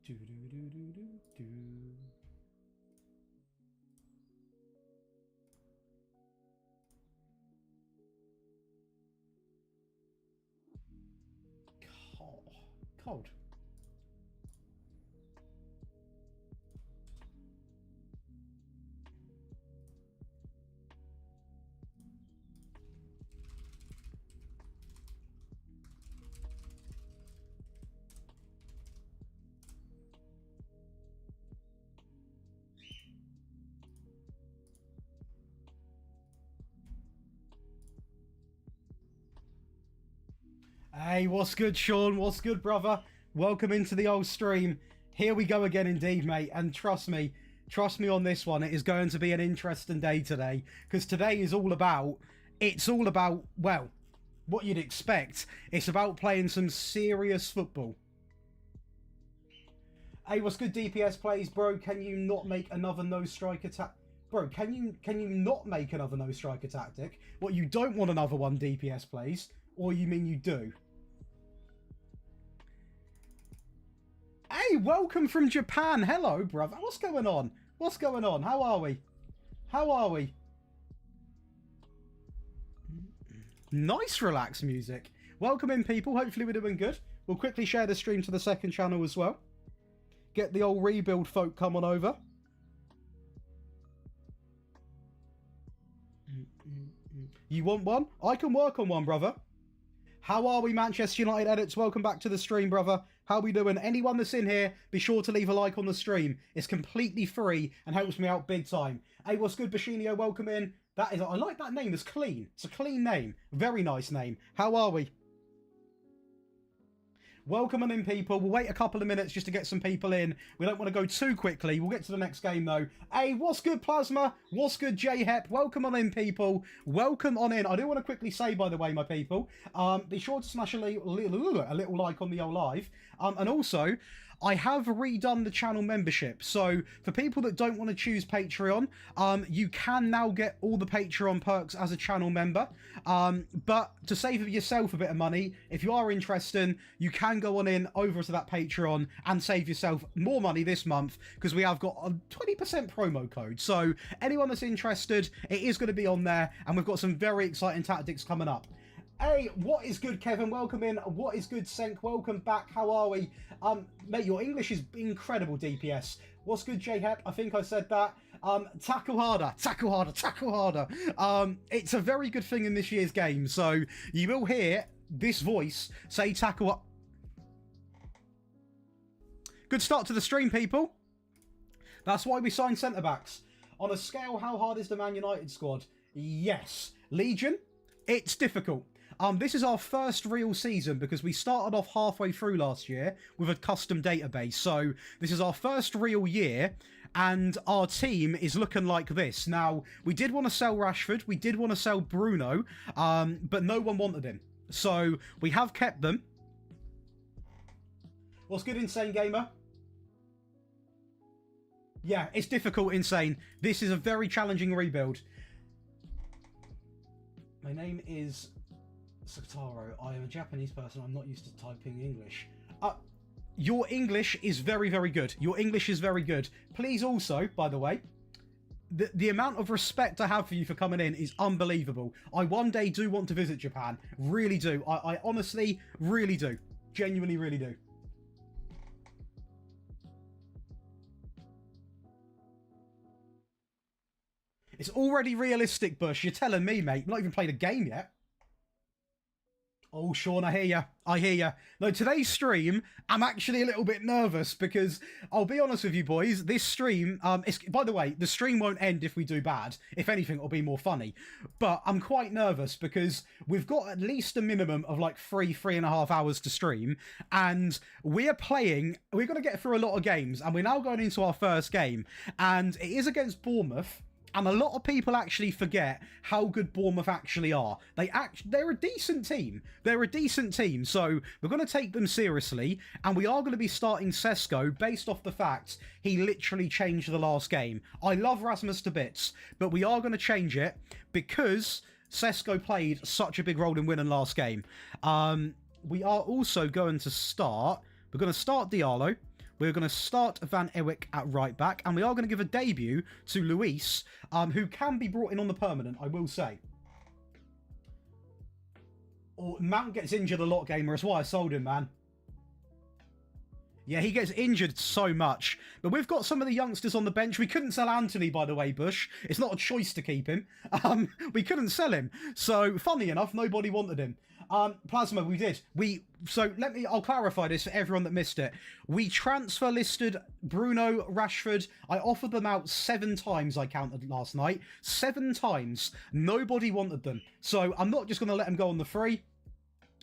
Cold. Hey, what's good, Sean? What's good, brother? Welcome into the old stream. Here we go again indeed, mate. And trust me on this one, it is going to be an interesting day today. Because today is all about, well, what you'd expect. It's about playing some serious football. Hey, what's good, DPS plays, bro? Can you not make another no-strike attack? Bro, can you not make another no-striker tactic? What, you don't want another one, DPS plays? Or you mean you do? Hey, welcome from Japan. Hello, brother. What's going on? What's going on? How are we? How are we? Nice, relaxed music. Welcome in, people. Hopefully we're doing good. We'll quickly share the stream to the second channel as well. Get the old rebuild folk come on over. You want one? I can work on one, brother. How are we, Manchester United edits? Welcome back to the stream, brother. How we doing? Anyone that's in here, be sure to leave a like on the stream. It's completely free and helps me out big time. Hey, what's good, Bashinio? Welcome in. I like that name. It's clean. It's a clean name. Very nice name. How are we? Welcome on in, people. We'll wait a couple of minutes just to get some people in. We don't want to go too quickly. We'll get to the next game, though. Hey, what's good, Plasma? What's good, J-Hep? Welcome on in, people. Welcome on in. I do want to quickly say, by the way, my people, be sure to smash a little like on the old live. And also, I have redone the channel membership. So for people that don't want to choose Patreon, you can now get all the Patreon perks as a channel member. But to save yourself a bit of money, if you are interested, you can go on in over to that Patreon and save yourself more money this month because we have got a 20% promo code. So anyone that's interested, it is going to be on there, and we've got some very exciting tactics coming up. Hey, what is good, Kevin? Welcome in. What is good, Senk? Welcome back. How are we? Mate, your English is incredible, DPS. What's good, J-Hep? I think I said that. Tackle harder, tackle harder, tackle harder. It's a very good thing in this year's game. So you will hear this voice say tackle up. Good start to the stream, people. That's why we signed centre-backs. On a scale, how hard is the Man United squad? Yes. Legion, it's difficult. This is our first real season because we started off halfway through last year with a custom database. So this is our first real year and our team is looking like this. Now, we did want to sell Rashford. We did want to sell Bruno, but no one wanted him. So we have kept them. What's good, Insane Gamer? Yeah, it's difficult, Insane. This is a very challenging rebuild. My name is Sakataro. I am a Japanese person. I'm not used to typing English. Your English is very, very good. Your English is very good. Please also, by the way, the amount of respect I have for you for coming in is unbelievable. I one day do want to visit Japan. Really do. I honestly, really do. Genuinely, really do. It's already realistic, Bush. You're telling me, mate. You've not even played a game yet. Oh, Sean, I hear you. I hear you. No, today's stream, I'm actually a little bit nervous because I'll be honest with you, boys. This stream, by the way, the stream won't end if we do bad. If anything, it'll be more funny. But I'm quite nervous because we've got at least a minimum of like 3.5 hours to stream. And we're going to get through a lot of games. And we're now going into our first game. And it is against Bournemouth. And a lot of people actually forget how good Bournemouth actually are. They're a decent team. They're a decent team. So we're going to take them seriously. And we are going to be starting Sesko based off the fact he literally changed the last game. I love Rasmus to bits, but we are going to change it because Sesko played such a big role in winning last game. We are also going to start... We're going to start Diallo. We're going to start Van Ewijk at right back, and we are going to give a debut to Luis, who can be brought in on the permanent, I will say. Or Mount gets injured a lot, Gamer. That's why I sold him, man. Yeah, he gets injured so much. But we've got some of the youngsters on the bench. We couldn't sell Anthony, by the way, Bush. It's not a choice to keep him. We couldn't sell him. So, funny enough, nobody wanted him. Plasma, we did. I'll clarify this for everyone that missed it. We transfer listed Bruno, Rashford. I offered them out 7 times, I counted last night. 7 times. Nobody wanted them. So, I'm not just going to let them go on the free.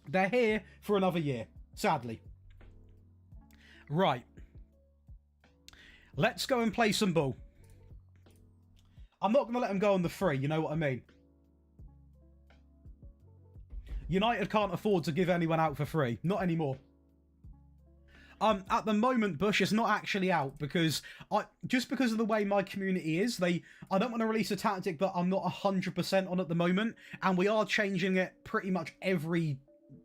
They're here for another year, sadly. Right. Let's go and play some ball. I'm not going to let them go on the free, you know what I mean? United can't afford to give anyone out for free. Not anymore. At the moment, Bush is not actually out because just because of the way my community is, I don't want to release a tactic that I'm not 100% on at the moment, and we are changing it pretty much every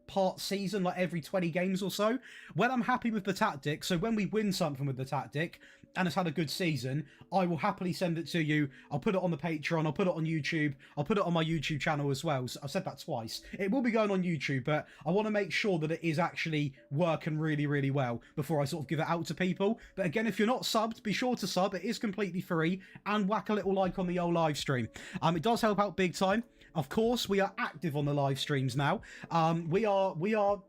part season, like every 20 games or so. When I'm happy with the tactic, so when we win something with the tactic and it's had a good season, I will happily send it to you. I'll put it on the Patreon, I'll put it on YouTube, I'll put it on my YouTube channel as well. So I've said that twice. It will be going on YouTube, but I want to make sure that it is actually working really, really well before I sort of give it out to people. But again, if you're not subbed, be sure to sub. It is completely free, and whack a little like on the old live stream. It does help out big time. Of course, we are active on the live streams now. We are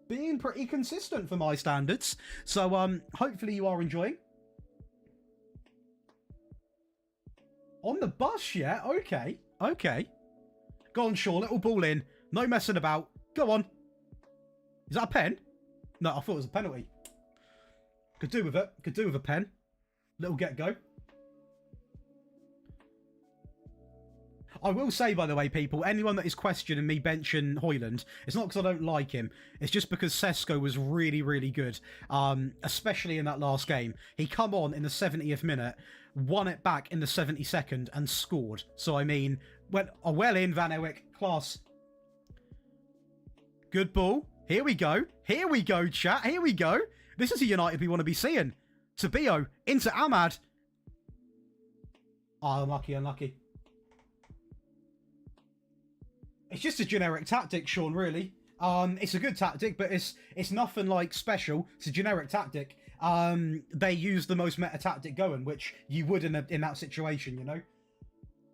being pretty consistent for my standards. So hopefully you are enjoying. On the bus, yeah? Okay. Okay. Go on, Shaw. Little ball in. No messing about. Go on. Is that a pen? No, I thought it was a penalty. Could do with it. Could do with a pen. Little get-go. I will say, by the way, people, anyone that is questioning me benching Højlund, it's not because I don't like him. It's just because Sesko was really, really good, especially in that last game. He come on in the 70th minute, won it back in the 72nd, and scored. So, I mean, well in, Van Ewijk, class. Good ball. Here we go. Here we go, chat. Here we go. This is a United we want to be seeing. Tabio into Ahmad. Oh, unlucky, unlucky. It's just a generic tactic, Sean, really. It's a good tactic, but it's nothing like special. It's a generic tactic. They use the most meta tactic going, which you would in that situation, you know.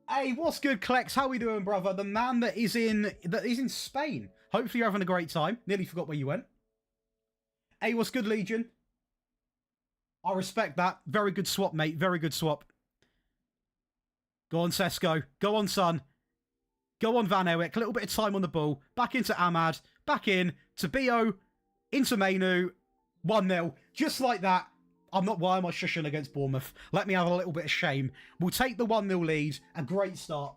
Hey, what's good, Klex? How we doing, brother? The man that is in Spain. Hopefully you're having a great time. Nearly forgot where you went. Hey, what's good, Legion? I respect that. Very good swap, mate. Very good swap. Go on, Sesko. Go on, son. Go on, Van Ewijk. A little bit of time on the ball. Back into Ahmad. Back in. To Bio. Into Mainu. 1-0. Just like that. Why am I shushing against Bournemouth? Let me have a little bit of shame. We'll take the 1-0 lead. A great start.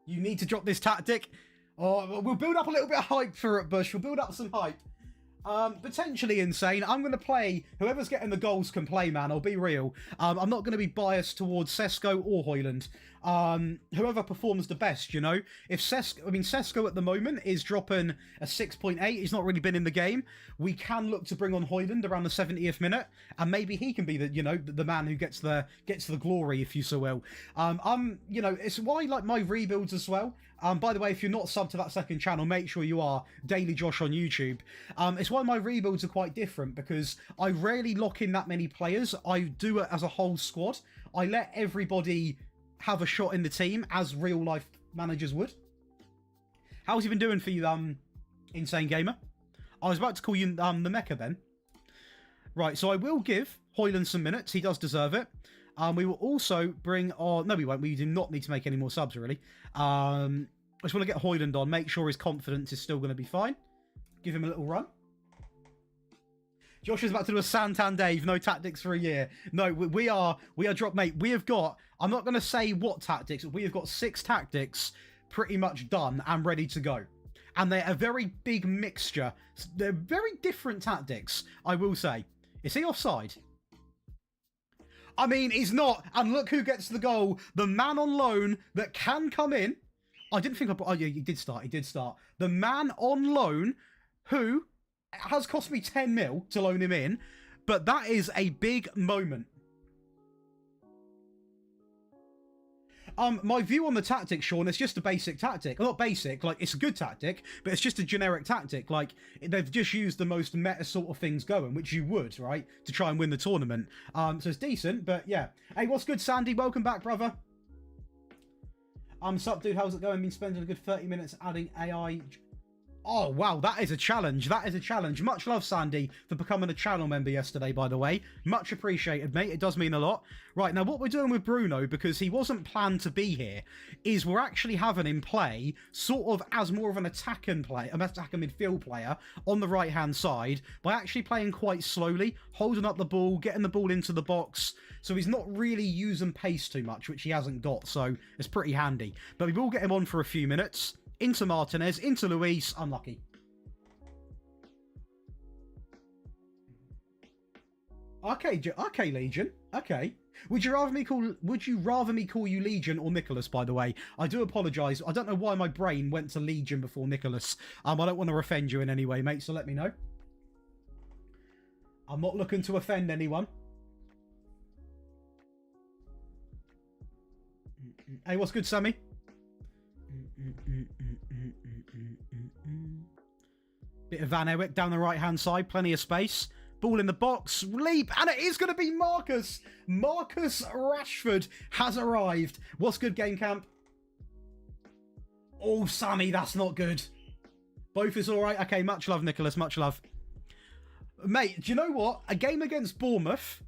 You need to drop this tactic. Oh, we'll build up a little bit of hype for it, Bush. We'll build up some hype. Potentially insane. I'm going to play... Whoever's getting the goals can play, man. I'll be real. I'm not going to be biased towards Sesko or Højlund. Whoever performs the best, you know? If Sesko at the moment is dropping a 6.8. He's not really been in the game. We can look to bring on Højlund around the 70th minute, and maybe he can be the man who gets the glory, if you so will. It's why I like my rebuilds as well. By the way, if you're not subbed to that second channel, make sure you are. Daily Josh on YouTube. It's why my rebuilds are quite different, because I rarely lock in that many players. I do it as a whole squad. I let everybody have a shot in the team, as real life managers would. How's he been doing for you, Insane Gamer? I was about to call you the Mecca then. Right, so I will give Højlund some minutes. He does deserve it. We will also bring on... No, we won't. We do not need to make any more subs, really. I just want to get Højlund on, make sure his confidence is still going to be fine. Give him a little run. Josh is about to do a Santan Dave, no tactics for a year. No, we are drop, mate. We have got... I'm not going to say what tactics, but we have got 6 tactics pretty much done and ready to go. And they're a very big mixture. They're very different tactics, I will say. Is he offside? I mean, he's not. And look who gets the goal. The man on loan that can come in. I didn't think I... Oh, yeah, he did start. He did start. The man on loan who It has cost me 10 mil to loan him in, but that is a big moment. My view on the tactic, Sean, it's just a basic tactic. Well, not basic, like, it's a good tactic, but it's just a generic tactic. Like, they've just used the most meta sort of things going, which you would, right, to try and win the tournament. So it's decent, but yeah. Hey, what's good, Sandy? Welcome back, brother. Sup, dude, how's it going? Been spending a good 30 minutes adding AI... Oh, wow, that is a challenge. That is a challenge. Much love, Sandy, for becoming a channel member yesterday, by the way. Much appreciated, mate. It does mean a lot. Right, now what we're doing with Bruno, because he wasn't planned to be here, is we're actually having him play sort of as more of an attacking midfield player on the right-hand side by actually playing quite slowly, holding up the ball, getting the ball into the box. So he's not really using pace too much, which he hasn't got, so it's pretty handy. But we will get him on for a few minutes. Into Martinez, into Luis, unlucky. Okay, Legion. Okay. Would you rather me call you Legion or Nicholas, by the way? I do apologise. I don't know why my brain went to Legion before Nicholas. I don't want to offend you in any way, mate, so let me know. I'm not looking to offend anyone. Hey, what's good, Sammy? Bit of Van Ewick down the right-hand side. Plenty of space. Ball in the box. Leap. And it is going to be Marcus. Marcus Rashford has arrived. What's good, Game Camp? Oh, Sammy, that's not good. Both is all right. Okay, much love, Nicholas. Much love. Mate, do you know what? A game against Bournemouth,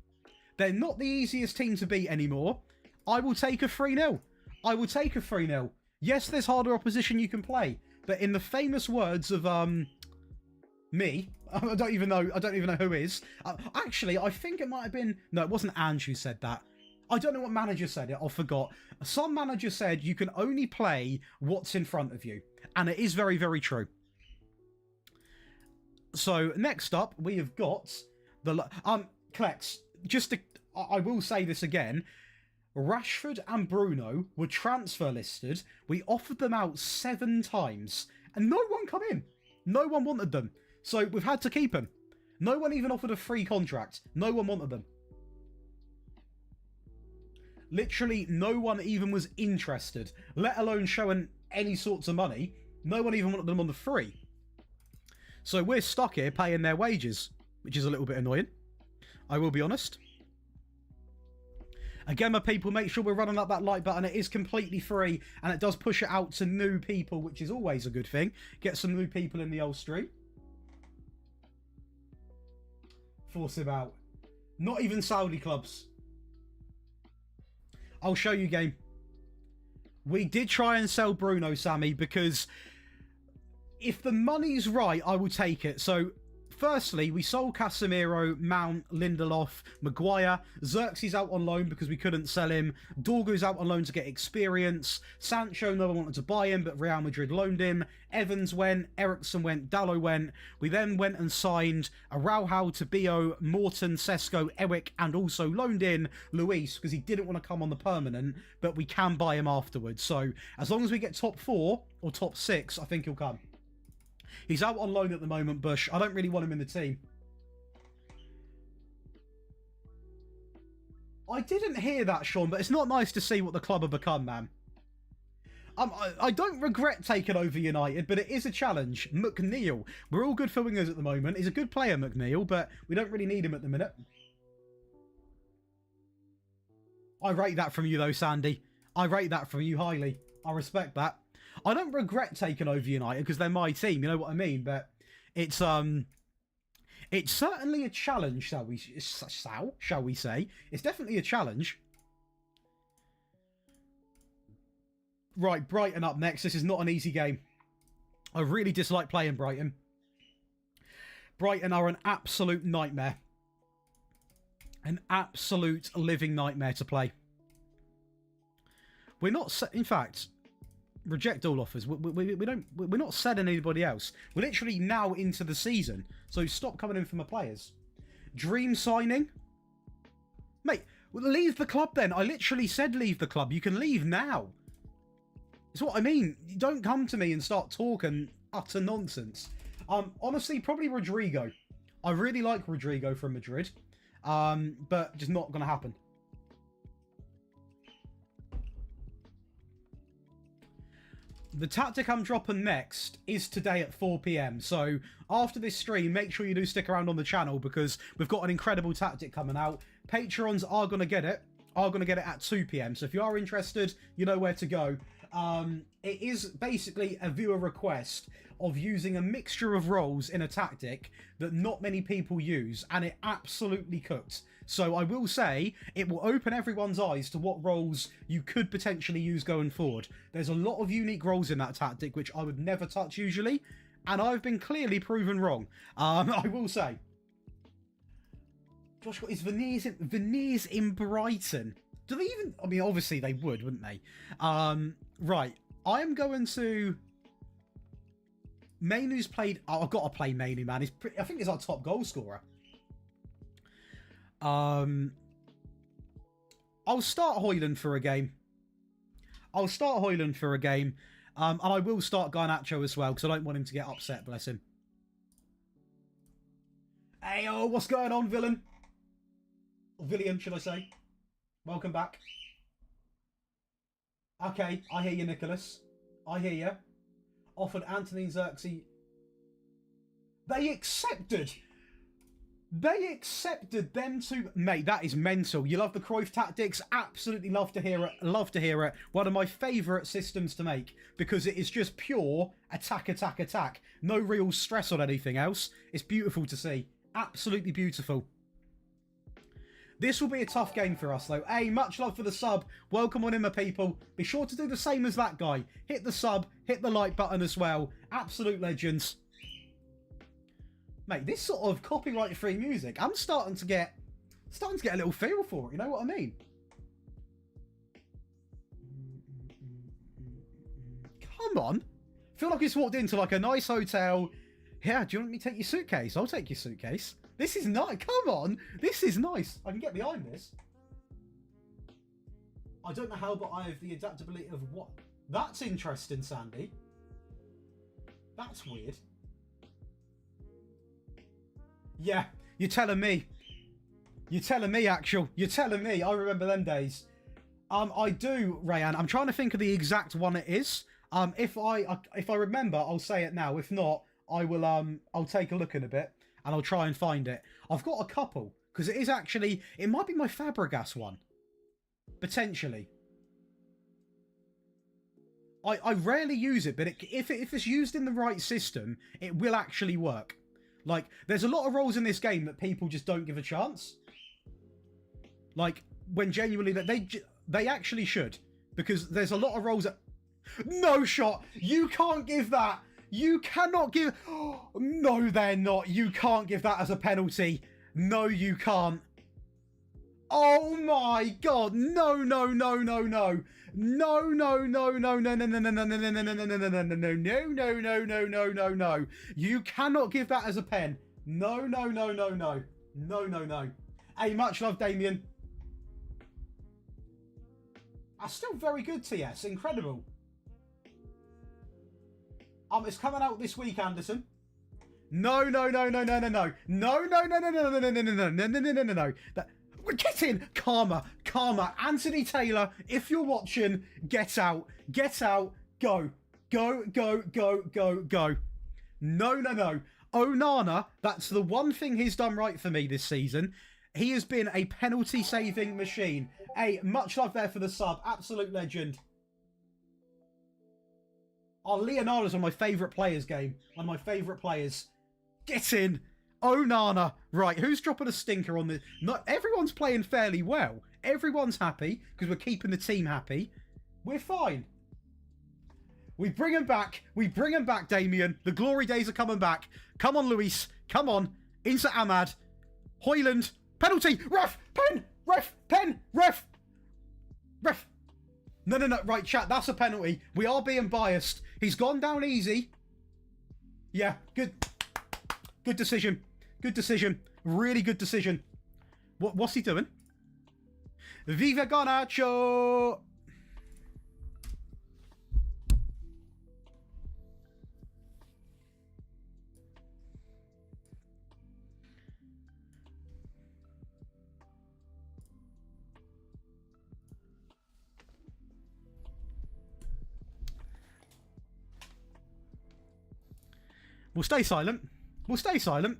they're not the easiest team to beat anymore. I will take a 3-0. I will take a 3-0. Yes, there's harder opposition you can play, but in the famous words of me, I don't even know who is. Actually, I think it might have been, no, it wasn't Ange who said that. I don't know what manager said it. I forgot. Some manager said you can only play what's in front of you, and it is very, very true. So next up, we have got the Klex. I will say this again. Rashford and Bruno were transfer listed. We offered them out 7 times and no one come in. No one wanted them. So we've had to keep them. No one even offered a free contract. No one wanted them. Literally no one even was interested, let alone showing any sorts of money. No one even wanted them on the free. So we're stuck here paying their wages, which is a little bit annoying. I will be honest. Again, my people, make sure we're running up that like button. It is completely free, and it does push it out to new people, which is always a good thing. Get some new people in the old stream. Force him out. Not even Saudi clubs. I'll show you, game. We did try and sell Bruno, Sammy, because if the money's right, I will take it. So, firstly, we sold Casemiro, Mount, Lindelof, Maguire. Xerxes out on loan because we couldn't sell him. Dorgu's out on loan to get experience. Sancho, no one wanted to buy him, but Real Madrid loaned him. Evans went, Ericsson went, Dallo went. We then went and signed Araujo, Tabio, Morton, Sesko, Ewick, and also loaned in Luis because he didn't want to come on the permanent, but we can buy him afterwards. So, as long as we get top 4 or top 6, I think he'll come. He's out on loan at the moment, Bush. I don't really want him in the team. I didn't hear that, Sean, but it's not nice to see what the club have become, man. I don't regret taking over United, but it is a challenge. McNeil. We're all good for wingers at the moment. He's a good player, McNeil, but we don't really need him at the minute. I rate that from you, though, Sandy. I rate that from you highly. I respect that. I don't regret taking over United because they're my team, you know what I mean? But it's certainly a challenge, shall we say? It's definitely a challenge. Right, Brighton up next. This is not an easy game. I really dislike playing Brighton. Brighton are an absolute nightmare. An absolute living nightmare to play. We're not, in fact, reject all offers. We're not selling anybody else. We're literally now into the season, so stop coming in for my players. Dream signing, mate. Leave the club then. I literally said leave the club. You can leave now. It's what I mean. You don't come to me and start talking utter nonsense. Honestly, probably Rodrigo. I really like Rodrigo from Madrid. But just not going to happen. The tactic I'm dropping next is today at 4 PM. So after this stream, make sure you do stick around on the channel because we've got an incredible tactic coming out. Patrons are going to get it. At 2 PM. So if you are interested, you know where to go. It is basically a viewer request of using a mixture of roles in a tactic that not many people use, and it absolutely cooked. So I will say it will open everyone's eyes to what roles you could potentially use going forward. There's a lot of unique roles in that tactic which I would never touch usually, and I've been clearly proven wrong. I will say. Josh, is Veneers in Brighton? Do they even... I mean, obviously they would, wouldn't they? Right. I am going to... Mainu's played... Oh, I've got to play Mainu, man. I think he's our top goal scorer. I'll start Højlund for a game. And I will start Garnacho as well, because I don't want him to get upset, bless him. Hey, oh, what's going on, villain? Or Villian, should I say? Welcome back. Okay, I hear you, Nicholas. I hear you. Offered Anthony Xerxes. They accepted them to... Mate, that is mental. You love the Cruyff tactics? Absolutely love to hear it. One of my favourite systems to make because it is just pure attack. No real stress on anything else. It's beautiful to see. Absolutely beautiful. This will be a tough game for us, though. Hey, much love for the sub. Welcome on in, my people. Be sure to do the same as that guy. Hit the sub, hit the like button as well. Absolute legends. Mate, this sort of copyright-free music, I'm starting to get a little feel for it. You know what I mean? Come on. I feel like I just walked into like a nice hotel. Yeah, do you want me to take your suitcase? I'll take your suitcase. This is nice. Come on. This is nice. I can get behind this. I don't know how, but I have the adaptability of what? That's interesting, Sandy. That's weird. Yeah, you're telling me. You're telling me, actual. You're telling me. I remember them days. I do, Rayan. I'm trying to think of the exact one it is. If I remember, I'll say it now. If not, I will. I'll take a look in a bit. And I'll try and find it. I've got a couple. Because it is actually... It might be my Fabregas one. Potentially. I rarely use it. But if it's used in the right system, it will actually work. Like, there's a lot of roles in this game that people just don't give a chance. Like, when genuinely... They actually should. Because there's a lot of roles that... No shot! You can't give that! You cannot give... No, they're not. You can't give that as a penalty. No, you can't. Oh my God. No. No. You cannot give that as a pen. No. Hey, much love, Damien. That's still very good, TS. Incredible. It's coming out this week, Anderson. No. Get in! Karma. Anthony Taylor, if you're watching, get out. Go. No. Onana, that's the one thing he's done right for me this season. He has been a penalty-saving machine. Hey, much love there for the sub. Absolute legend. Oh, Leonardo's one of my favourite players, game. One of my favourite players. Get in. Onana. Right, who's dropping a stinker on this? Not everyone's playing fairly well. Everyone's happy because we're keeping the team happy. We're fine. We bring him back. Damien. The glory days are coming back. Come on, Luis. Come on. Into Ahmad. Højlund. Penalty. Ref. Pen. Ref. No. Right, chat. That's a penalty. We are being biased. He's gone down easy. Yeah, good. Good decision. Really good decision. What's he doing? Viva Garnacho! We'll stay silent. We'll stay silent.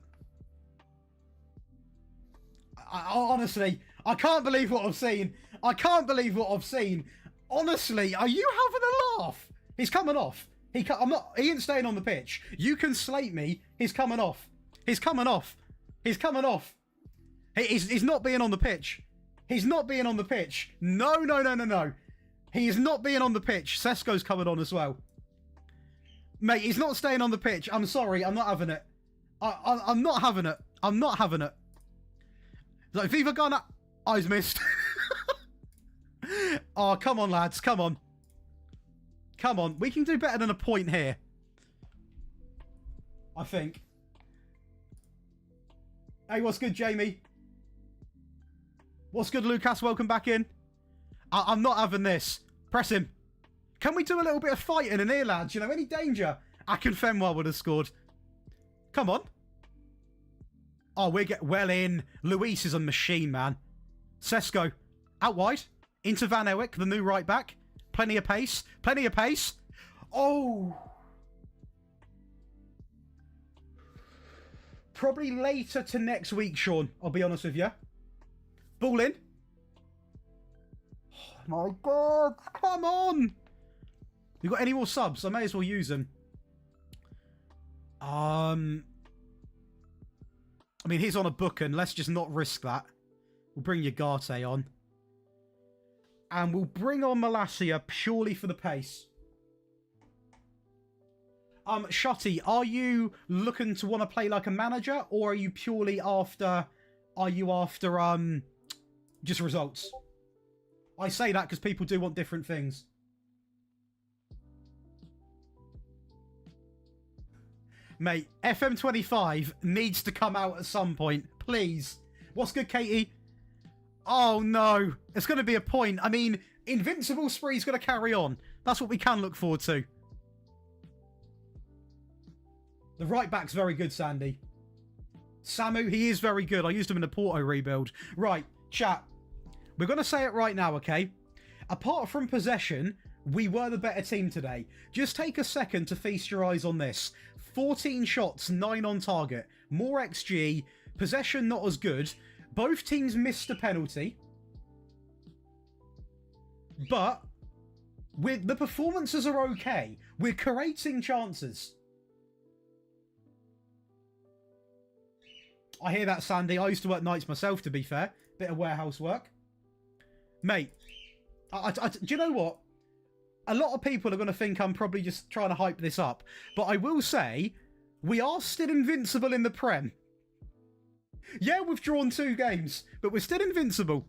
Honestly, I can't believe what I've seen. I can't believe what I've seen. Honestly, are you having a laugh? He's coming off. He ain't staying on the pitch. You can slate me. He's coming off. He's coming off. He's coming off. He's not being on the pitch. He's not being on the pitch. No, no, no, no, no. He is not being on the pitch. Sesko's coming on as well. Mate, he's not staying on the pitch. I'm sorry. I'm not having it. I'm not having it. I'm not having it. So if either gone up, eyes missed. Oh, come on, lads. Come on. Come on. We can do better than a point here. I think. Hey, what's good, Jamie? What's good, Lucas? Welcome back in. I'm not having this. Press him. Can we do a little bit of fighting in here, lads? You know, any danger? Akinfenwa would have scored. Come on. Oh, we get well in. Luis is a machine, man. Sesko. Out wide. Into Van Ewick, the new right back. Plenty of pace. Plenty of pace. Oh. Probably later to next week, Sean. I'll be honest with you. Ball in. Oh, my God. Come on. You got any more subs? I may as well use them. I mean, he's on a booking. Let's just not risk that. We'll bring Ugarte on. And we'll bring on Malacia purely for the pace. Shotty, are you looking to want to play like a manager, or are you purely after... Are you after, just results? I say that because people do want different things. Mate, FM25 needs to come out at some point. Please. What's good, Katie? Oh, no. It's going to be a point. I mean, Invincible Spree's going to carry on. That's what we can look forward to. The right back's very good, Sandy. Samu, he is very good. I used him in the Porto rebuild. Right, chat. We're going to say it right now, okay? Apart from possession, we were the better team today. Just take a second to feast your eyes on this. 14 shots, 9 on target. More XG. Possession not as good. Both teams missed a penalty. But the performances are okay. We're creating chances. I hear that, Sandy. I used to work nights myself, to be fair. Bit of warehouse work. Mate, do you know what? A lot of people are going to think I'm probably just trying to hype this up. But I will say, we are still invincible in the Prem. Yeah, we've drawn 2 games, but we're still invincible.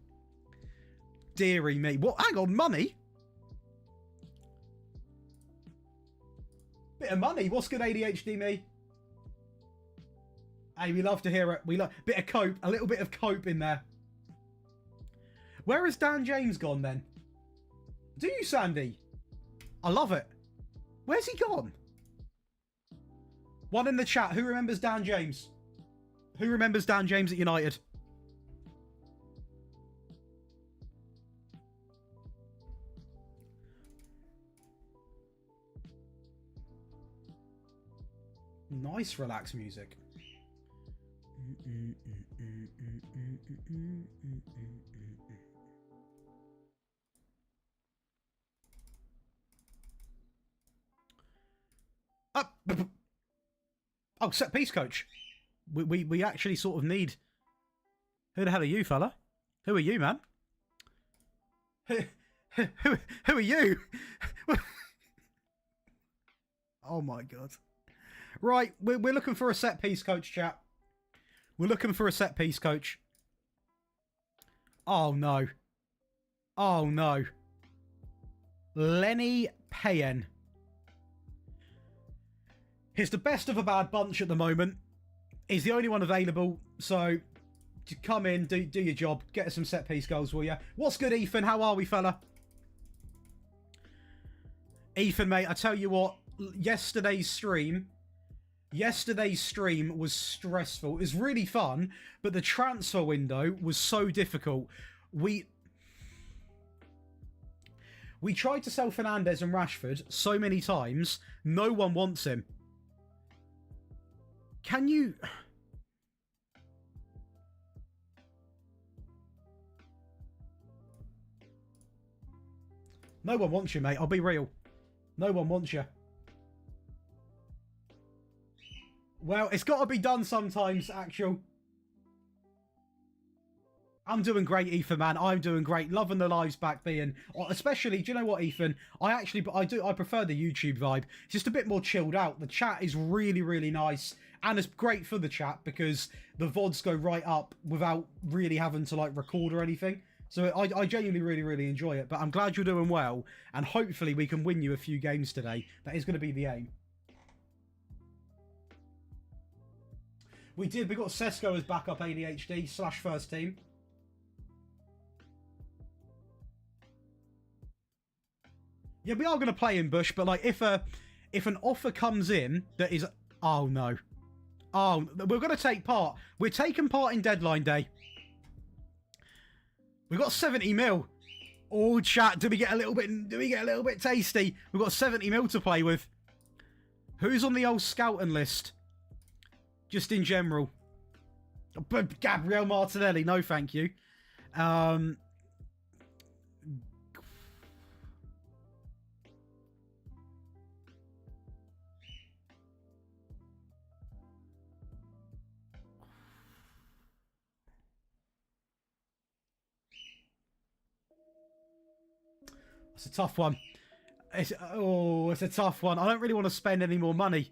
Deary me. What? Hang on, money? Bit of money. What's good, ADHD me? Hey, we love to hear it. We love bit of cope, a little bit of cope in there. Where has Dan James gone then? Do you, Sandy? I love it. Where's he gone? One in the chat. Who remembers Dan James? Who remembers Dan James at United? Nice relaxed music. Oh, set piece coach. We actually sort of need... Who the hell are you, fella? Who are you, man? Who are you? Oh my God. Right, we're looking for a set piece coach, chat. We're looking for a set piece coach. Oh no. Oh no. Lenny Payen. He's the best of a bad bunch at the moment. He's the only one available, so to come in, do your job, get us some set piece goals, will you? What's good, Ethan? How are we, fella? Ethan, mate, I tell you what, yesterday's stream was stressful. It was really fun, but the transfer window was so difficult. We tried to sell Fernandes and Rashford so many times, no one wants him. Can you... No one wants you, mate. I'll be real. No one wants you. Well, it's got to be done sometimes, actual. I'm doing great, Ethan, man. I'm doing great. Loving the lives back being... Especially, do you know what, Ethan? I prefer the YouTube vibe. It's just a bit more chilled out. The chat is really, really nice. And it's great for the chat because the VODs go right up without really having to, like, record or anything. So I genuinely really, really enjoy it. But I'm glad you're doing well. And hopefully we can win you a few games today. That is going to be the aim. We did. We got Sesko as backup ADHD / first team. Yeah, we are going to play in Bush. But, like, if an offer comes in that is... Oh, no. Oh, we're going to take part. We're taking part in deadline day. We've got 70 mil. Oh, chat, do we get a little bit tasty? We've got 70 mil to play with. Who's on the old scouting list? Just in general. But Gabriel Martinelli, no thank you. It's a tough one. It's a tough one. I don't really want to spend any more money.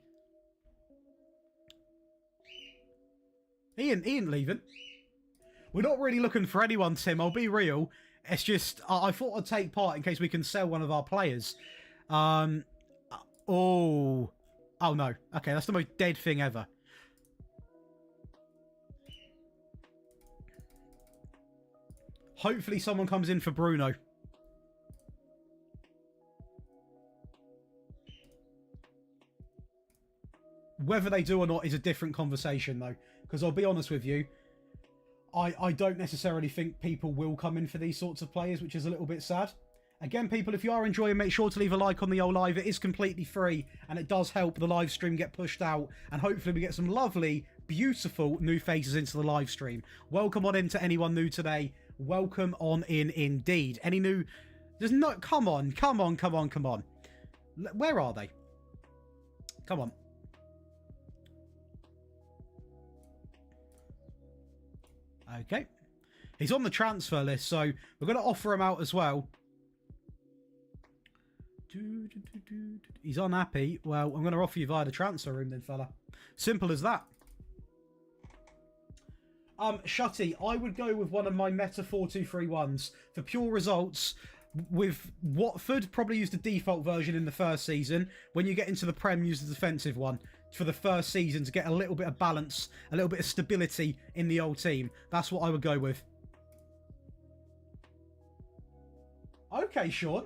He ain't leaving. We're not really looking for anyone, Tim. I'll be real. It's just, I thought I'd take part in case we can sell one of our players. Oh no. Okay, that's the most dead thing ever. Hopefully someone comes in for Bruno. Whether they do or not is a different conversation, though. Because I'll be honest with you, I don't necessarily think people will come in for these sorts of players, which is a little bit sad. Again, people, if you are enjoying, make sure to leave a like on the old live. It is completely free, and it does help the live stream get pushed out. And hopefully we get some lovely, beautiful new faces into the live stream. Welcome on in to anyone new today. Welcome on in indeed. Any new... There's no... Come on. Where are they? Come on. Okay. He's on the transfer list, so we're going to offer him out as well. He's unhappy. Well, I'm going to offer you via the transfer room then, fella. Simple as that. Shutty, I would go with one of my Meta 4-2-3-1s. For pure results, with Watford, probably use the default version in the first season. When you get into the Prem, use the defensive one for the first season to get a little bit of balance, a little bit of stability in the old team. That's what I would go with. Okay, Sean.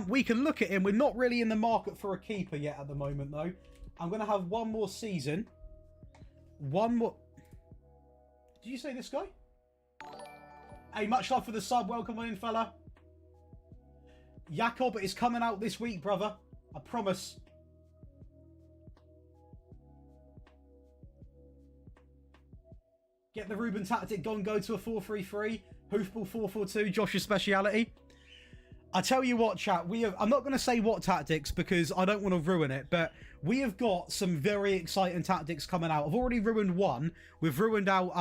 We can look at him. We're not really in the market for a keeper yet at the moment, though. I'm going to have one more season. One more... Did you say this guy? Hey, much love for the sub. Welcome on in, fella. Jakob is coming out this week, brother. I promise. Get the Ruben tactic gone. Go to a 4-3-3. Hoofball 4-4-2. Josh's speciality. I tell you what, chat. I'm not going to say what tactics because I don't want to ruin it, but we have got some very exciting tactics coming out. I've already ruined one. We've ruined out.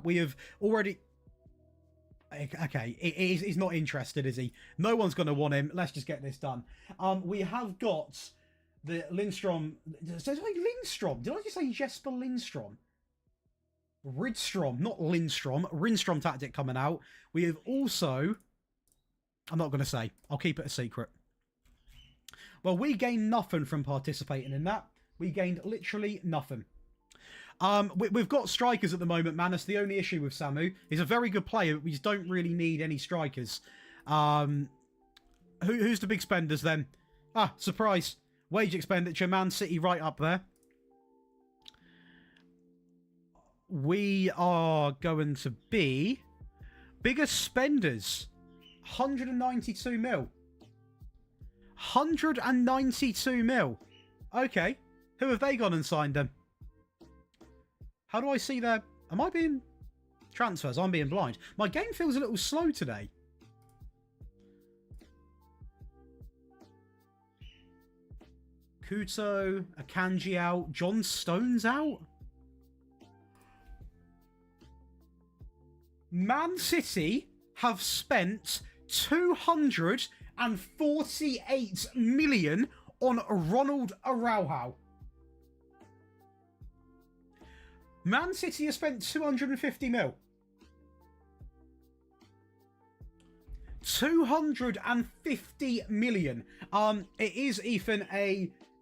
We have already. Okay, he's not interested, is he? No one's going to want him. Let's just get this done. We have got the Lindstrom. So it's like Lindstrom. Did I just say Jesper Lindstrom? Ridstrom, not Lindstrom. Rindstrom tactic coming out. We have also... I'm not going to say. I'll keep it a secret. Well, we gained nothing from participating in that. We gained literally nothing. We've got strikers at the moment, man. That's the only issue with Samu. He's a very good player, but we just don't really need any strikers. Who's the big spenders then? Ah, surprise. Wage expenditure, Man City right up there. We are going to be biggest spenders. 192 mil. 192 mil. Okay. Who have they gone and signed them? How do I see their... Am I being... Transfers? I'm being blind. My game feels a little slow today. Kuto, Akanji out. John Stone's out. Man City have spent 248 million on Ronald Araujo. Man City has spent 250 mil. 250 million. It is, Ethan,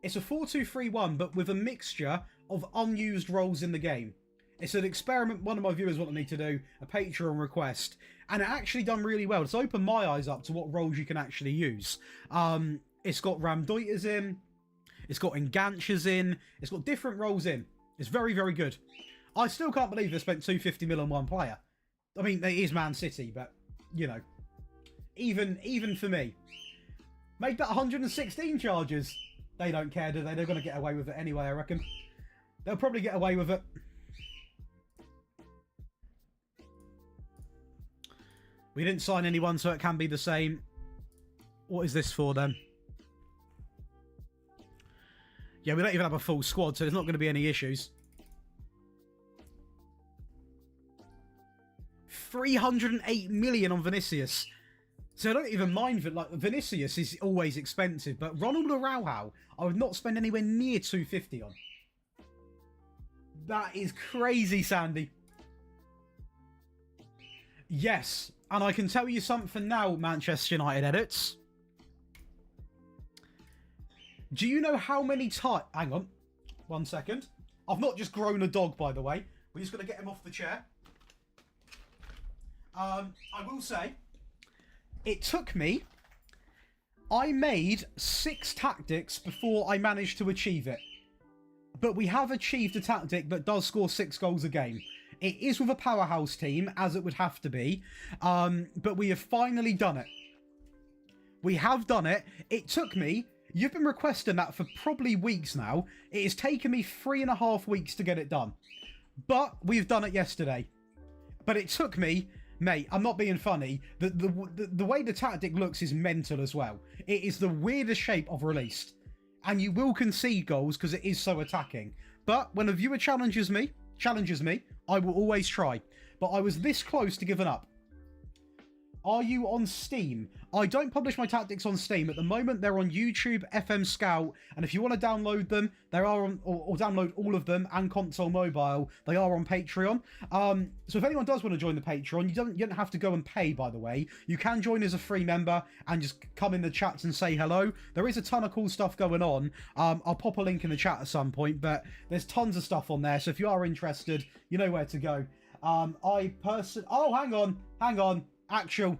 it's a 4-2-3-1, but with a mixture of unused roles in the game. It's an experiment one of my viewers wanted me to do, a Patreon request, and it actually done really well. It's opened my eyes up to what roles you can actually use. It's got Ramdoiters in, it's got Enganchers in, it's got different roles in. It's very, very good. I still can't believe they spent 250 mil on one player. I mean, it is Man City, but, you know, even for me. Make that 116 charges. They don't care, do they? They're going to get away with it anyway, I reckon. They'll probably get away with it. We didn't sign anyone, so it can be the same. What is this for, then? Yeah, we don't even have a full squad, so there's not going to be any issues. 308 million on Vinicius. So I don't even mind that, like, Vinicius is always expensive, but Ronald Araujo, I would not spend anywhere near 250 on. That is crazy, Sandy. Yes, and I can tell you something now, Manchester United edits. Do you know how many times... Hang on. 1 second. I've not just grown a dog, by the way. We're just going to get him off the chair. I will say, it took me... I made 6 tactics before I managed to achieve it. But we have achieved a tactic that does score 6 goals a game. It is with a powerhouse team, as it would have to be. But we have finally done it. We have done it. It took me... You've been requesting that for probably weeks now. It has taken me 3.5 weeks to get it done. But we've done it yesterday. But it took me... Mate, I'm not being funny. The way the tactic looks is mental as well. It is the weirdest shape I've released. And you will concede goals because it is so attacking. But when a viewer challenges me, I will always try. But I was this close to giving up. Are you on Steam? I don't publish my tactics on Steam. At the moment, they're on YouTube, FM Scout, and if you want to download them, they are on, or download all of them, and Console Mobile, they are on Patreon. So if anyone does want to join the Patreon, you don't have to go and pay, by the way. You can join as a free member and just come in the chats and say hello. There is a ton of cool stuff going on. I'll pop a link in the chat at some point, but there's tons of stuff on there, so if you are interested, you know where to go. Oh, hang on. Actual,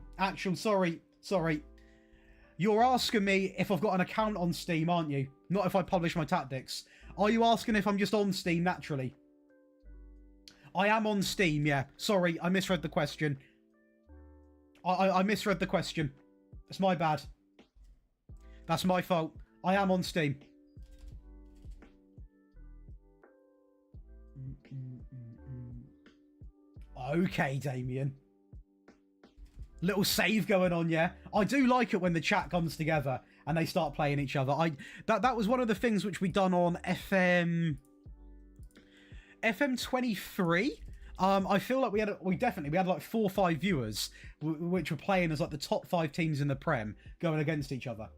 sorry. You're asking me if I've got an account on Steam, aren't you? Not if I publish my tactics. Are you asking if I'm just on Steam naturally? I am on Steam, yeah. Sorry, I misread the question. I misread the question. It's my bad. That's my fault. I am on Steam. Okay, Damien. Little save going on, yeah. I do like it when the chat comes together and they start playing each other. That was one of the things which we done on FM23. I feel like we had like 4 or 5 viewers which were playing as like the top 5 teams in the Prem going against each other.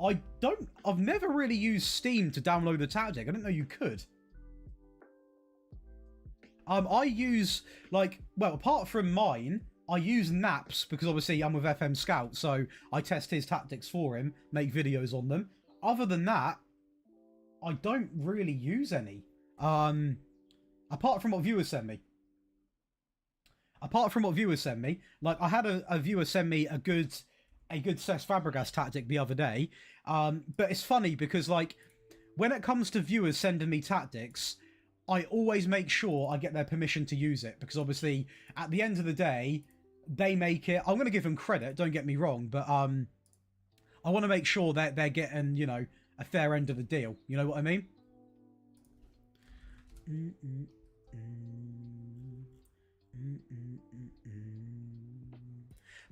I've never really used Steam to download the tactic. I didn't know you could. I use, like, well, apart from mine, I use Naps because obviously I'm with FM Scout, so I test his tactics for him, make videos on them. Other than that, I don't really use any. Apart from what viewers send me. Like, I had a viewer send me a good Cesc Fabregas tactic the other day. But it's funny because, like, when it comes to viewers sending me tactics, I always make sure I get their permission to use it, because obviously at the end of the day, they make it. I'm going to give them credit, don't get me wrong, but I want to make sure that they're getting, you know, a fair end of the deal. You know what I mean?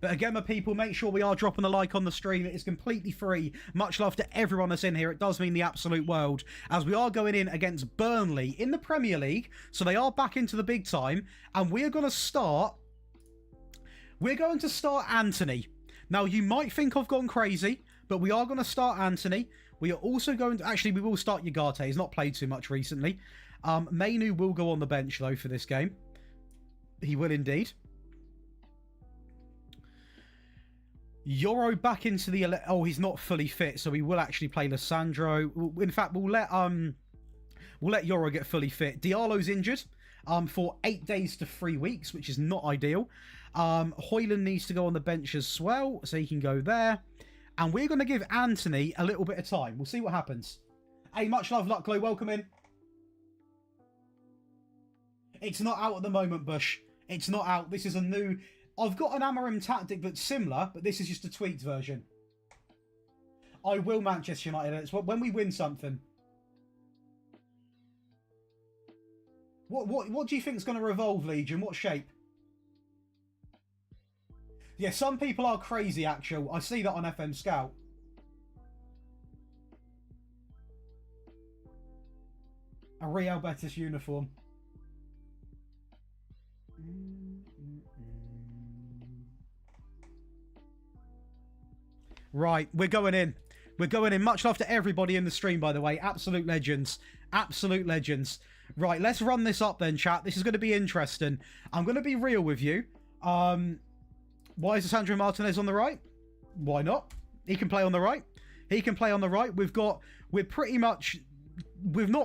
But again, my people, make sure we are dropping a like on the stream. It is completely free. Much love to everyone that's in here. It does mean the absolute world, as we are going in against Burnley in the Premier League. So they are back into the big time. And we're going to start... We're going to start Anthony. Now, you might think I've gone crazy, but we are going to start Anthony. We are also going to... Actually, we will start Ugarte. He's not played too much recently. Mainu will go on the bench, though, for this game. He will indeed. Euro back into the... Oh, he's not fully fit, so we will actually play Lissandro. In fact, we'll let Euro get fully fit. Diallo's injured for 8 days to 3 weeks, which is not ideal. Hoyland needs to go on the bench as well, so he can go there. And we're going to give Anthony a little bit of time. We'll see what happens. Hey, much love, Lucklow. Welcome in. It's not out at the moment, Bush. It's not out. This is a new... I've got an Amorim tactic that's similar, but this is just a tweaked version. I will Manchester United. It's when we win something. What do you think is going to revolve, Legion? What shape? Yeah, some people are crazy, actual. I see that on FM Scout. A Real Betis uniform. Right, we're going in. We're going in. Much love to everybody in the stream, by the way. Absolute legends. Absolute legends. Right, let's run this up then, chat. This is going to be interesting. I'm going to be real with you. Why is Sandro Martinez on the right? Why not? He can play on the right. He can play on the right. We've not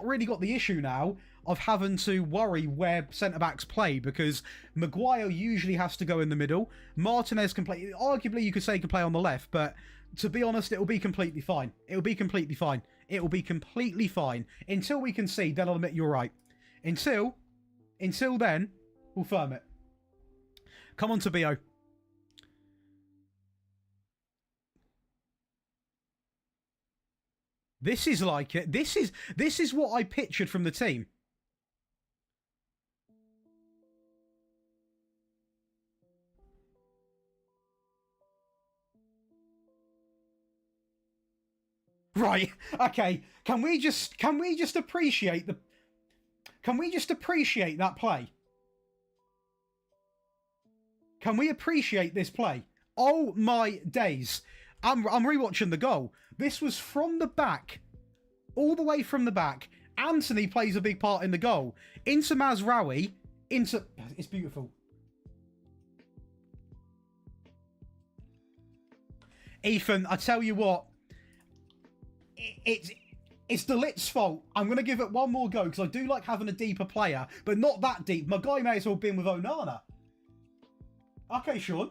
really got the issue now of having to worry where centre-backs play, because Maguire usually has to go in the middle. Martinez can play... Arguably, you could say he can play on the left, but to be honest, it will be completely fine. It will be completely fine. It will be completely fine. Until we can see, then I'll admit you're right. Until then, we'll firm it. Come on, Tabio. This is like it. This is what I pictured from the team. Right. Okay. Can we just appreciate that play? Can we appreciate this play? Oh my days. I'm rewatching the goal. This was from the back. All the way from the back. Anthony plays a big part in the goal. Into Mazraoui. It's beautiful. Ethan, I tell you what. It's De Ligt's fault. I'm going to give it one more go because I do like having a deeper player, but not that deep. My guy may as well have been with Onana. Okay, Sean.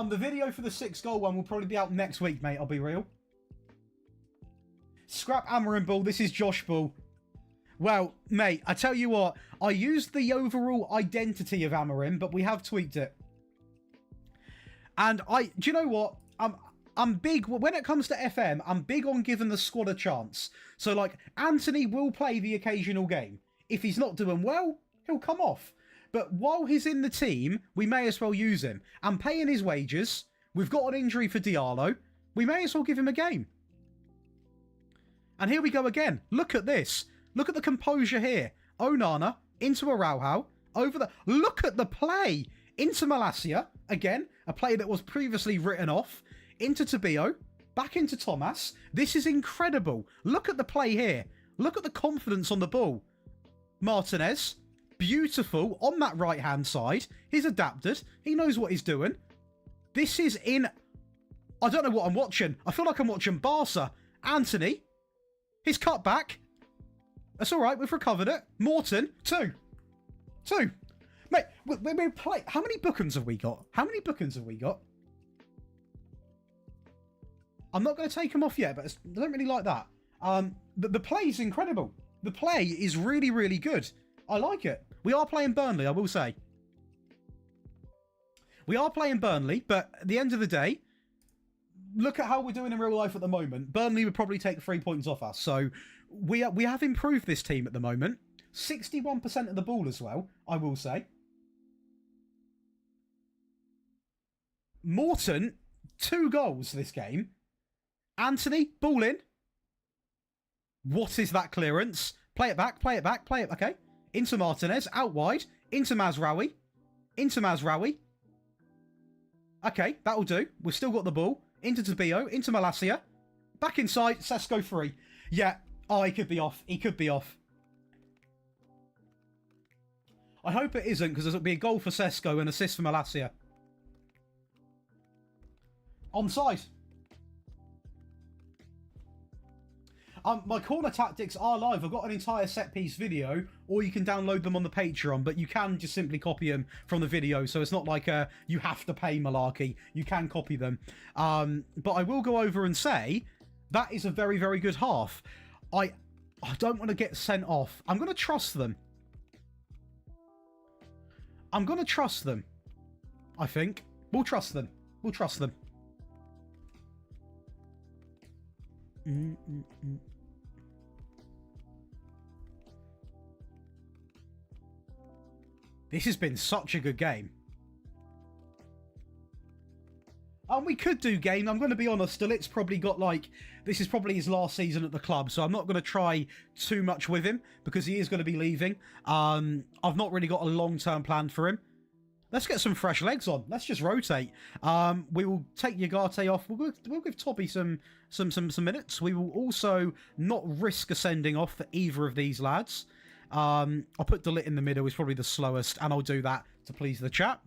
The video for the 6-goal one will probably be out next week, mate. I'll be real. Scrap Amorim Ball. This is Josh Ball. Well, mate, I tell you what. I used the overall identity of Amorim, but we have tweaked it. And do you know what? I'm big, when it comes to FM, I'm big on giving the squad a chance. So, like, Anthony will play the occasional game. If he's not doing well, he'll come off. But while he's in the team, we may as well use him. I'm paying his wages. We've got an injury for Diallo. We may as well give him a game. And here we go again. Look at this. Look at the composure here. Onana into Araujo. Over the... Look at the play. Into Malacia. Again, a play that was previously written off. Into Tabio, back into Thomas. This is incredible. Look at the play here. Look at the confidence on the ball. Martinez, beautiful on that right-hand side. He's adapted. He knows what he's doing. This is in... I don't know what I'm watching. I feel like I'm watching Barca. Anthony, his cut back. That's all right. We've recovered it. Morton, two. Mate, we're playing... How many bookings have we got? I'm not going to take them off yet, but I don't really like that. The play is incredible. The play is really, really good. I like it. We are playing Burnley, I will say. We are playing Burnley, but at the end of the day, look at how we're doing in real life at the moment. Burnley would probably take 3 points off us. So we have improved this team at the moment. 61% of the ball as well, I will say. Morton, 2 goals this game. Anthony, ball in. What is that clearance? Play it back, play it back, play it... Okay. Into Martinez, out wide. Into Mazraoui. Into Mazraoui. Okay, that'll do. We've still got the ball. Into Tabio, into Malacia. Back inside, Sesko free. Yeah. Oh, he could be off. He could be off. I hope it isn't, because there'll be a goal for Sesko and assist for Malacia. Onside. My corner tactics are live. I've got an entire set-piece video, or you can download them on the Patreon, but you can just simply copy them from the video, so it's not like you have to pay malarkey. You can copy them. But I will go over and say, that is a very, very good half. I don't want to get sent off. I'm going to trust them. I'm going to trust them, I think. We'll trust them. We'll trust them. This has been such a good game. And we could do game. I'm going to be honest, Delit's probably got like... This is probably his last season at the club, so I'm not going to try too much with him because he is going to be leaving. I've not really got a long-term plan for him. Let's get some fresh legs on. Let's just rotate. We will take Yagate off. We'll give Toby some minutes. We will also not risk a sending off for either of these lads. I'll put Delit in the middle. He's probably the slowest, and I'll do that to please the chat.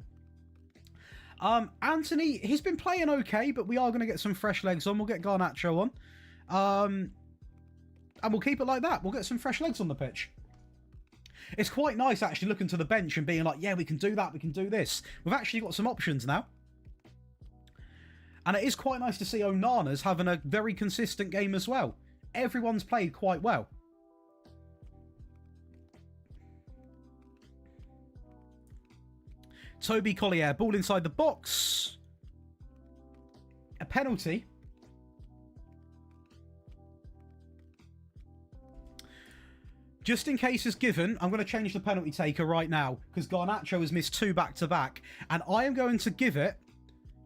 Anthony, he's been playing okay, but we are going to get some fresh legs on. We'll get Garnacho on. And we'll keep it like that. We'll get some fresh legs on the pitch. It's quite nice actually looking to the bench and being like, yeah, we can do that, we can do this. We've actually got some options now. And it is quite nice to see Onana's having a very consistent game as well. Everyone's played quite well. Toby Collier, ball inside the box. A penalty. Just in case it's given, I'm going to change the penalty taker right now because Garnacho has missed 2 back-to-back. And I am going to give it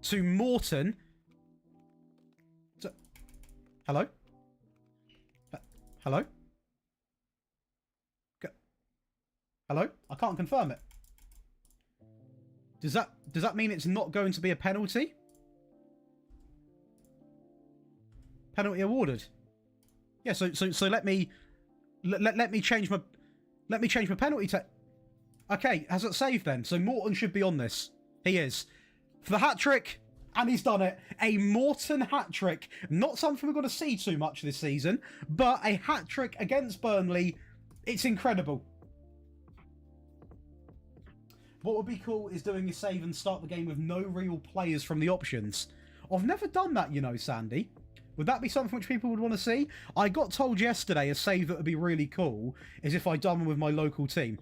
to Morton. Hello? Hello? Hello? I can't confirm it. Does that mean it's not going to be a penalty? Penalty awarded. Yeah, so let me change my penalty Okay, has it saved then? So Morton should be on this. He is. For the hat-trick, and he's done it. A Morton hat-trick. Not something we're going to see too much this season, but a hat-trick against Burnley. It's incredible. What would be cool is doing a save and start the game with no real players from the options. I've never done that, you know, Sandy. Would that be something which people would want to see? I got told yesterday a save that would be really cool is if I done with my local team.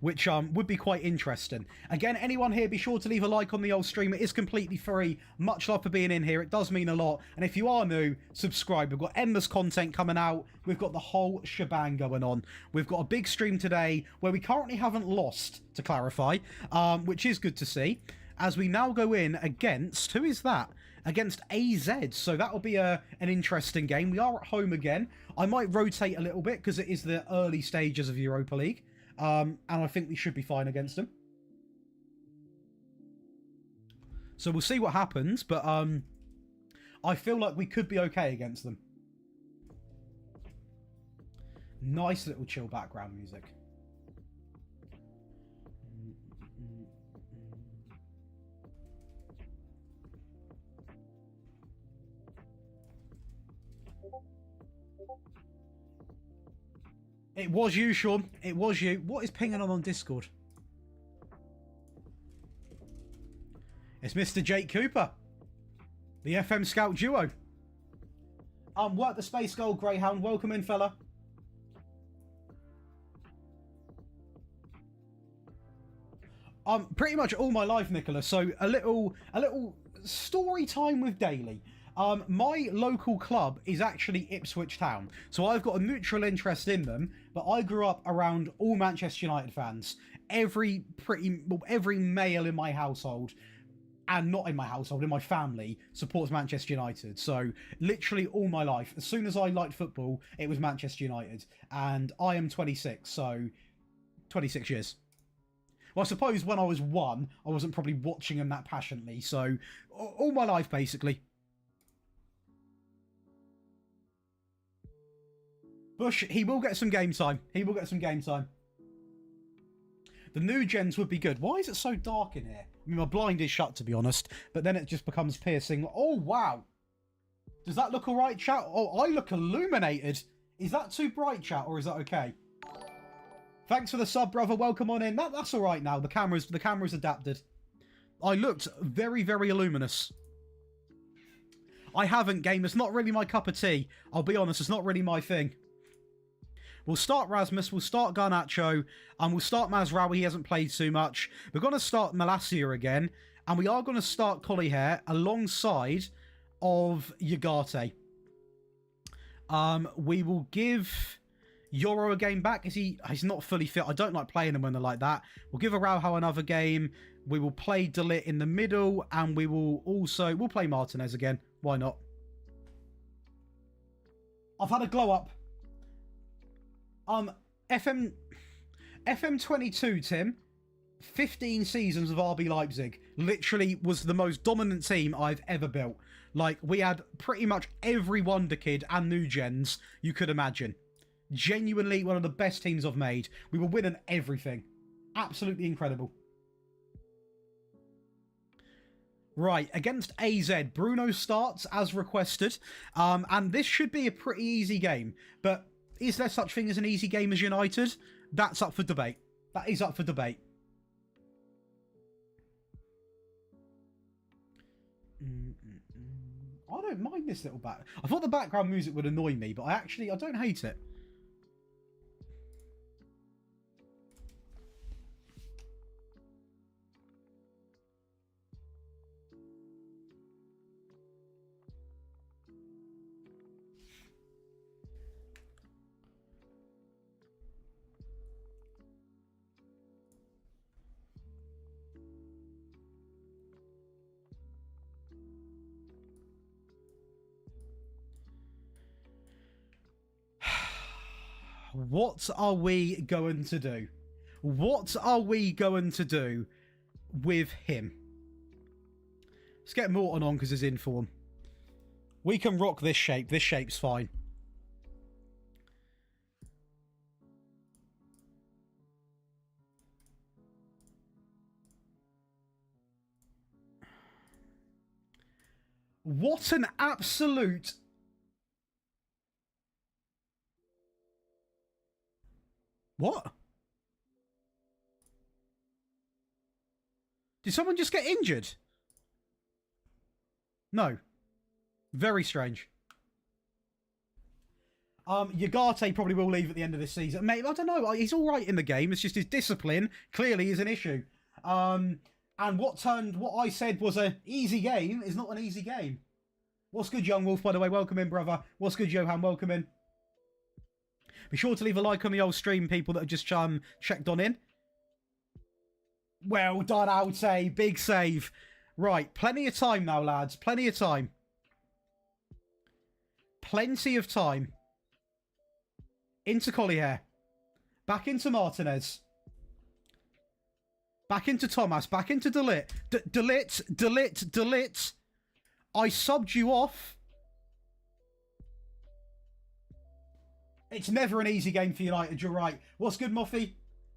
Which would be quite interesting. Again, anyone here, be sure to leave a like on the old stream. It is completely free. Much love for being in here. It does mean a lot. And if you are new, subscribe. We've got endless content coming out. We've got the whole shebang going on. We've got a big stream today where we currently haven't lost, to clarify, which is good to see. As we now go in against... Who is that? Against AZ. So that'll be an interesting game. We are at home again. I might rotate a little bit because it is the early stages of Europa League. And I think we should be fine against them. So we'll see what happens, but I feel like we could be okay against them. Nice little chill background music. It was you, Sean. It was you. What is pinging on Discord? It's Mr. Jake Cooper. The FM Scout duo. Work the Space Gold Greyhound. Welcome in, fella. Pretty much all my life, Nicholas. So a little story time with Daily. My local club is actually Ipswich Town, so I've got a neutral interest in them, but I grew up around all Manchester United fans. Every male in my household, and not in my household, in my family, supports Manchester United. So literally all my life, as soon as I liked football, it was Manchester United. And I am 26, so 26 years. Well, I suppose when I was 1, I wasn't probably watching them that passionately. So all my life, basically. Bush, he will get some game time. He will get some game time. The new gens would be good. Why is it so dark in here? I mean, my blind is shut, to be honest, but then it just becomes piercing. Oh, wow. Does that look all right, chat? Oh, I look illuminated. Is that too bright, chat, or is that okay? Thanks for the sub, brother. Welcome on in. That's all right now. The camera's adapted. I looked very, very luminous. I haven't, game. It's not really my cup of tea. I'll be honest, it's not really my thing. We'll start Rasmus, we'll start Garnacho, and we'll start Mazraoui. He hasn't played too much. We're going to start Malacia again, and we are going to start Collier alongside of Ugarte. We will give Yoro a game back. He's not fully fit. I don't like playing him when they're like that. We'll give Araujo another game. We will play De Ligt in the middle, and we'll play Martinez again. Why not? I've had a glow up. FM22, Tim, 15 seasons of RB Leipzig, literally was the most dominant team I've ever built. Like, we had pretty much every wonder kid and new gens you could imagine. Genuinely one of the best teams I've made. We were winning everything. Absolutely incredible. Right, against AZ, Bruno starts as requested, and this should be a pretty easy game, but is there such thing as an easy game as United? That's up for debate. That is up for debate. I don't mind this little back. I thought the background music would annoy me, but I don't hate it. What are we going to do? What are we going to do with him? Let's get Morton on because he's in form. We can rock this shape. This shape's fine. What an absolute... What? Did someone just get injured? No. Very strange. Ugarte probably will leave at the end of this season. Mate, I don't know. He's all right in the game. It's just his discipline clearly is an issue. And what I said was an easy game is not an easy game. What's good, Young Wolf, by the way? Welcome in, brother. What's good, Johan? Welcome in. Be sure to leave a like on the old stream, people that have just checked on in. Well done, I would say. Big save. Right, plenty of time now, lads. Plenty of time. Plenty of time. Into Collier. Back into Martinez. Back into Thomas. Back into De Ligt. De Ligt. I subbed you off. It's never an easy game for United, you're right. What's good, Moffy?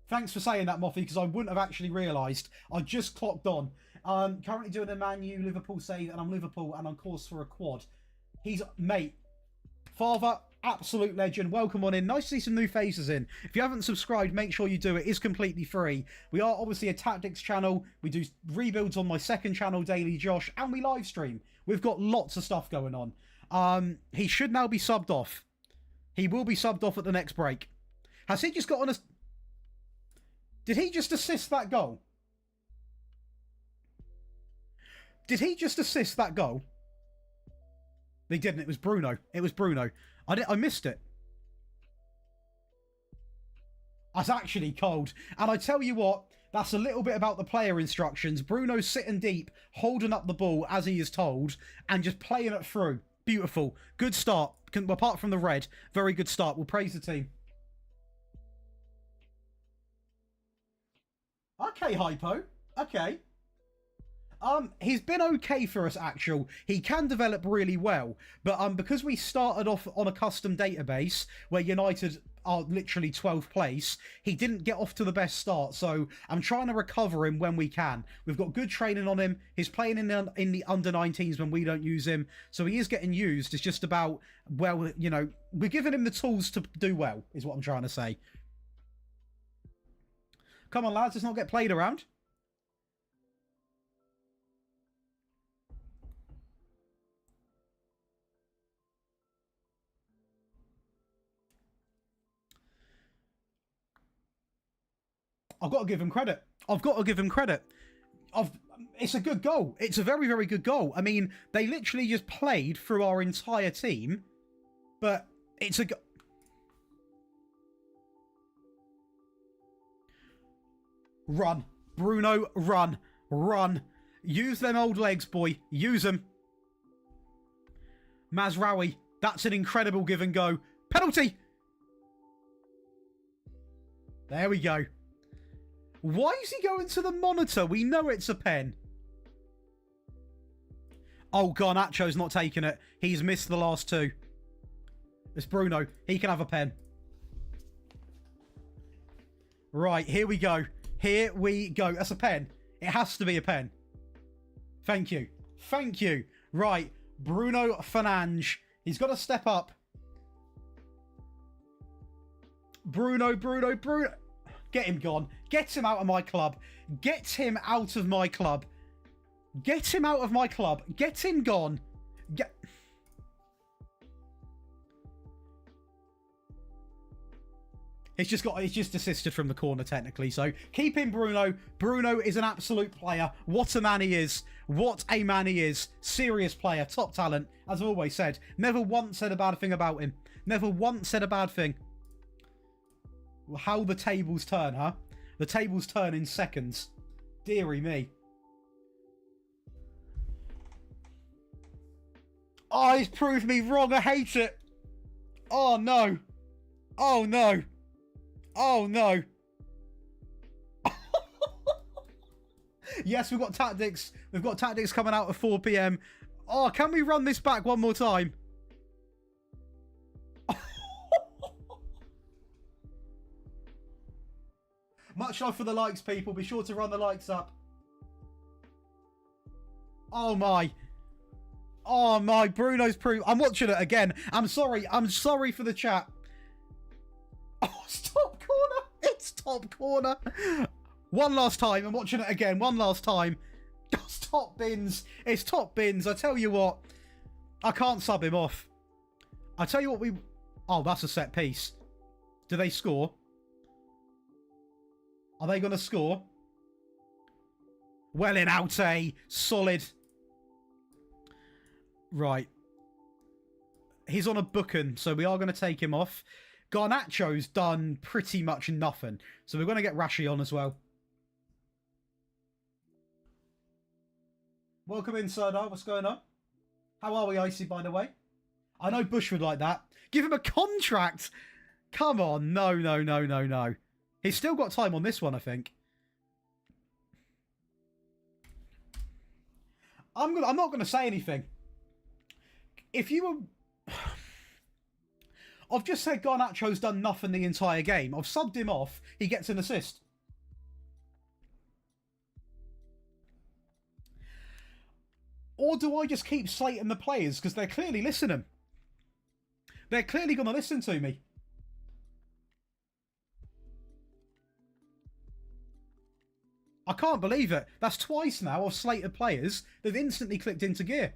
Thanks for saying that, Moffy, because I wouldn't have actually realised. I just clocked on. Currently doing a Man U Liverpool save, and I'm Liverpool, and on course for a quad. He's, mate, father, absolute legend. Welcome on in. Nice to see some new faces in. If you haven't subscribed, make sure you do. It is completely free. We are obviously a tactics channel. We do rebuilds on my second channel, Daily Josh, and we live stream. We've got lots of stuff going on. He should now be subbed off. He will be subbed off at the next break. Has he just got on a... Did he just assist that goal? Did he just assist that goal? They didn't. It was Bruno. It was Bruno. I missed it. That's actually cold. And I tell you what, that's a little bit about the player instructions. Bruno's sitting deep, holding up the ball as he is told, and just playing it through. Beautiful. Good start. Apart from the red, very good start. We'll praise the team. Okay, Hypo. Okay. He's been okay for us, actual. He can develop really well. But because we started off on a custom database where United are literally 12th place, he didn't get off to the best start. So I'm trying to recover him when we can. We've got good training on him. He's playing in the under-19s when we don't use him. So he is getting used. It's just about, well, you know, we're giving him the tools to do well, is what I'm trying to say. Come on, lads. Let's not get played around. I've got to give him credit. I've got to give him credit. It's a good goal. It's a very, very good goal. I mean, they literally just played through our entire team, but it's a... Run. Bruno, run. Run. Use them old legs, boy. Use them. Mazraoui. That's an incredible give and go. Penalty! There we go. Why is he going to the monitor? We know it's a pen. Oh, Garnacho's not taking it. He's missed the last two. It's Bruno. He can have a pen. Right, here we go. Here we go. That's a pen. It has to be a pen. Thank you. Thank you. Right, Bruno Fernandes. He's got to step up. Bruno. Get him gone. Get him out of my club. Get him out of my club. Get him out of my club. Get him gone. He's just assisted from the corner technically. So keep in Bruno. Bruno is an absolute player. What a man he is. What a man he is. Serious player. Top talent. As I've always said. Never once said a bad thing about him. Never once said a bad thing. How the tables turn, huh? The tables turn in seconds. Deary me. Oh, he's proved me wrong. I hate it. Oh, no. Oh, no. Oh, no. Yes, we've got tactics. We've got tactics coming out at 4 p.m. Oh, can we run this back one more time? Much love for the likes, people. Be sure to run the likes up. Oh, my. Oh, my. Bruno's proof. I'm watching it again. I'm sorry. I'm sorry for the chat. Oh, it's top corner. It's top corner. One last time. I'm watching it again. One last time. It's top bins. It's top bins. I tell you what. I can't sub him off. I tell you what we... Oh, that's a set piece. Do they score? Are they going to score? Well in out, eh? Solid. Right. He's on a booking, so we are going to take him off. Garnacho's done pretty much nothing. So we're going to get Rashi on as well. Welcome in, Serdar. What's going on? How are we, Icy, by the way? I know Bush would like that. Give him a contract! Come on. No. He's still got time on this one, I think. I'm not going to say anything. If you were... I've just said Garnacho's done nothing the entire game. I've subbed him off. He gets an assist. Or do I just keep slating the players? Because they're clearly listening. They're clearly going to listen to me. I can't believe it. That's twice now I've slated players. They've instantly clicked into gear.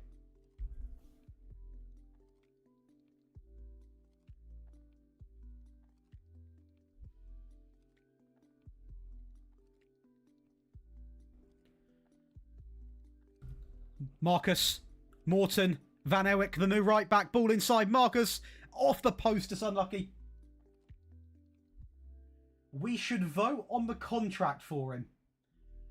Marcus, Morton, Van Ewick, the new right back, ball inside. Marcus, off the post, it's unlucky. We should vote on the contract for him.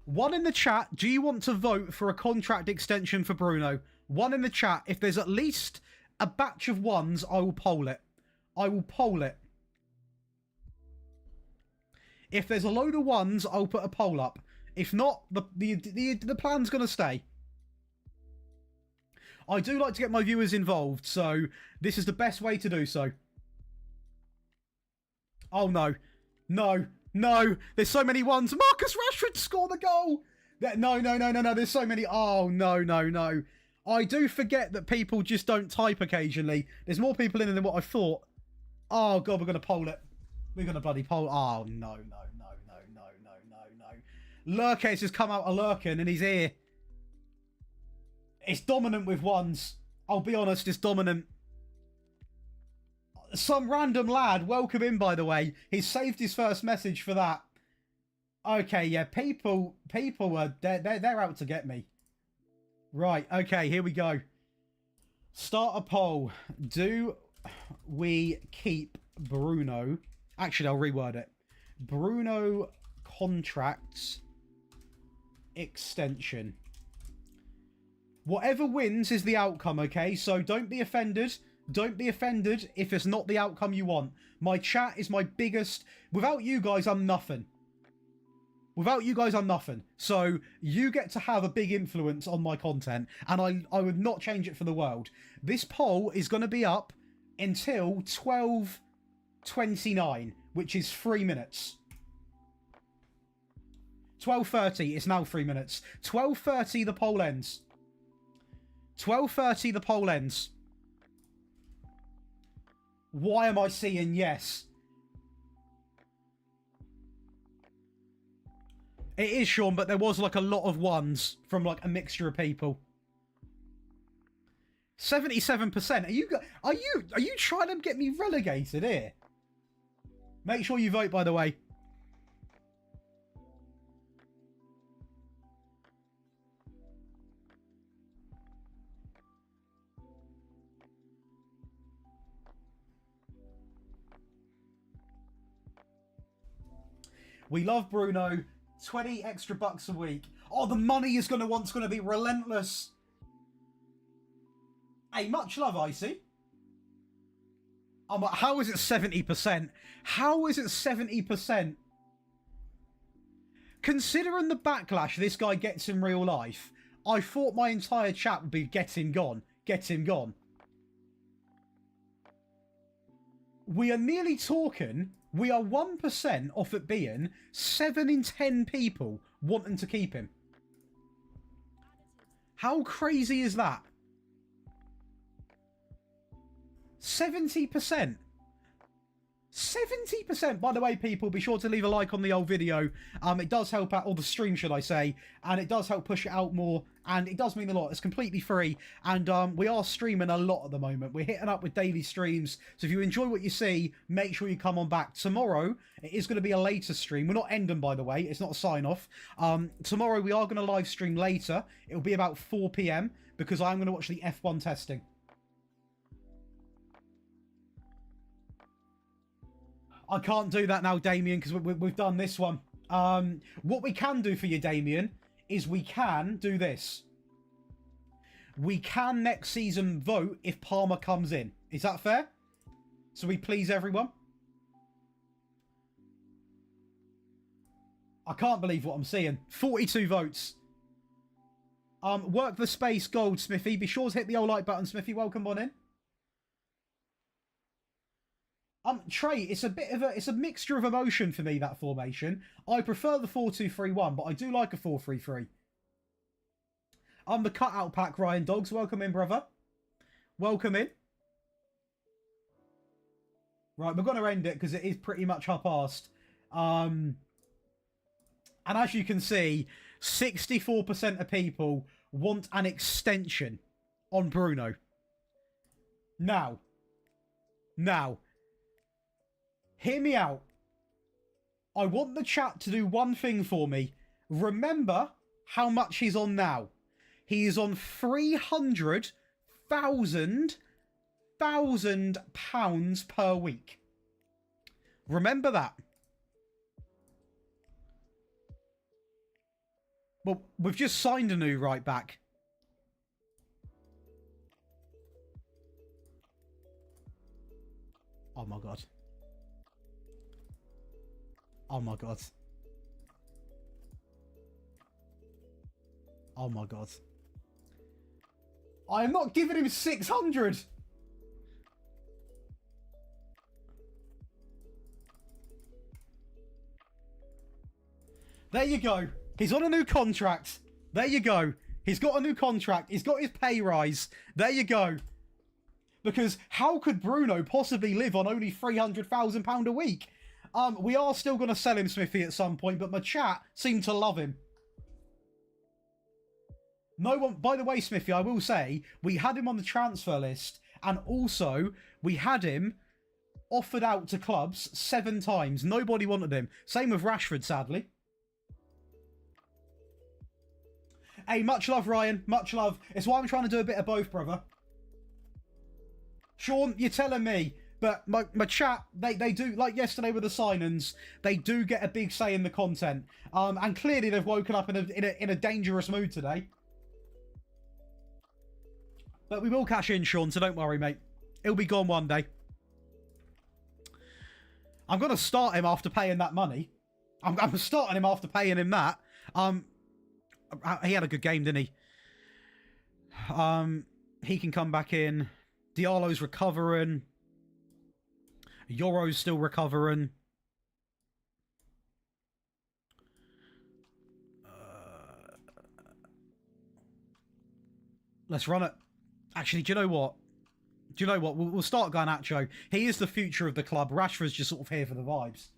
One in the chat, do you want to vote for a contract extension for Bruno? One in the chat. If there's at least a batch of ones, I will poll it. I will poll it. If there's a load of ones, I'll put a poll up. If not, the plan's going to stay. I do like to get my viewers involved, so this is the best way to do so. Oh, no. No. No. There's so many ones. Marcus Rashford to score the goal. No. There's so many. Oh, no. I do forget that people just don't type occasionally. There's more people in than what I thought. Oh, God, we're going to poll it. We're going to bloody poll. Oh, no. Lurkes has come out of lurking and he's here. It's dominant with ones. I'll be honest, it's dominant. Some random lad, welcome in by the way. He's saved his first message for that. Okay, yeah, people are, they're out to get me. Right, okay, here we go. Start a poll. Do we keep Bruno? Actually, I'll reword it. Bruno contracts extension. Whatever wins is the outcome, okay? So don't be offended. Don't be offended if it's not the outcome you want. My chat is my biggest... Without you guys, I'm nothing. Without you guys, I'm nothing. So you get to have a big influence on my content, and I would not change it for the world. This poll is going to be up until 12:29, which is 3 minutes. 12:30, it's now 3 minutes. 12:30, the poll ends. 12:30, the poll ends. Why am I seeing yes? It is, Sean, but there was like a lot of ones from like a mixture of people. 77%. Are you trying to get me relegated here? Make sure you vote, by the way. We love Bruno. 20 extra bucks a week. Oh, the money is going to be relentless. Hey, much love, Icy. I'm like, how is it 70%? How is it 70%? Considering the backlash this guy gets in real life, I thought my entire chat would be get him gone. Get him gone. We are nearly talking... We are 1% off it being 7 in 10 people wanting to keep him. How crazy is that? 70%. 70%. By the way, people, be sure to leave a like on the old video. It does help out, or the stream, should I say, and it does help push it out more, and it does mean a lot. It's completely free, and we are streaming a lot at the moment. We're hitting up with daily streams, so if you enjoy what you see, make sure you come on back. Tomorrow, it is going to be a later stream. We're not ending, by the way. It's not a sign-off. Tomorrow, we are going to live stream later. It'll be about 4 PM, because I'm going to watch the F1 testing. I can't do that now, Damien, because we've done this one. What we can do for you, Damien, is we can do this. We can next season vote if Palmer comes in. Is that fair? So we please everyone? I can't believe what I'm seeing. 42 votes. Work the space gold, Smithy. Be sure to hit the old like button, Smithy. Welcome on in. Trey, it's a mixture of emotion for me, that formation. I prefer the 4-2-3-1, but I do like a 4-3-3. The cutout pack, Ryan Dogs. Welcome in, brother. Welcome in. Right, we're going to end it because it is pretty much half past. And as you can see, 64% of people want an extension on Bruno. Now, hear me out. I want the chat to do one thing for me. Remember how much he's on now. He is on £300,000 per week. Remember that. Well, we've just signed a new right back. Oh my God. Oh my God. Oh my God. I am not giving him 600. There you go. He's on a new contract. There you go. He's got a new contract. He's got his pay rise. There you go. Because how could Bruno possibly live on only £300,000 a week? We are still going to sell him, Smithy, at some point, but my chat seem to love him. No one, by the way, Smithy, I will say, we had him on the transfer list, and also we had him offered out to clubs 7 times. Nobody wanted him. Same with Rashford, sadly. Hey, much love, Ryan. Much love. It's why I'm trying to do a bit of both, brother. Sean, you're telling me. But my chat, they do, like yesterday with the signings, they do get a big say in the content. And clearly they've woken up in a dangerous mood today. But we will cash in, Sean, so don't worry, mate. It'll be gone one day. I'm going to start him after paying that money. I'm starting him after paying him that. He had a good game, didn't he? He can come back in. Diallo's recovering. Yoro's still recovering. Let's run it. Actually, do you know what? We'll start Garnacho. He is the future of the club. Rashford's just sort of here for the vibes.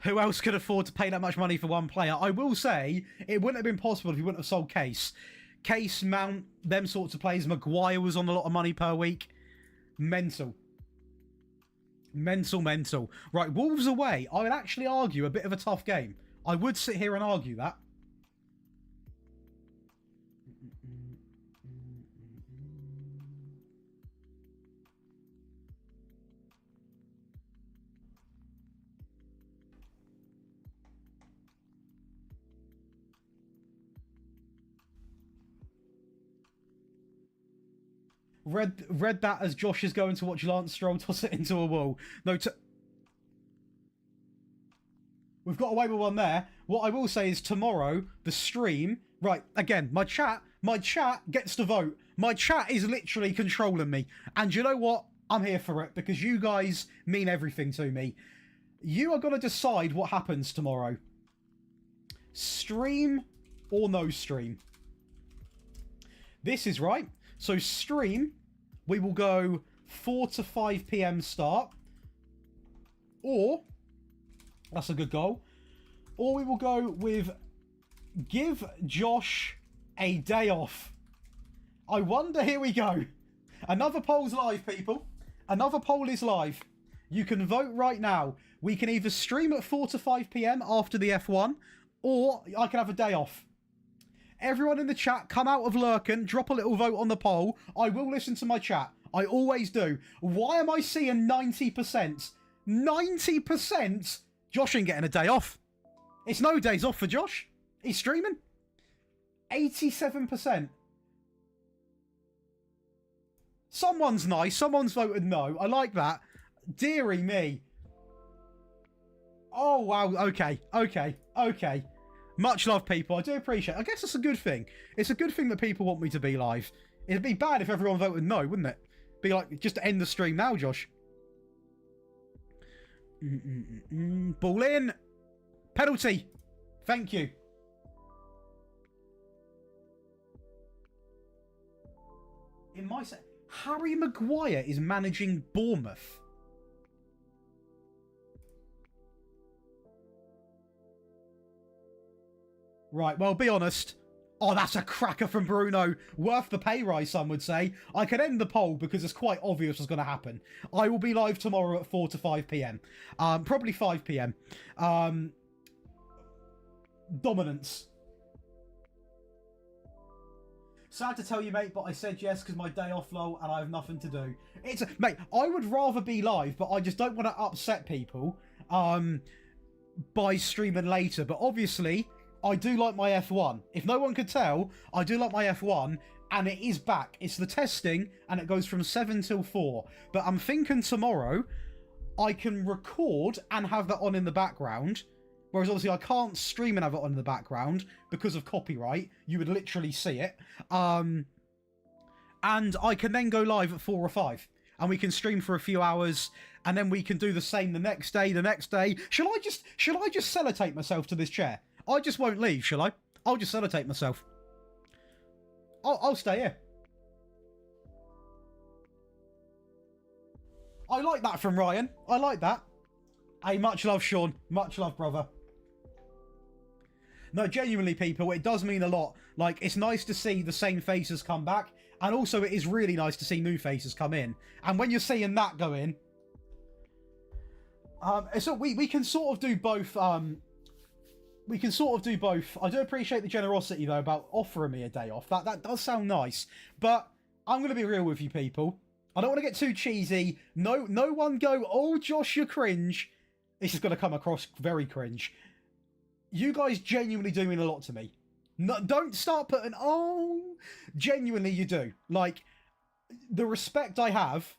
Who else could afford to pay that much money for one player? I will say, it wouldn't have been possible if you wouldn't have sold Case. Case, Mount, them sorts of players. Maguire was on a lot of money per week. Mental. Mental. Right, Wolves away. I would actually argue a bit of a tough game. I would sit here and argue that. Read that as Josh is going to watch Lance Stroll toss it into a wall. No, we've got away with one there. What I will say is tomorrow, the stream... Right, again, my chat gets to vote. My chat is literally controlling me. And you know what? I'm here for it because you guys mean everything to me. You are going to decide what happens tomorrow. Stream or no stream. This is right. So stream, we will go 4 to 5 p.m. start. Or, that's a good goal. Or we will go with give Josh a day off. I wonder, here we go. Another poll's live, people. Another poll is live. You can vote right now. We can either stream at 4 to 5 p.m. after the F1, or I can have a day off. Everyone in the chat, come out of lurking, drop a little vote on the poll. I will listen to my chat. I always do. Why am I seeing 90%? 90%? Josh ain't getting a day off. It's no days off for Josh. He's streaming. 87%. Someone's nice. Someone's voted no. I like that. Deary me. Oh, wow. Okay. Much love, people. I do appreciate it. I guess it's a good thing. It's a good thing that people want me to be live. It'd be bad if everyone voted no, wouldn't it? Be like, just end the stream now, Josh. Ball in. Penalty. Thank you. In my set, Harry Maguire is managing Bournemouth. Right, well, be honest. Oh, that's a cracker from Bruno. Worth the pay rise, some would say. I can end the poll because it's quite obvious what's going to happen. I will be live tomorrow at 4 to 5 p.m. Probably 5 p.m. Dominance. Sad to tell you, mate, but I said yes because my day off, lol, and I have nothing to do. Mate, I would rather be live, but I just don't want to upset people by streaming later. But obviously, I do like my F1. If no one could tell, I do like my F1, and it is back. It's the testing, and it goes from 7 till 4. But I'm thinking tomorrow I can record and have that on in the background. Whereas obviously I can't stream and have it on in the background because of copyright. You would literally see it. And I can then go live at 4 or 5. And we can stream for a few hours. And then we can do the same the next day. Shall I just sellotape myself to this chair? I just won't leave, shall I? I'll just sellotape myself. I'll stay here. I like that from Ryan. I like that. Hey, much love, Sean. Much love, brother. No, genuinely, people, it does mean a lot. Like, it's nice to see the same faces come back. And also, it is really nice to see new faces come in. And when you're seeing that go in... so we can sort of do both... we can sort of do both. I do appreciate the generosity, though, about offering me a day off. That does sound nice. But I'm going to be real with you, people. I don't want to get too cheesy. No one go, oh, Josh, you're cringe. This is going to come across very cringe. You guys genuinely do mean a lot to me. No, don't start putting, oh... Genuinely, you do. Like, the respect I have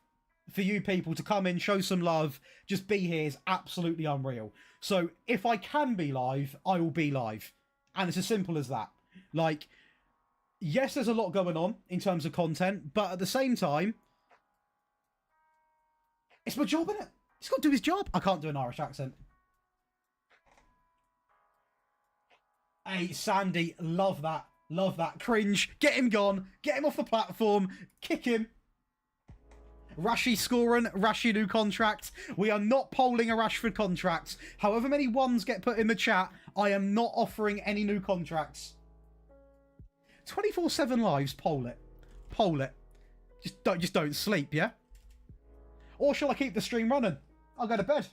for you people to come in, show some love, just be here is absolutely unreal. So, if I can be live, I will be live. And it's as simple as that. Like, yes, there's a lot going on in terms of content, but at the same time, it's my job, innit? He's got to do his job. I can't do an Irish accent. Hey, Sandy, love that. Love that. Cringe. Get him gone. Get him off the platform. Kick him. Rashi scoring. Rashi new contract. We are not polling a Rashford contract. However many ones get put in the chat, I am not offering any new contracts. 24/7 lives, poll it. Poll it. Just don't sleep, yeah? Or shall I keep the stream running? I'll go to bed.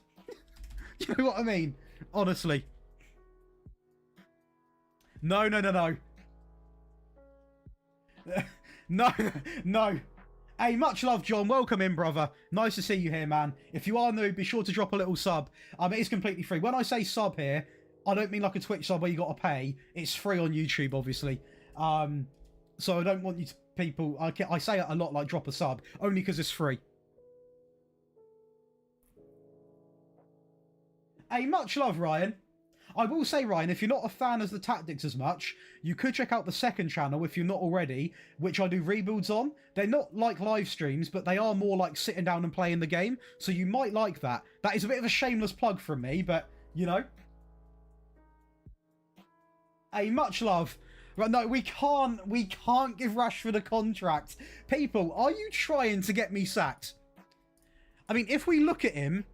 You know what I mean? Honestly. No. No. Hey, much love, John. Welcome in, brother. Nice to see you here, man. If you are new, be sure to drop a little sub. It is completely free. When I say sub here, I don't mean like a Twitch sub where you got to pay. It's free on YouTube, obviously. So I don't want you to people... I say it a lot, like drop a sub, only because it's free. Hey, much love, Ryan. I will say, Ryan, if you're not a fan of the tactics as much, you could check out the second channel if you're not already, which I do rebuilds on. They're not like live streams, but they are more like sitting down and playing the game, so you might like that. That is a bit of a shameless plug from me, but, you know. Hey, much love. Right, no, we can't give Rashford a contract. People, are you trying to get me sacked? I mean, if we look at him...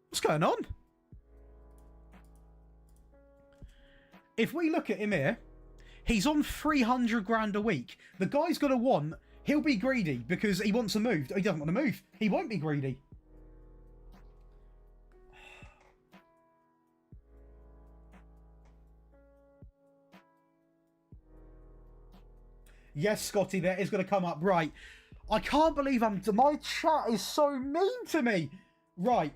What's going on? If we look at him here, he's on 300 grand a week. The guy's going to want... He'll be greedy because he wants to move. He doesn't want to move. He won't be greedy. Yes, Scotty, that is going to come up. Right. I can't believe my chat is so mean to me. Right.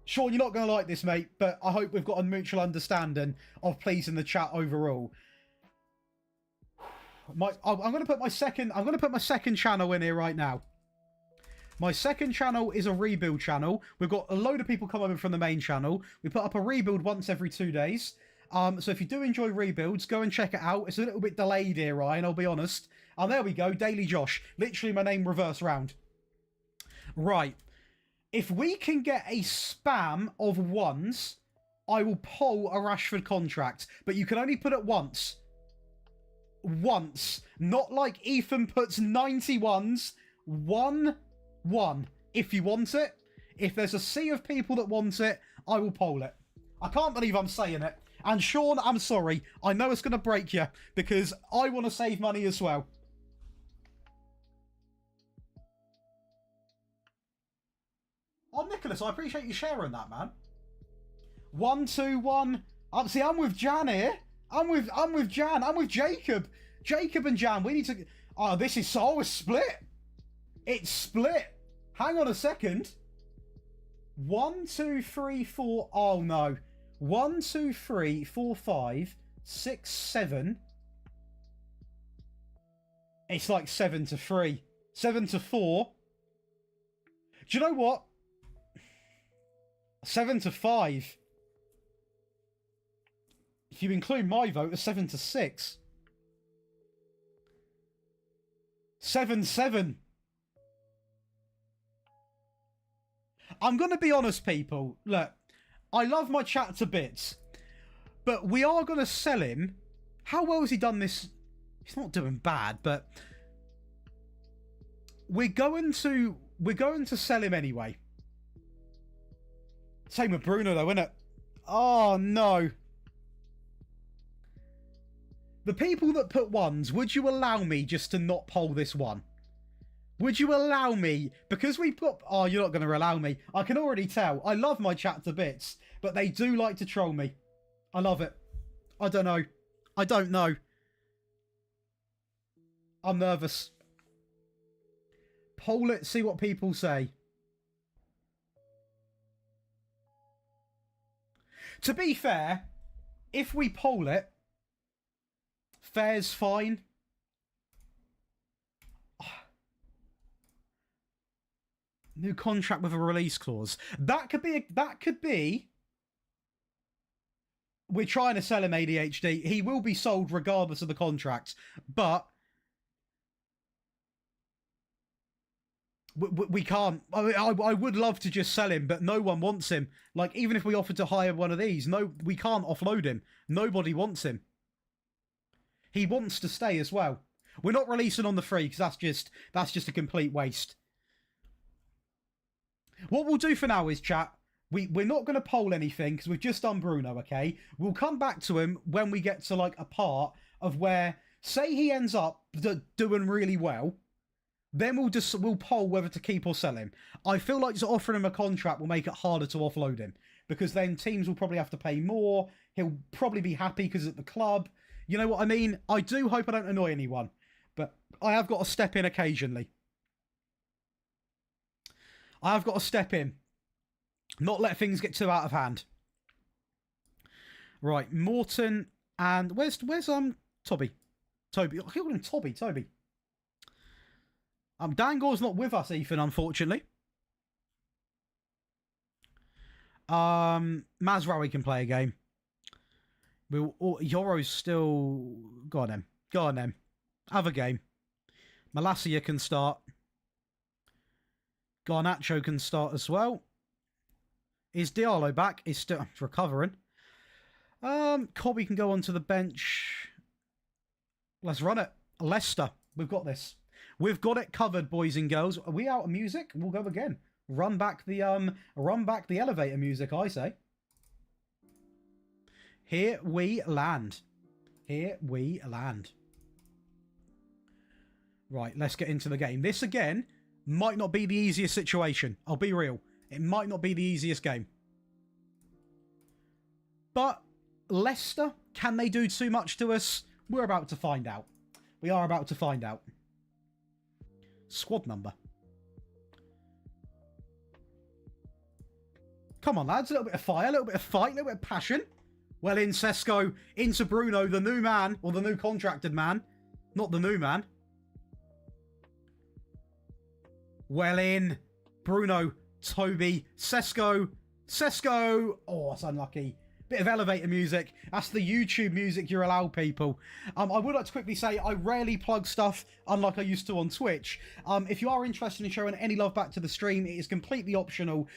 Sean, you're not going to like this, mate, but I hope we've got a mutual understanding of pleasing the chat overall. I'm going to put my second channel in here right now. My second channel is a rebuild channel. We've got a load of people coming in from the main channel. We put up a rebuild once every 2 days. So if you do enjoy rebuilds, go and check it out. It's a little bit delayed here, Ryan, I'll be honest. There we go, Daily Josh. Literally my name reverse round. Right. If we can get a spam of ones, I will poll a Rashford contract. But you can only put it once. Once. Not like Ethan puts 91s. 1. If you want it. If there's a sea of people that want it, I will poll it. I can't believe I'm saying it. And Sean, I'm sorry. I know it's going to break you because I want to save money as well. Oh, Nicholas, I appreciate you sharing that, man. 1, 2, 1. See, I'm with Jan here. I'm with Jan. I'm with Jacob. Jacob and Jan. We need to. Oh, this is so split. It's split. Hang on a second. 1, 2, 3, 4. Oh no. 1, 2, 3, 4, 5, 6, 7. It's like 7 to 3. 7 to 4. Do you know what? 7 to 5. If you include my vote, it's 7 to 6. 7-7. I'm going to be honest, people. Look, I love my chat to bits, but we are going to sell him. How well has he done this? He's not doing bad, but we're going to sell him anyway. Same with Bruno, though, isn't it? Oh no. The people that put ones, would you allow me just to not poll this one? Would you allow me? Because we put... Oh, you're not going to allow me. I can already tell. I love my chat to bits, but they do like to troll me. I love it. I don't know. I don't know. I'm nervous. Poll it, see what people say. To be fair, if we poll it, fair's fine. New contract with a release clause. That could be. We're trying to sell him ADHD. He will be sold regardless of the contract, but we can't. I would love to just sell him, but no one wants him. Like, even if we offered to hire one of these, no, we can't offload him. Nobody wants him. He wants to stay as well. We're not releasing on the free because that's just a complete waste. What we'll do for now is, chat, we're not going to poll anything because we've just done Bruno, okay? We'll come back to him when we get to, like, a part of where, say he ends up doing really well, then we'll poll whether to keep or sell him. I feel like just offering him a contract will make it harder to offload him because then teams will probably have to pay more. He'll probably be happy because at the club. You know what I mean? I do hope I don't annoy anyone, but I have got to step in occasionally. I have got to step in. Not let things get too out of hand. Right, Morton and... Where's Toby? Toby. I call him Toby. Dangor's not with us, Ethan, unfortunately. Mazraoui can play a game. Yoro's still... Go on, then. Have a game. Malacia can start. Garnacho can start as well. Is Diallo back? He's still recovering. Cobby can go onto the bench. Let's run it. Leicester. We've got this. We've got it covered, boys and girls. Are we out of music? We'll go again. Run back the elevator music, I say. Here we land. Here we land. Right, let's get into the game. This, again, might not be the easiest situation. I'll be real. It might not be the easiest game. But Leicester, can they do too much to us? We're about to find out. We are about to find out. Squad number. Come on, lads. A little bit of fire, a little bit of fight, a little bit of passion. Well in, Sesko. Into Bruno, the new man. Or the new contracted man. Not the new man. Well in. Bruno, Toby, Sesko. Oh, that's unlucky. Bit of elevator music. That's the YouTube music you're allowed, people. I would like to quickly say I rarely plug stuff, unlike I used to on Twitch. If you are interested in showing any love back to the stream, it is completely optional.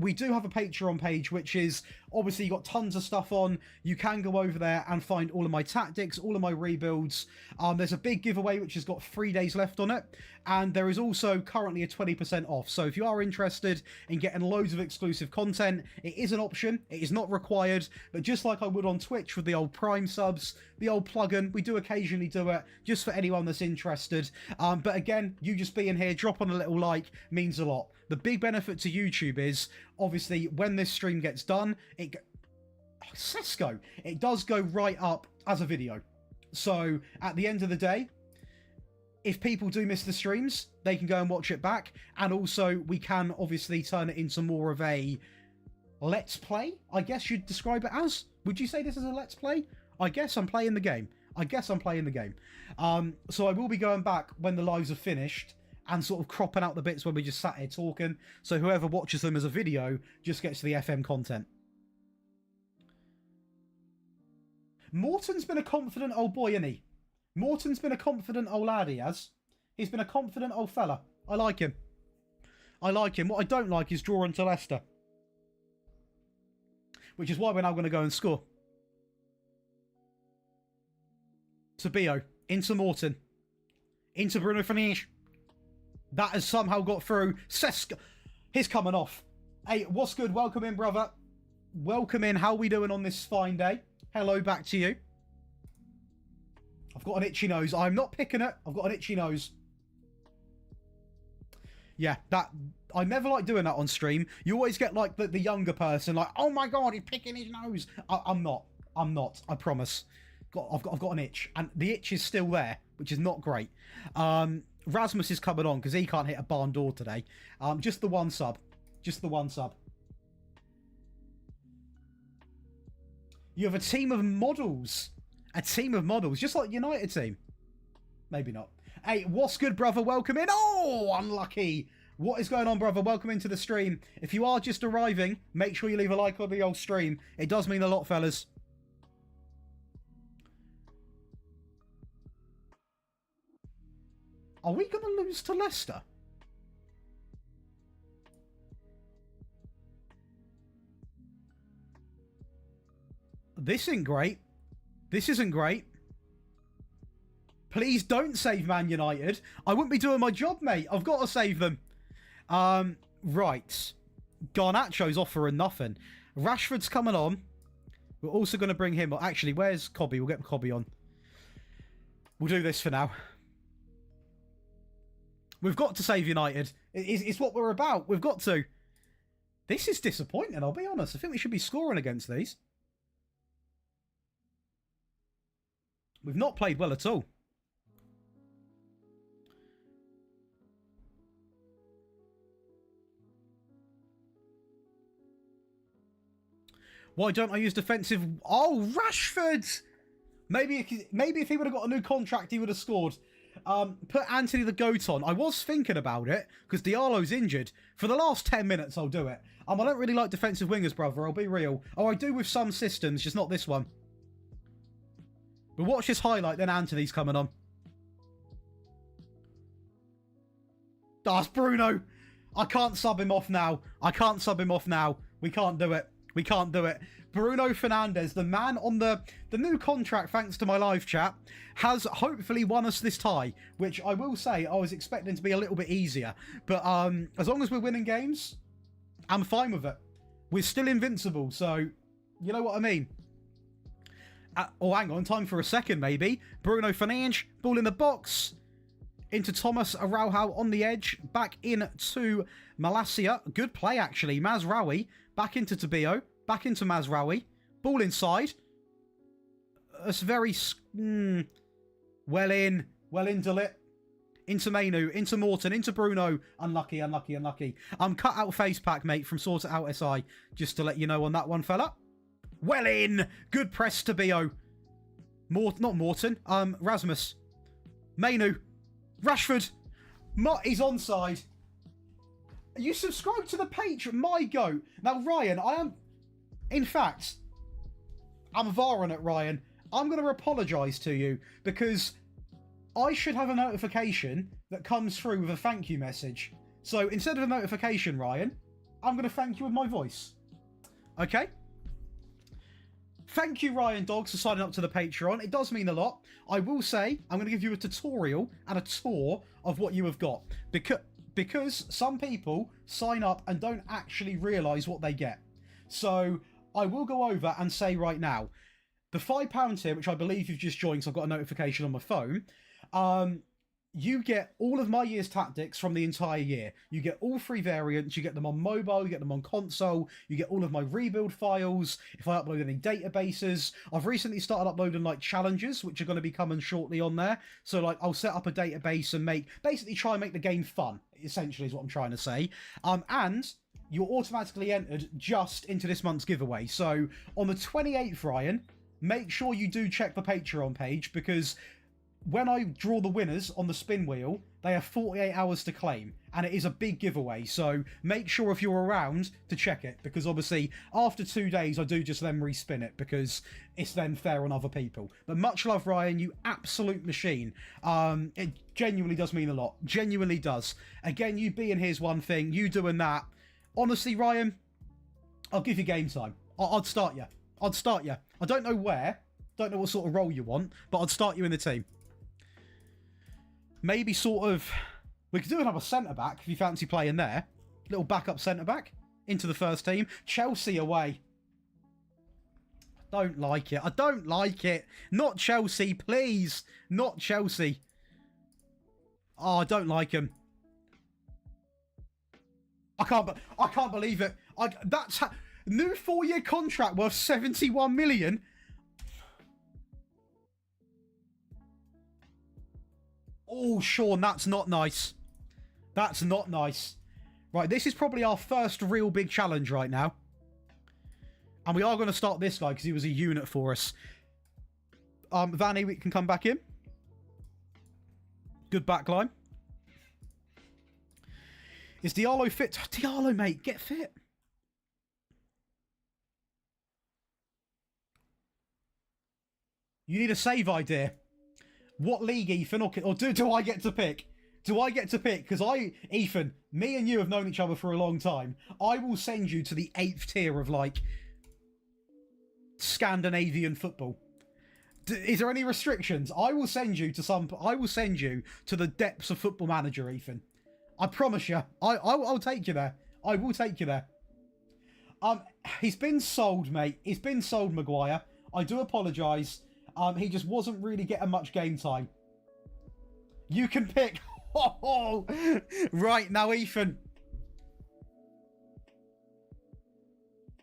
We do have a Patreon page, which is obviously got tons of stuff on. You can go over there and find all of my tactics, all of my rebuilds. There's a big giveaway, which has got 3 days left on it. And there is also currently a 20% off. So if you are interested in getting loads of exclusive content, it is an option. It is not required. But just like I would on Twitch with the old Prime subs, the old plugin, we do occasionally do it just for anyone that's interested. But again, you just being here, dropping a little like means a lot. The big benefit to YouTube is, obviously, when this stream gets done, it does go right up as a video. So, at the end of the day, if people do miss the streams, they can go and watch it back. And also, we can obviously turn it into more of a let's play, I guess you'd describe it as. Would you say this is a let's play? I guess I'm playing the game. So I will be going back when the lives are finished and sort of cropping out the bits where we just sat here talking. So whoever watches them as a video just gets the FM content. Morton's been a confident old boy, isn't he? Morton's been a confident old lad, he has. He's been a confident old fella. I like him. What I don't like is drawing to Leicester. Which is why we're now going to go and score. To Bio. Into Morton. Into Bruno Fernandes. That has somehow got through. Seska. He's coming off. Hey, what's good? Welcome in, brother. Welcome in. How are we doing on this fine day? Hello, back to you. I've got an itchy nose. I'm not picking it. I've got an itchy nose. Yeah, that... I never like doing that on stream. You always get, like, the younger person, like, oh my god, he's picking his nose. I'm not. I promise. I've got an itch. And the itch is still there, which is not great. Rasmus is coming on, because he can't hit a barn door today. Just the one sub. You have a team of models. Just like United team. Maybe not. Hey, what's good, brother? Welcome in. Oh, unlucky. What is going on, brother? Welcome into the stream. If you are just arriving, make sure you leave a like on the old stream. It does mean a lot, fellas. Are we going to lose to Leicester? This isn't great. Please don't save Man United. I wouldn't be doing my job, mate. I've got to save them. Right. Garnacho's offering nothing. Rashford's coming on. We're also going to bring him... Actually, where's Cobby? We'll get Cobby on. We'll do this for now. We've got to save United. It's what we're about. We've got to. This is disappointing, I'll be honest. I think we should be scoring against these. We've not played well at all. Why don't I use defensive... Oh, Rashford! Maybe if he would have got a new contract, he would have scored. Put Anthony the GOAT on. I was thinking about it, because Diallo's injured. For the last 10 minutes, I'll do it. I don't really like defensive wingers, brother. I'll be real. Oh, I do with some systems, just not this one. But watch this highlight, then Anthony's coming on. That's Bruno. I can't sub him off now. We can't do it. Bruno Fernandes, the man on the new contract, thanks to my live chat, has hopefully won us this tie, which I will say I was expecting to be a little bit easier. But as long as we're winning games, I'm fine with it. We're still invincible, so you know what I mean. Oh, hang on, time for a second, maybe. Bruno Fernandes, ball in the box. Into Thomas Araujo on the edge. Back in to Malacia. Good play, actually. Mazraoui. Back into Tabio. Back into Mazraoui. Ball inside. That's very... Well in, Delit. Into Mainu. Into Morton. Into Bruno. Unlucky. Cut out face pack, mate, from Sort It Out SI. Just to let you know on that one, fella. Well in. Good press to Bio. Not Morton. Rasmus. Mainu. Rashford. He's onside. You subscribe to the Patreon. My goat. Now, Ryan, I am... In fact, I'm VARing it, Ryan. I'm going to apologise to you because I should have a notification that comes through with a thank you message. So instead of a notification, Ryan, I'm going to thank you with my voice. Okay? Thank you, Ryan Dogs, for signing up to the Patreon. It does mean a lot. I will say I'm going to give you a tutorial and a tour of what you have got. Because some people sign up and don't actually realise what they get. So I will go over and say right now, the £5 tier, which I believe you've just joined, so I've got a notification on my phone, you get all of my year's tactics from the entire year. You get all 3 variants. You get them on mobile. You get them on console. You get all of my rebuild files. If I upload any databases, I've recently started uploading like challenges, which are going to be coming shortly on there. So like I'll set up a database and basically try and make the game fun. Essentially, is what I'm trying to say. And you're automatically entered just into this month's giveaway. So on the 28th, Ryan, make sure you do check the Patreon page, because when I draw the winners on the spin wheel, they have 48 hours to claim, and it is a big giveaway, so make sure if you're around to check it, because obviously after 2 days I do just then respin it, because it's then fair on other people. But much love, Ryan, you absolute machine. It genuinely does mean a lot, genuinely does. Again, you being here's one thing, you doing that. Honestly, Ryan, I'll give you game time. I'd start you. I'd start you. I don't know where, don't know what sort of role you want, but I'd start you in the team. Maybe sort of... We could do another centre-back if you fancy playing there. Little backup centre-back into the first team. Chelsea away. I don't like it. I don't like it. Not Chelsea, please. Not Chelsea. Oh, I don't like him. I can't believe it. New 4-year contract worth 71 million. Oh, Sean, that's not nice. That's not nice. Right, this is probably our first real big challenge right now. And we are going to start this guy because he was a unit for us. Vanny, we can come back in. Good backline. Is Diallo fit? Diallo, mate, get fit. You need a save idea. What league, Ethan? Or do I get to pick? Do I get to pick? Because Ethan, me and you have known each other for a long time. I will send you to the 8th tier of, like, Scandinavian football. Is there any restrictions? I will send you to the depths of Football Manager, Ethan. I promise you. I'll take you there. I will take you there. He's been sold, mate. He's been sold, Maguire. I do apologise. He just wasn't really getting much game time. You can pick. Oh, right, now, Ethan.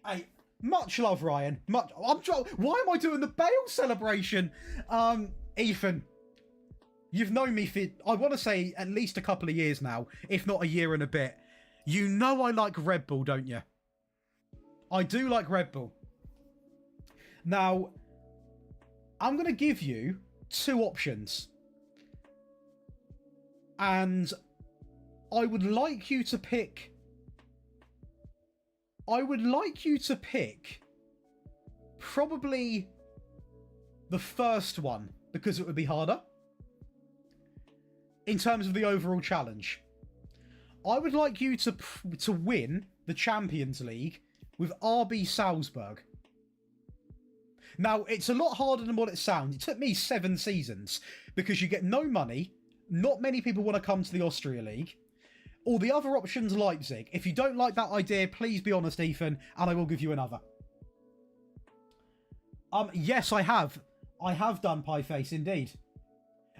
Hey, much love, Ryan. Why am I doing the Bale celebration? Ethan, you've known me for, I want to say, at least a couple of years now, if not a year and a bit. You know I like Red Bull, don't you? I do like Red Bull. Now, I'm going to give you 2 options. And I would like you to pick... probably the first one, because it would be harder. In terms of the overall challenge. I would like you to win the Champions League with RB Salzburg. Now, it's a lot harder than what it sounds. It took me 7 seasons because you get no money. Not many people want to come to the Austria League. Or the other option's Leipzig. If you don't like that idea, please be honest, Ethan, and I will give you another. Yes, I have. I have done Pie Face, indeed.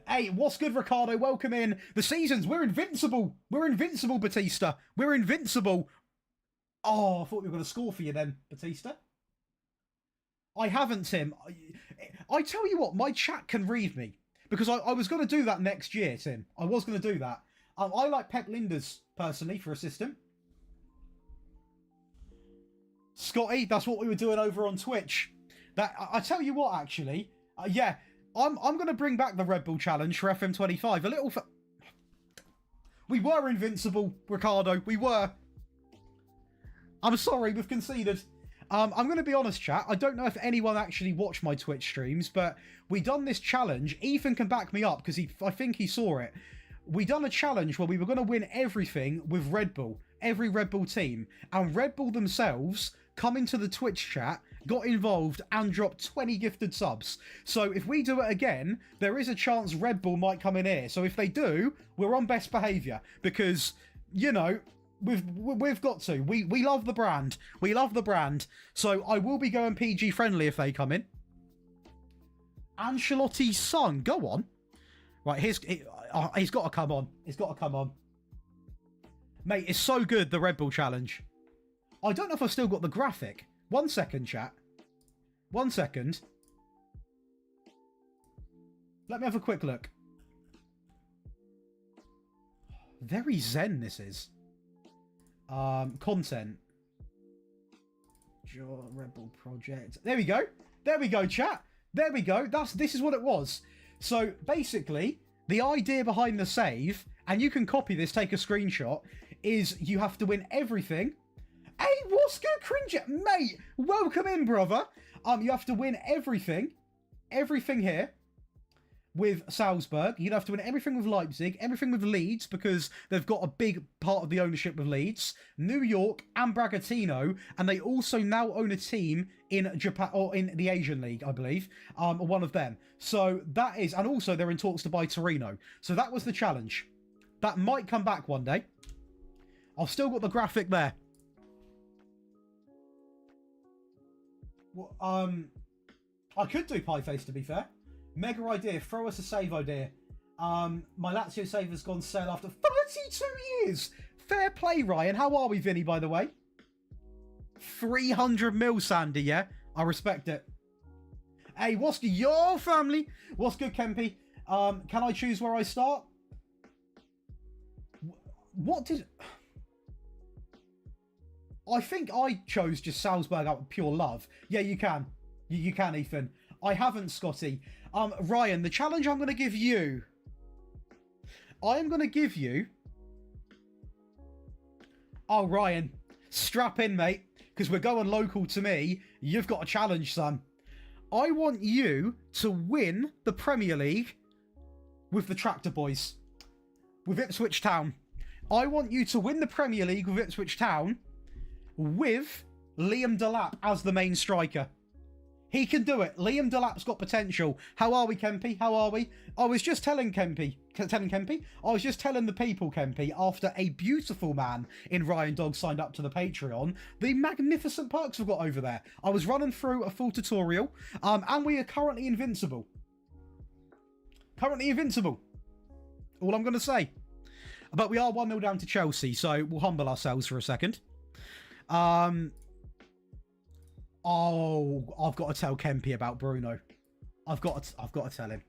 Hey, what's good, Ricardo? Welcome in. The seasons, we're invincible. We're invincible, Batista. We're invincible. Oh, I thought we were going to score for you then, Batista. I haven't, Tim. I tell you what, my chat can read me. Because I was going to do that next year, Tim. I was going to do that. I like Pep Linders, personally, for a system. Scotty, that's what we were doing over on Twitch. I tell you what, actually. Yeah, I'm going to bring back the Red Bull Challenge for FM25. A little... We were invincible, Ricardo. We were. I'm sorry, we've conceded. I'm going to be honest, chat. I don't know if anyone actually watched my Twitch streams, but we done this challenge. Ethan can back me up because I think he saw it. We done a challenge where we were going to win everything with Red Bull, every Red Bull team, and Red Bull themselves come into the Twitch chat, got involved, and dropped 20 gifted subs. So if we do it again, there is a chance Red Bull might come in here. So if they do, we're on best behaviour because, you know, we've got to. We love the brand. We love the brand. So I will be going PG friendly if they come in. Ancelotti's son. Go on. Right, He's got to come on. He's got to come on. Mate, it's so good, the Red Bull Challenge. I don't know if I've still got the graphic. 1 second, chat. 1 second. Let me have a quick look. Very zen, this is. Content. Red Bull Project. There we go. There we go, chat. There we go. This is what it was. So, basically, the idea behind the save, and you can copy this, take a screenshot, is you have to win everything. Hey, what's good, Cringe? Mate, welcome in, brother. You have to win everything. Everything here with Salzburg. You'd have to win everything with Leipzig, everything with Leeds, because they've got a big part of the ownership of Leeds, New York, and Bragantino, and they also now own a team in Japan, or in the Asian League, I believe, one of them. So that is, and also they're in talks to buy Torino. So that was the challenge. That might come back one day. I've still got the graphic there. Well, I could do Pie Face, to be fair. Mega idea. Throw us a save idea. My Lazio save has gone sale after 32 years. Fair play, Ryan. How are we, Vinny, by the way? 300 mil, Sandy, yeah? I respect it. Hey, what's good, your family? What's good, Kempy? Can I choose where I start? What did... I think I chose just Salzburg out of pure love. Yeah, you can. You can, Ethan. I haven't, Scotty. Ryan, the challenge I'm going to give you... I am going to give you... Oh, Ryan. Strap in, mate. Because we're going local to me. You've got a challenge, son. I want you to win the Premier League with the Tractor Boys. With Ipswich Town. I want you to win the Premier League with Ipswich Town with Liam Delap as the main striker. He can do it. Liam Delap's got potential. How are we, Kempy? How are we? I was just telling Kempy. I was just telling the people, Kempy, after a beautiful man in Ryan Dog signed up to the Patreon, the magnificent perks we've got over there. I was running through a full tutorial, and we are currently invincible. Currently invincible. All I'm going to say. But we are 1-0 down to Chelsea, so we'll humble ourselves for a second. Oh, I've got to tell Kempy about Bruno. I've got to tell him.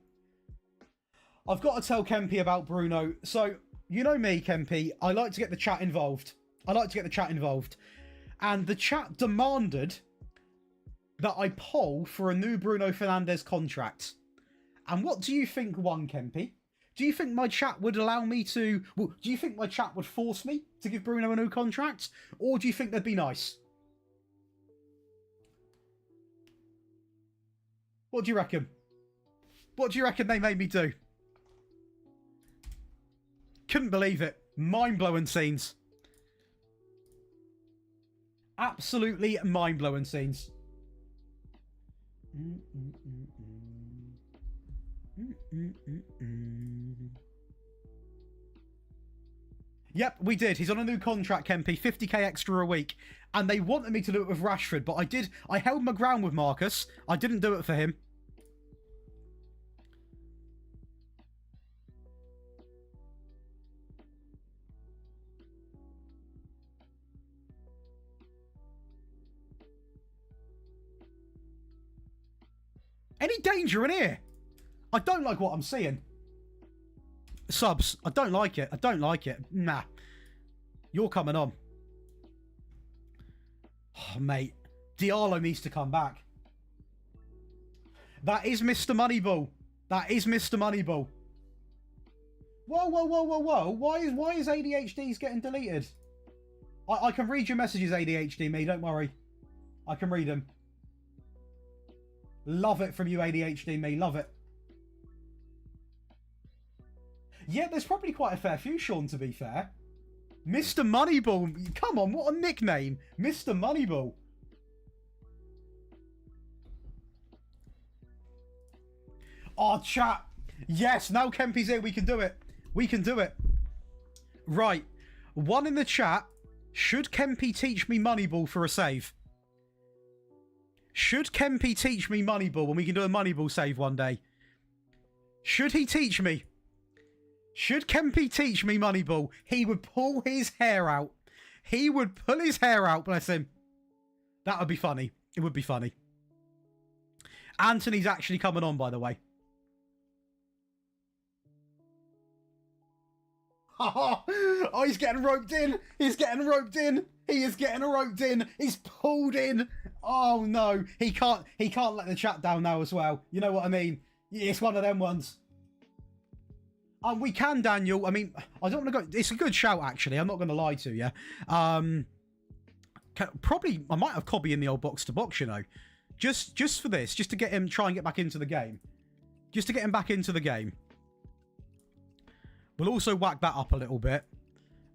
I've got to tell Kempy about Bruno. So, you know me, Kempy. I like to get the chat involved. And the chat demanded that I poll for a new Bruno Fernandes contract. And what do you think won, Kempy? Do you think my chat would allow me to... Well, do you think my chat would force me to give Bruno a new contract? Or do you think they'd be nice? What do you reckon? What do you reckon they made me do? Couldn't believe it. Mind-blowing scenes. Absolutely mind-blowing scenes. Yep, we did. He's on a new contract, Kempy. 50k extra a week. And they wanted me to do it with Rashford, but I held my ground with Marcus. I didn't do it for him. Any danger in here? I don't like what I'm seeing. Subs. I don't like it. I don't like it. Nah. You're coming on. Oh, mate. Diallo needs to come back. That is Mr. Moneyball. That is Mr. Moneyball. Whoa, whoa, whoa, whoa, whoa. Why is ADHD's getting deleted? I can read your messages, ADHD, me. Don't worry. I can read them. Love it from you, ADHD, me. Love it. Yeah, there's probably quite a fair few, Sean, to be fair. Mr. Moneyball. Come on, what a nickname. Mr. Moneyball. Oh, chat. Yes, now Kempy's here. We can do it. We can do it. Right. One in the chat. Should Kempy teach me Moneyball for a save? Should Kempy teach me Moneyball when we can do a Moneyball save one day? Should he teach me? Should Kempy teach me Moneyball, he would pull his hair out. He would pull his hair out, bless him. That would be funny. It would be funny. Anthony's actually coming on, by the way. Oh, he's getting roped in. He's getting roped in. He is getting roped in. He's pulled in. Oh, no. He can't let the chat down now as well. You know what I mean? It's one of them ones. We can, Daniel. I mean, I don't want to go... It's a good shout, actually. I'm not going to lie to you. Probably, I might have Cobby in the old box-to-box, you know. Just for this. Just to get him, try and get back into the game. Just to get him back into the game. We'll also whack that up a little bit.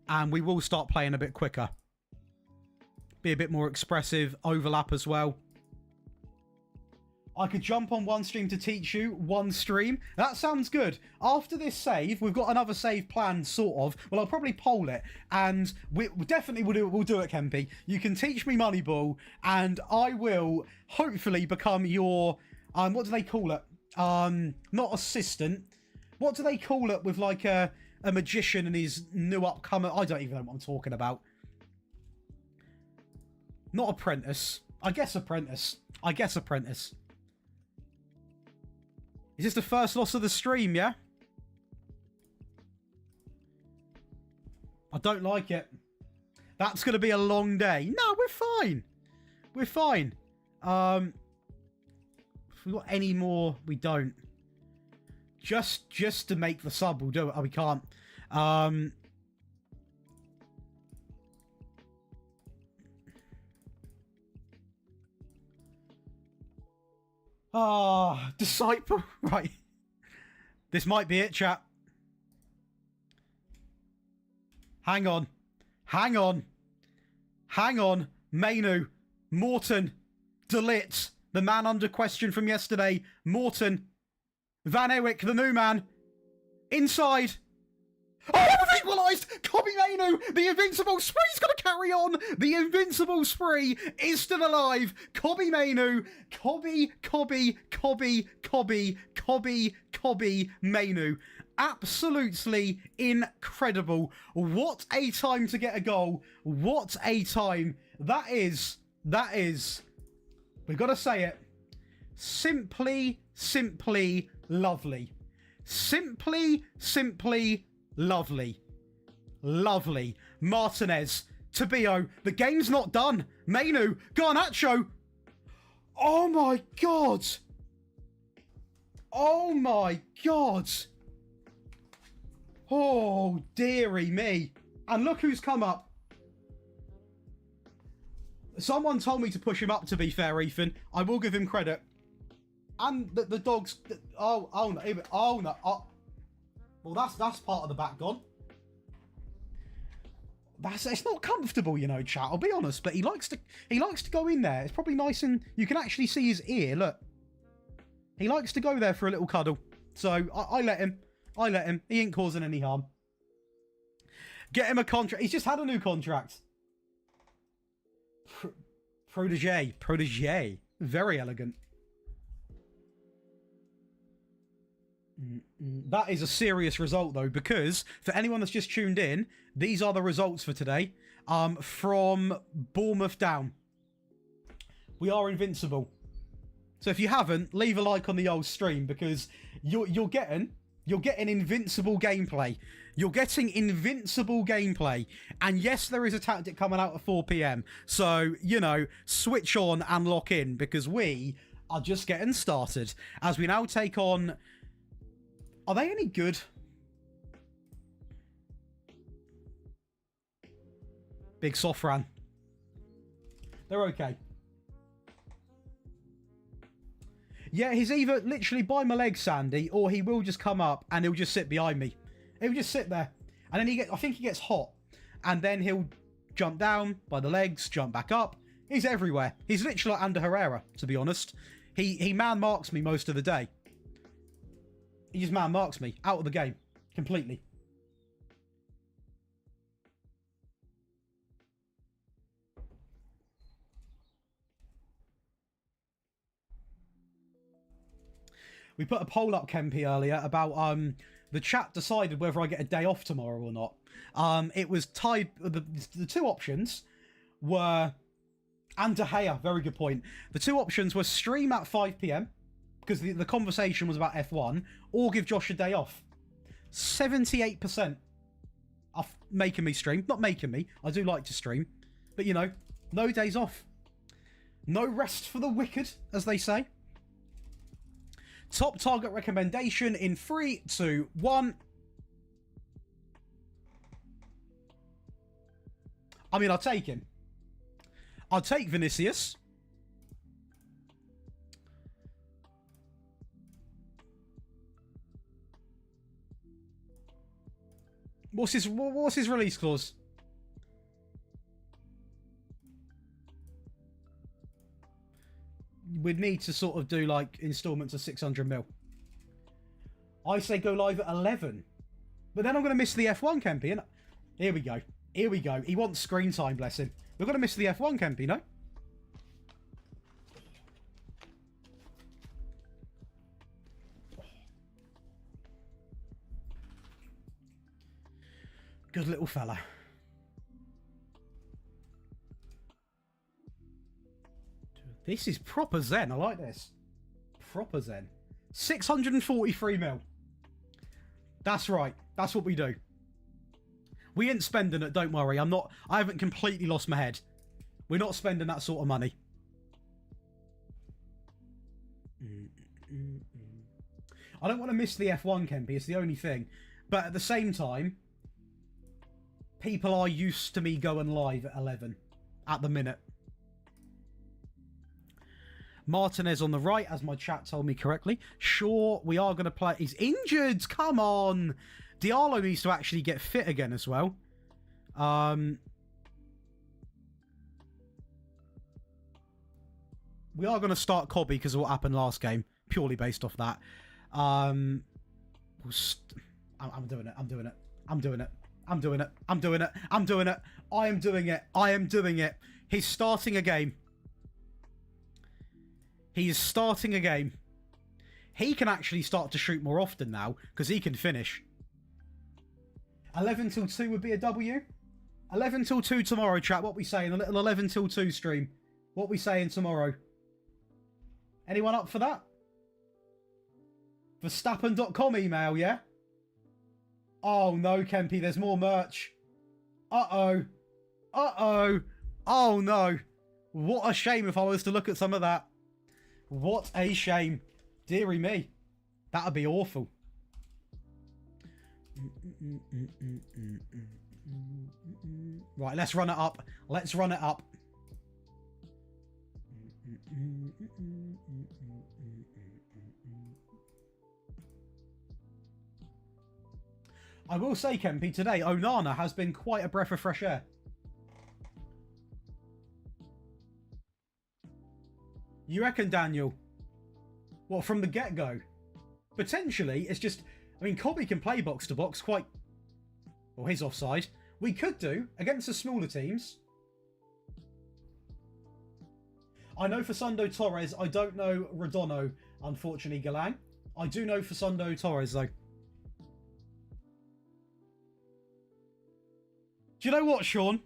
And we will start playing a bit quicker. Be a bit more expressive. Overlap as well. I could jump on one stream to teach you one stream. That sounds good. After this save, we've got another save planned, sort of. Well, I'll probably poll it. And we definitely we'll do it, Kempy. You can teach me Moneyball. And I will hopefully become your... what do they call it? Not assistant. What do they call it with like a magician and his new upcomer? I don't even know what I'm talking about. Not apprentice. I guess apprentice. Is this the first loss of the stream, yeah? I don't like it. That's going to be a long day. No, we're fine. We're fine. If we got any more, we don't. Just to make the sub, we'll do it. Oh, we can't. Disciple. Right. This might be it, chat. Hang on. Hang on. Hang on. Mainu. Morton. Delit. The man under question from yesterday. Morton. Van Ewick, the new man. Inside. Oh, we've equalised! Cobby Mainu! The invincible spree's going to carry on! The invincible spree is still alive! Cobby Mainu! Cobby Mainu. Absolutely incredible. What a time to get a goal. What a time. That is, we've got to say it, simply lovely. Simply lovely. Lovely. Martinez. Tabio. The game's not done. Mainu. Garnacho. Oh my God. Oh my God. Oh, dearie me. And look who's come up. Someone told me to push him up, to be fair, Ethan. I will give him credit. And the dogs... Oh no. Well, that's part of the back gone. It's not comfortable, you know, chat. I'll be honest, but he likes to go in there. It's probably nice, and you can actually see his ear. Look, he likes to go there for a little cuddle. So I let him. He ain't causing any harm. Get him a contract. He's just had a new contract. Protege. Very elegant. That is a serious result, though, because for anyone that's just tuned in, these are the results for today. From Bournemouth down. We are invincible. So if you haven't, leave a like on the old stream, because you're getting invincible gameplay. You're getting invincible gameplay. And yes, there is a tactic coming out at 4 PM. So, you know, switch on and lock in, because we are just getting started. As we now take on... Are they any good? Big Sofran. They're okay. Yeah, he's either literally by my legs, Sandy, or he will just come up and he'll just sit behind me. He'll just sit there. And then I think he gets hot. And then he'll jump down by the legs, jump back up. He's everywhere. He's literally like Ander Herrera, to be honest. He man marks me most of the day. He just man marks me out of the game completely. We put a poll up, Kempy, earlier about the chat decided whether I get a day off tomorrow or not. It was tied. The two options were, and De Gea, very good point. The two options were stream at 5 p.m. because the conversation was about F1, or give Josh a day off. 78% are making me stream. Not making me. I do like to stream. But, you know, no days off. No rest for the wicked, as they say. Top target recommendation in 3, 2, 1. I mean, I'll take him. I'll take Vinicius. What's his release clause? We'd need to sort of do like installments of 600 mil. I say go live at 11. But then I'm going to miss the F1 campaign. Here we go. Here we go. He wants screen time, bless him. We're going to miss the F1 campaign, no? Good little fella. This is proper zen. I like this. Proper zen. 643 mil. That's right. That's what we do. We ain't spending it, don't worry. I haven't completely lost my head. We're not spending that sort of money. I don't want to miss the F1 Kempy, it's the only thing. But at the same time, people are used to me going live at 11 at the minute. Martinez on the right, as my chat told me correctly. Sure, we are going to play. He's injured. Come on. Diallo needs to actually get fit again as well. We are going to start Cobby because of what happened last game. Purely based off that. I'm doing it. I'm doing it. I'm doing it. I'm doing it. I'm doing it. I'm doing it. I am doing it. I am doing it. He's starting a game. He is starting a game. He can actually start to shoot more often now because he can finish. 11 till 2 would be a W. 11 till 2 tomorrow, chat. What we saying? A little 11 till 2 stream. What we saying tomorrow? Anyone up for that? Verstappen.com email, yeah? Oh no, Kempy, there's more merch. Uh-oh. Uh-oh. Oh no. What a shame if I was to look at some of that. What a shame. Deary me. That'd be awful. Right, let's run it up. Let's run it up. I will say, Kempy, today Onana has been quite a breath of fresh air. You reckon, Daniel? What, from the get-go? Potentially, it's just... I mean, Cobby can play box-to-box quite... Well, he's offside. We could do, against the smaller teams. I know Facundo Torres. I don't know Redondo, unfortunately, Galang. I do know Facundo Torres, though. Do you know what, Sean?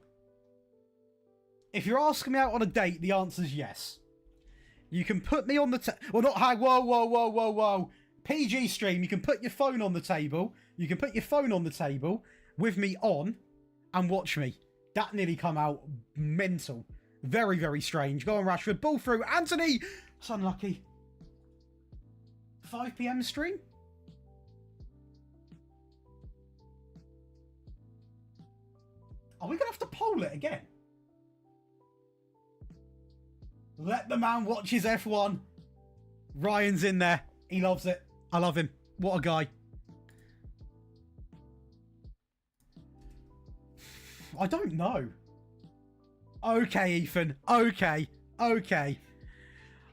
If you're asking me out on a date, the answer's yes. You can put me on the... Well, not... Whoa, whoa, whoa, whoa, whoa. PG stream, you can put your phone on the table. You can put your phone on the table with me on and watch me. That nearly come out mental. Very, very strange. Go on, Rashford. Ball through. Anthony! It's unlucky. 5 p.m. stream? Are we going to have to poll it again? Let the man watch his F1. Ryan's in there. He loves it. I love him. What a guy. I don't know. Okay, Ethan. Okay. Okay.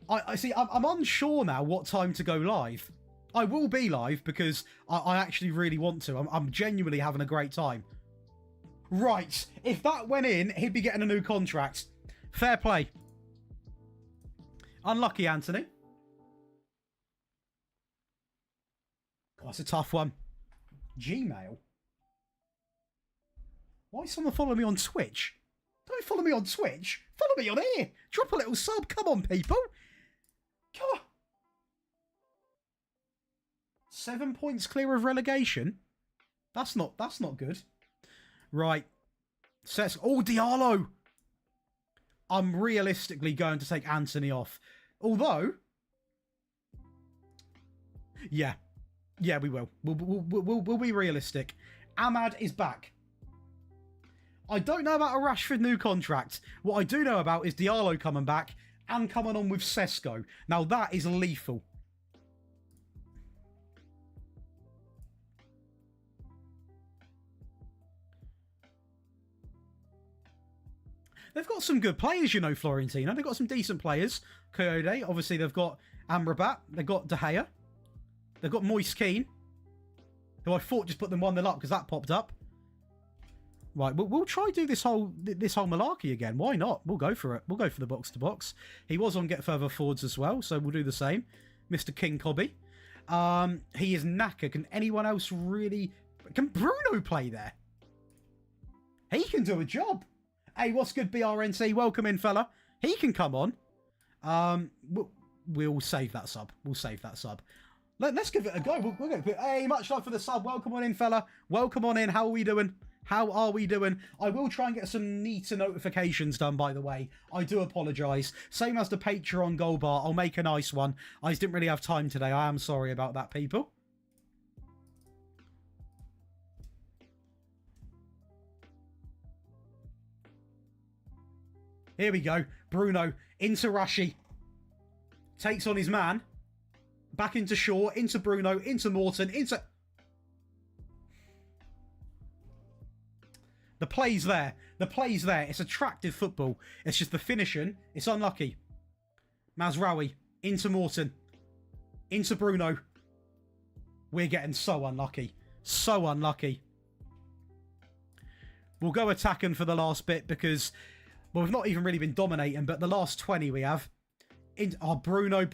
I see, I'm unsure now what time to go live. I will be live because I actually really want to. I'm genuinely having a great time. Right. If that went in, he'd be getting a new contract. Fair play. Unlucky, Anthony. Oh, that's a tough one. Gmail? Why is someone following me on Twitch? Don't follow me on Twitch. Follow me on here. Drop a little sub. Come on, people. Come on. 7 points clear of relegation. That's not good. Right. Oh, Diallo. I'm realistically going to take Anthony off. Although, yeah, we will. We'll be realistic. Ahmad is back. I don't know about a Rashford new contract. What I do know about is Diallo coming back and coming on with Sesko. Now that is lethal. They've got some good players, you know, Florentina. They've got some decent players. Coyote, obviously they've got Amrabat. They've got De Gea. They've got Moise Kean, who I thought just put them 1-0 up because that popped up. Right, we'll try do this whole malarkey again. Why not? We'll go for it. We'll go for the box to box. He was on get further forwards as well, so we'll do the same. Mr. King Cobby. He is knackered. Can anyone else really... Can Bruno play there? He can do a job. Hey, what's good, BRNC? Welcome in, fella. He can come on. We'll save that sub. We'll save that sub. Let's give it a go. We'll go. Hey, much love for the sub. Welcome on in, fella. Welcome on in. How are we doing? How are we doing? I will try and get some neater notifications done, by the way. I do apologise. Same as the Patreon goal bar. I'll make a nice one. I just didn't really have time today. I am sorry about that, people. Here we go. Bruno into Rashi. Takes on his man. Back into Shaw. Into Bruno. Into Morton. Into... The play's there. The play's there. It's attractive football. It's just the finishing. It's unlucky. Mazraoui. Into Morton. Into Bruno. We're getting so unlucky. So unlucky. We'll go attacking for the last bit because... Well, we've not even really been dominating, but the last 20 we have. Bruno.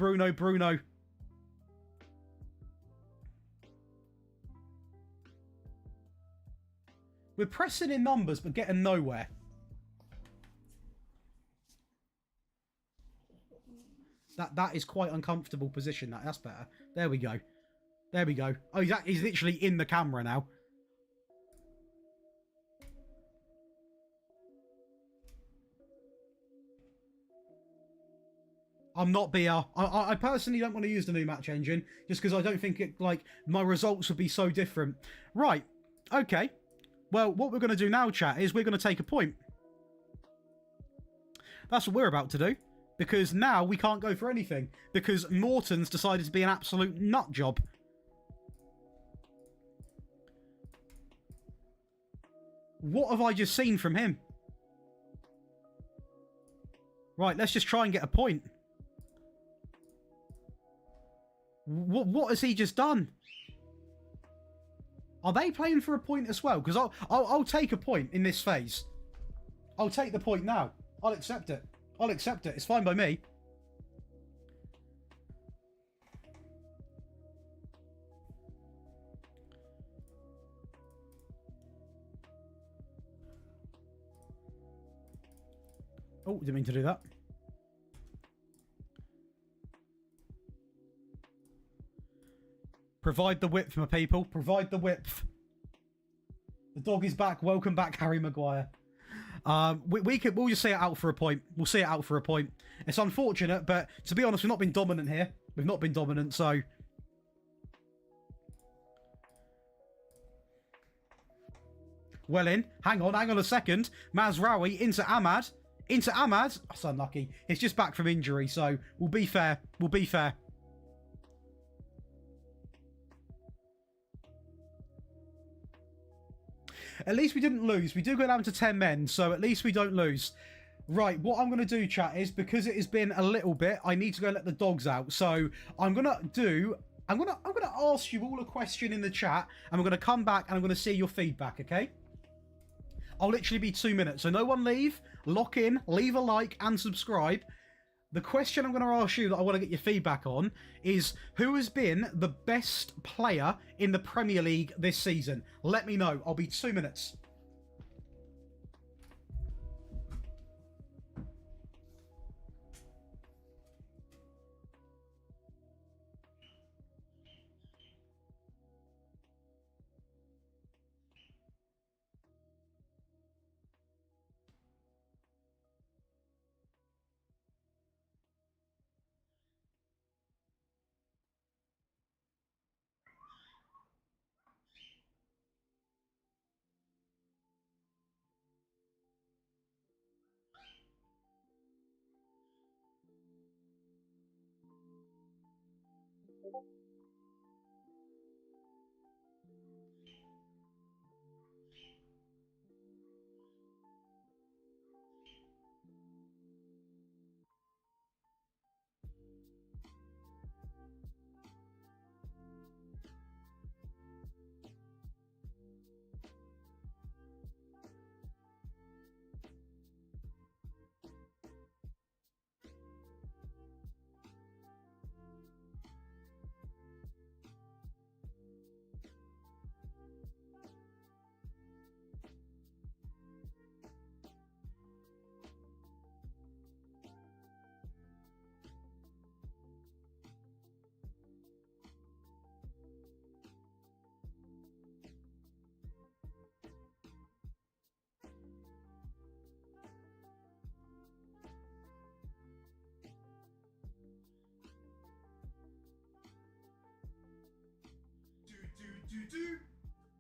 We're pressing in numbers, but getting nowhere. That is quite uncomfortable position. That's better. There we go. There we go. Oh, he's literally in the camera now. I'm not BR. I personally don't want to use the new match engine just because I don't think it, like, my results would be so different. Right. Okay. Well, what we're going to do now, chat, is we're going to take a point. That's what we're about to do. Because now we can't go for anything. Because Morton's decided to be an absolute nut job. What have I just seen from him? Right, let's just try and get a point. What has he just done? Are they playing for a point as well? Because I'll take a point in this phase. I'll take the point now. I'll accept it. I'll accept it. It's fine by me. Oh, didn't mean to do that. Provide the width, my people. Provide the width. The dog is back. Welcome back, Harry Maguire. We'll just see it out for a point. We'll see it out for a point. It's unfortunate, but to be honest, we've not been dominant here. We've not been dominant, so... Well in. Hang on a second. Mazraoui into Ahmad. Into Ahmad. That's unlucky. It's just back from injury, so we'll be fair. We'll be fair. At least we didn't lose. We do go down to 10 men, so at least we don't lose. Right, what I'm going to do, chat, is because it has been a little bit, I need to go and let the dogs out. So I'm going to ask you all a question in the chat, and we're going to come back and I'm going to see your feedback, okay? I'll literally be 2 minutes, so no one leave. Lock in, leave a like and subscribe. The question I'm going to ask you that I want to get your feedback on is, who has been the best player in the Premier League this season? Let me know. I'll be 2 minutes.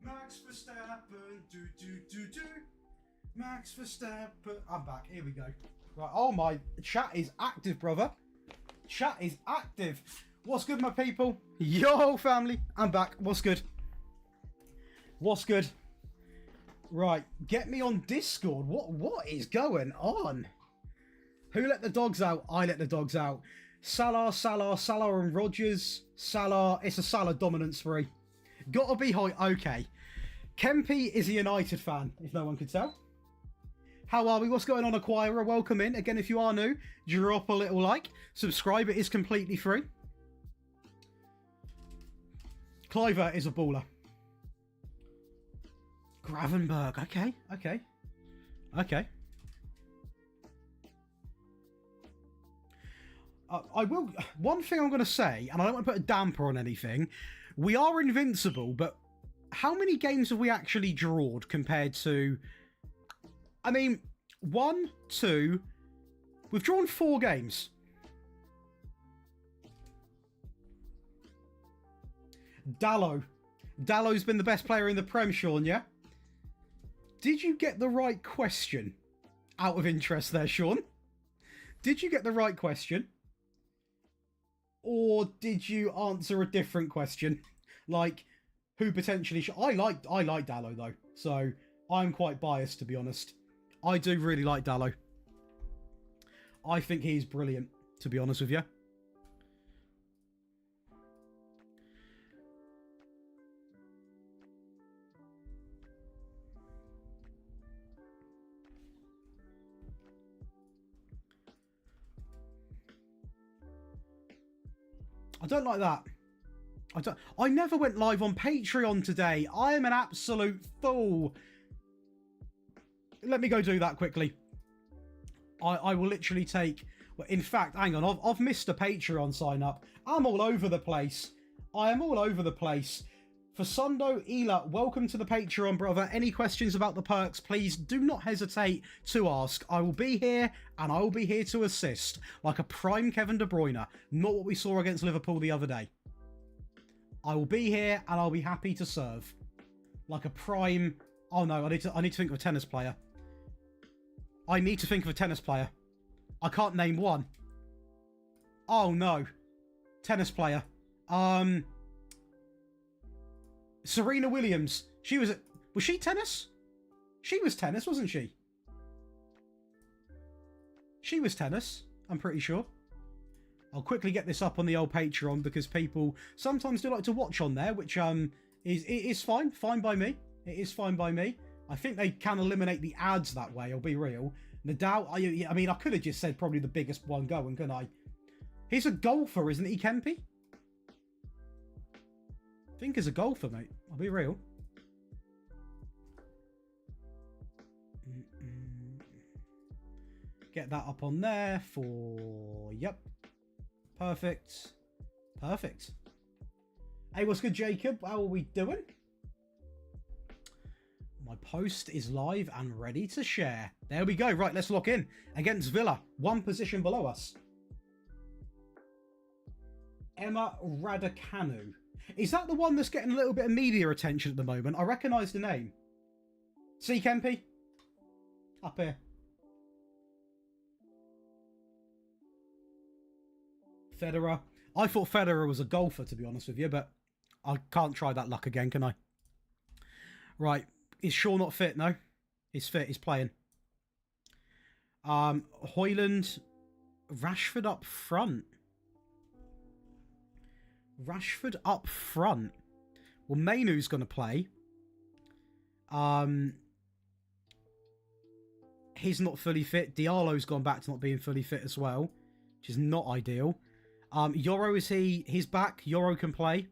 Max Verstappen, Max Verstappen. I'm back. Here we go. Right. Oh my, chat is active, brother. Chat is active. What's good, my people? Yo, family. I'm back. What's good? What's good? Right. Get me on Discord. What is going on? Who let the dogs out? I let the dogs out. Salah and Rodgers. Salah. It's a Salah dominant spree. Gotta be high. Okay. Kempy is a United fan, if no one could tell. How are we? What's going on, Acquirer? Welcome in. Again, if you are new, drop a little like. Subscribe. It is completely free. Cliver is a baller. Gravenberg. Okay. I will. One thing I'm going to say, and I don't want to put a damper on anything. We are invincible, but how many games have we actually drawed compared to... I mean, 1, 2... We've drawn 4 games. Dallo's been the best player in the Prem, Sean, yeah? Did you get the right question? Out of interest there, Sean. Did you get the right question? Or did you answer a different question? Like, who potentially should... I like Dallo, though. So, I'm quite biased, to be honest. I do really like Dallo. I think he's brilliant, to be honest with you. I don't like that. I never went live on Patreon today. I am an absolute fool. Let me go do that quickly. I will literally take... Well, in fact, hang on. I've missed a Patreon sign up. I'm all over the place. I am all over the place. Fasundo Ela, welcome to the Patreon, brother. Any questions about the perks, please do not hesitate to ask. I will be here, and I will be here to assist. Like a prime Kevin De Bruyne. Not what we saw against Liverpool the other day. I will be here, and I'll be happy to serve. Like a prime... Oh no, I need to think of a tennis player. I need to think of a tennis player. I can't name one. Oh no. Tennis player. Serena Williams. Was she tennis? She was tennis, wasn't she? She was tennis, I'm pretty sure. I'll quickly get this up on the old Patreon because people sometimes do like to watch on there, which is fine by me. It is fine by me. I think they can eliminate the ads that way, I'll be real. Nadal, I mean, I could have just said probably the biggest one going, couldn't I? He's a golfer, isn't he, Kempy? I think he's a golfer, mate. I'll be real. Get that up on there for... Yep. Perfect. Perfect. Hey, what's good, Jacob? How are we doing? My post is live and ready to share. There we go. Right, let's lock in. Against Villa. One position below us. Emma Raducanu. Is that the one that's getting a little bit of media attention at the moment? I recognise the name. See, Kempy? Up here. Federer. I thought Federer was a golfer, to be honest with you, but I can't try that luck again, can I? Right. Is Shaw not fit? No. He's fit. He's playing. Højlund. Rashford up front. Rashford up front. Well, Mainoo's going to play. He's not fully fit. Diallo's gone back to not being fully fit as well, which is not ideal. Yoro, is he? He's back. Yoro can play.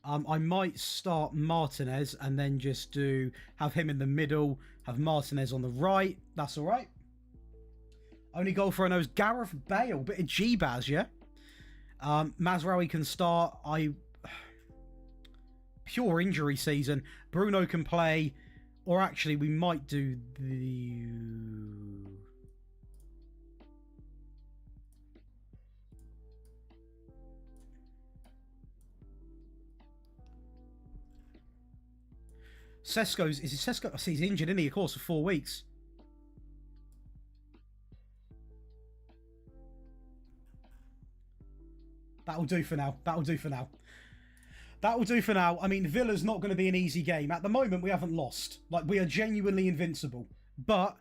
I might start Martinez and then just have him in the middle, have Martinez on the right. That's all right. Only goal for I know is Gareth Bale. Bit of G-Baz, yeah? Mazraoui can start. Pure injury season. Bruno can play. Or actually, we might do the... Sesko's... Is it Sesko? I see he's injured, isn't he? Of course, for 4 weeks. That'll do for now. That'll do for now. That'll do for now. I mean, Villa's not going to be an easy game. At the moment, we haven't lost. Like, we are genuinely invincible. But,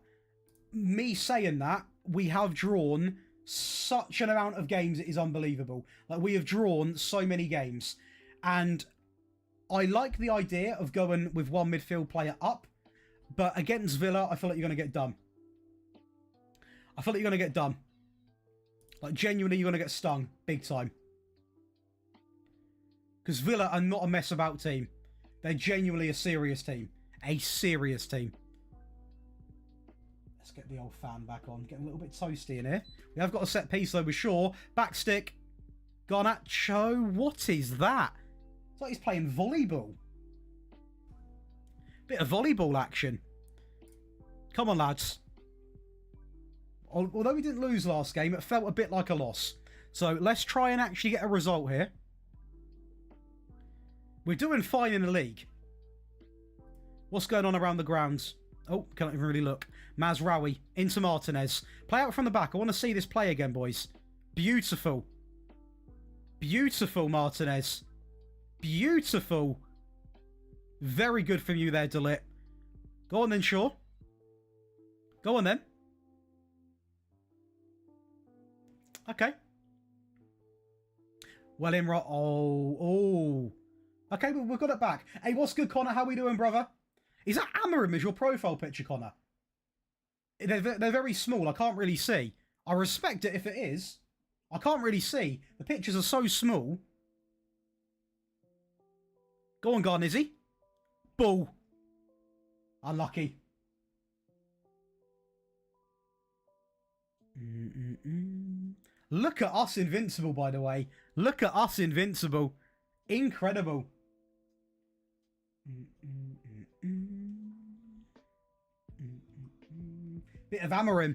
me saying that, we have drawn such an amount of games, it is unbelievable. Like, we have drawn so many games. And I like the idea of going with one midfield player up. But against Villa, I feel like you're going to get done. I feel like you're going to get done. Like, genuinely, you're going to get stung. Big time. Because Villa are not a mess about team. They're genuinely a serious team. A serious team. Let's get the old fan back on. Getting a little bit toasty in here. We have got a set piece though, with Shaw. Back stick. Garnacho. What is that? It's like he's playing volleyball. Bit of volleyball action. Come on, lads. Although we didn't lose last game, it felt a bit like a loss. So let's try and actually get a result here. We're doing fine in the league. What's going on around the grounds? Oh, can't even really look. Mazraoui into Martinez. Play out from the back. I want to see this play again, boys. Beautiful. Beautiful, Martinez. Beautiful. Very good from you there, Delit. Go on then, Shaw. Go on then. Okay. Well in right. Oh. Okay, but we've got it back. Hey, what's good, Connor? How we doing, brother? Is that Amarim as your profile picture, Connor? They're very small. I can't really see. I respect it if it is. I can't really see. The pictures are so small. Go on, Garnizzi. Bull. Unlucky. Look at us invincible, by the way. Look at us invincible. Incredible. Bit of Amarim.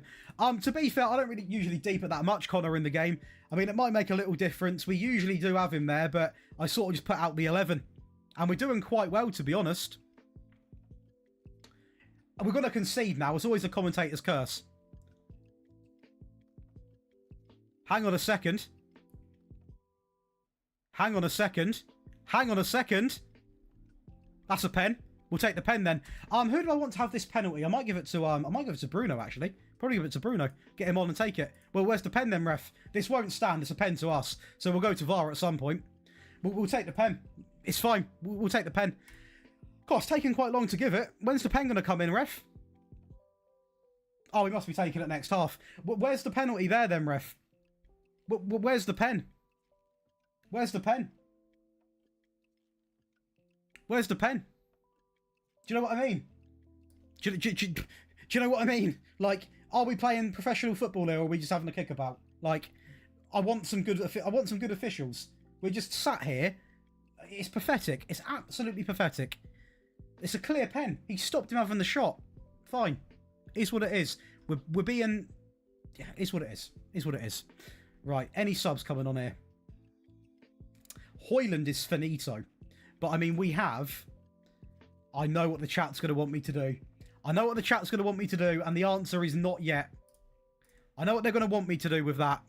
To be fair, I don't really usually deep it that much, Connor, in the game. I mean, it might make a little difference. We usually do have him there, but I sort of just put out the 11. And we're doing quite well, to be honest. We're going to concede now. It's always a commentator's curse. Hang on a second. Hang on a second. Hang on a second. That's a pen. We'll take the pen then. Who do I want to have this penalty? I might give it to Bruno, actually. Probably give it to Bruno. Get him on and take it. Well, where's the pen then, ref? This won't stand. It's a pen to us. So we'll go to VAR at some point. We'll take the pen. It's fine. We'll take the pen. God, it's taking quite long to give it. When's the pen going to come in, ref? Oh, we must be taking it next half. Where's the penalty there then, ref? Where's the pen? Where's the pen? Where's the pen? Do you know what I mean? Do you know what I mean? Like, are we playing professional football here, or are we just having a kickabout? Like, I want some good officials. We're just sat here. It's pathetic. It's absolutely pathetic. It's a clear pen. He stopped him having the shot. Fine. Is what it is. We're being... Yeah, is what it is. Is what it is. Right, any subs coming on here? Hoyland is finito. But, I mean, we have... I know what the chat's going to want me to do. I know what the chat's going to want me to do, and the answer is not yet. I know what they're going to want me to do with that.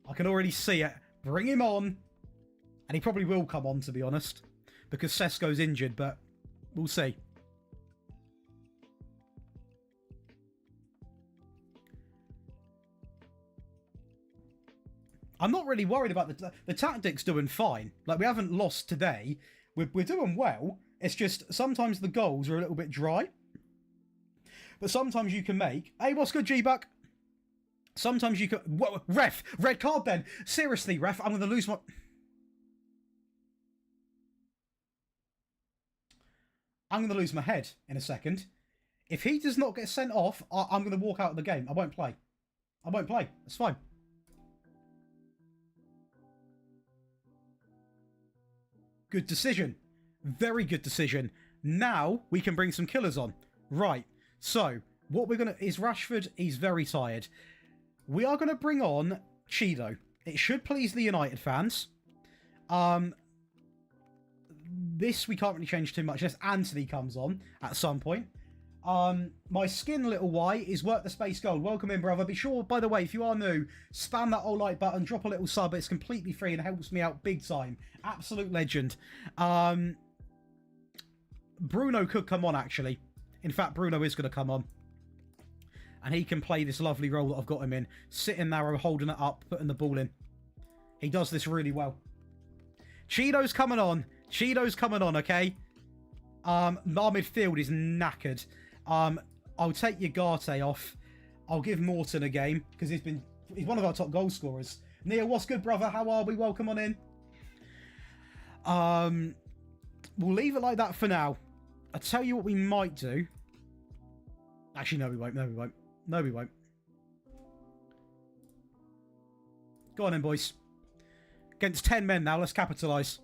I can already see it. Bring him on. And he probably will come on, to be honest. Because Sesko's injured, but we'll see. I'm not really worried about the tactics doing fine. Like, we haven't lost today. We're doing well. It's just sometimes the goals are a little bit dry. But sometimes you can make... Hey, what's good, G-Buck? Sometimes you can... Whoa, ref! Red card then! Seriously, ref, I'm going to lose my... I'm going to lose my head in a second. If he does not get sent off, I'm going to walk out of the game. I won't play. I won't play. It's fine. Good decision. Very good decision. Now we can bring some killers on. Right. So, what we're going to... Is Rashford? He's very tired. We are going to bring on Cheeto. It should please the United fans. This we can't really change too much unless Anthony comes on at some point. My skin little Y is work the space gold. Welcome in, brother. Be sure, by the way, if you are new, spam that old like button, drop a little sub. It's completely free and helps me out big time. Absolute legend. Bruno could come on, actually. In fact, Bruno is going to come on. And he can play this lovely role that I've got him in. Sitting narrow, holding it up, putting the ball in. He does this really well. Cheeto's coming on. Cheeto's coming on, okay? Our midfield is knackered. I'll take Ugarte off. I'll give Morton a game because he's one of our top goal scorers. Neil, what's good, brother? How are we? Welcome on in. We'll leave it like that for now. I'll tell you what we might do. Actually, no, we won't. No, we won't. No, we won't. Go on in, boys. Against 10 men now. Let's capitalise.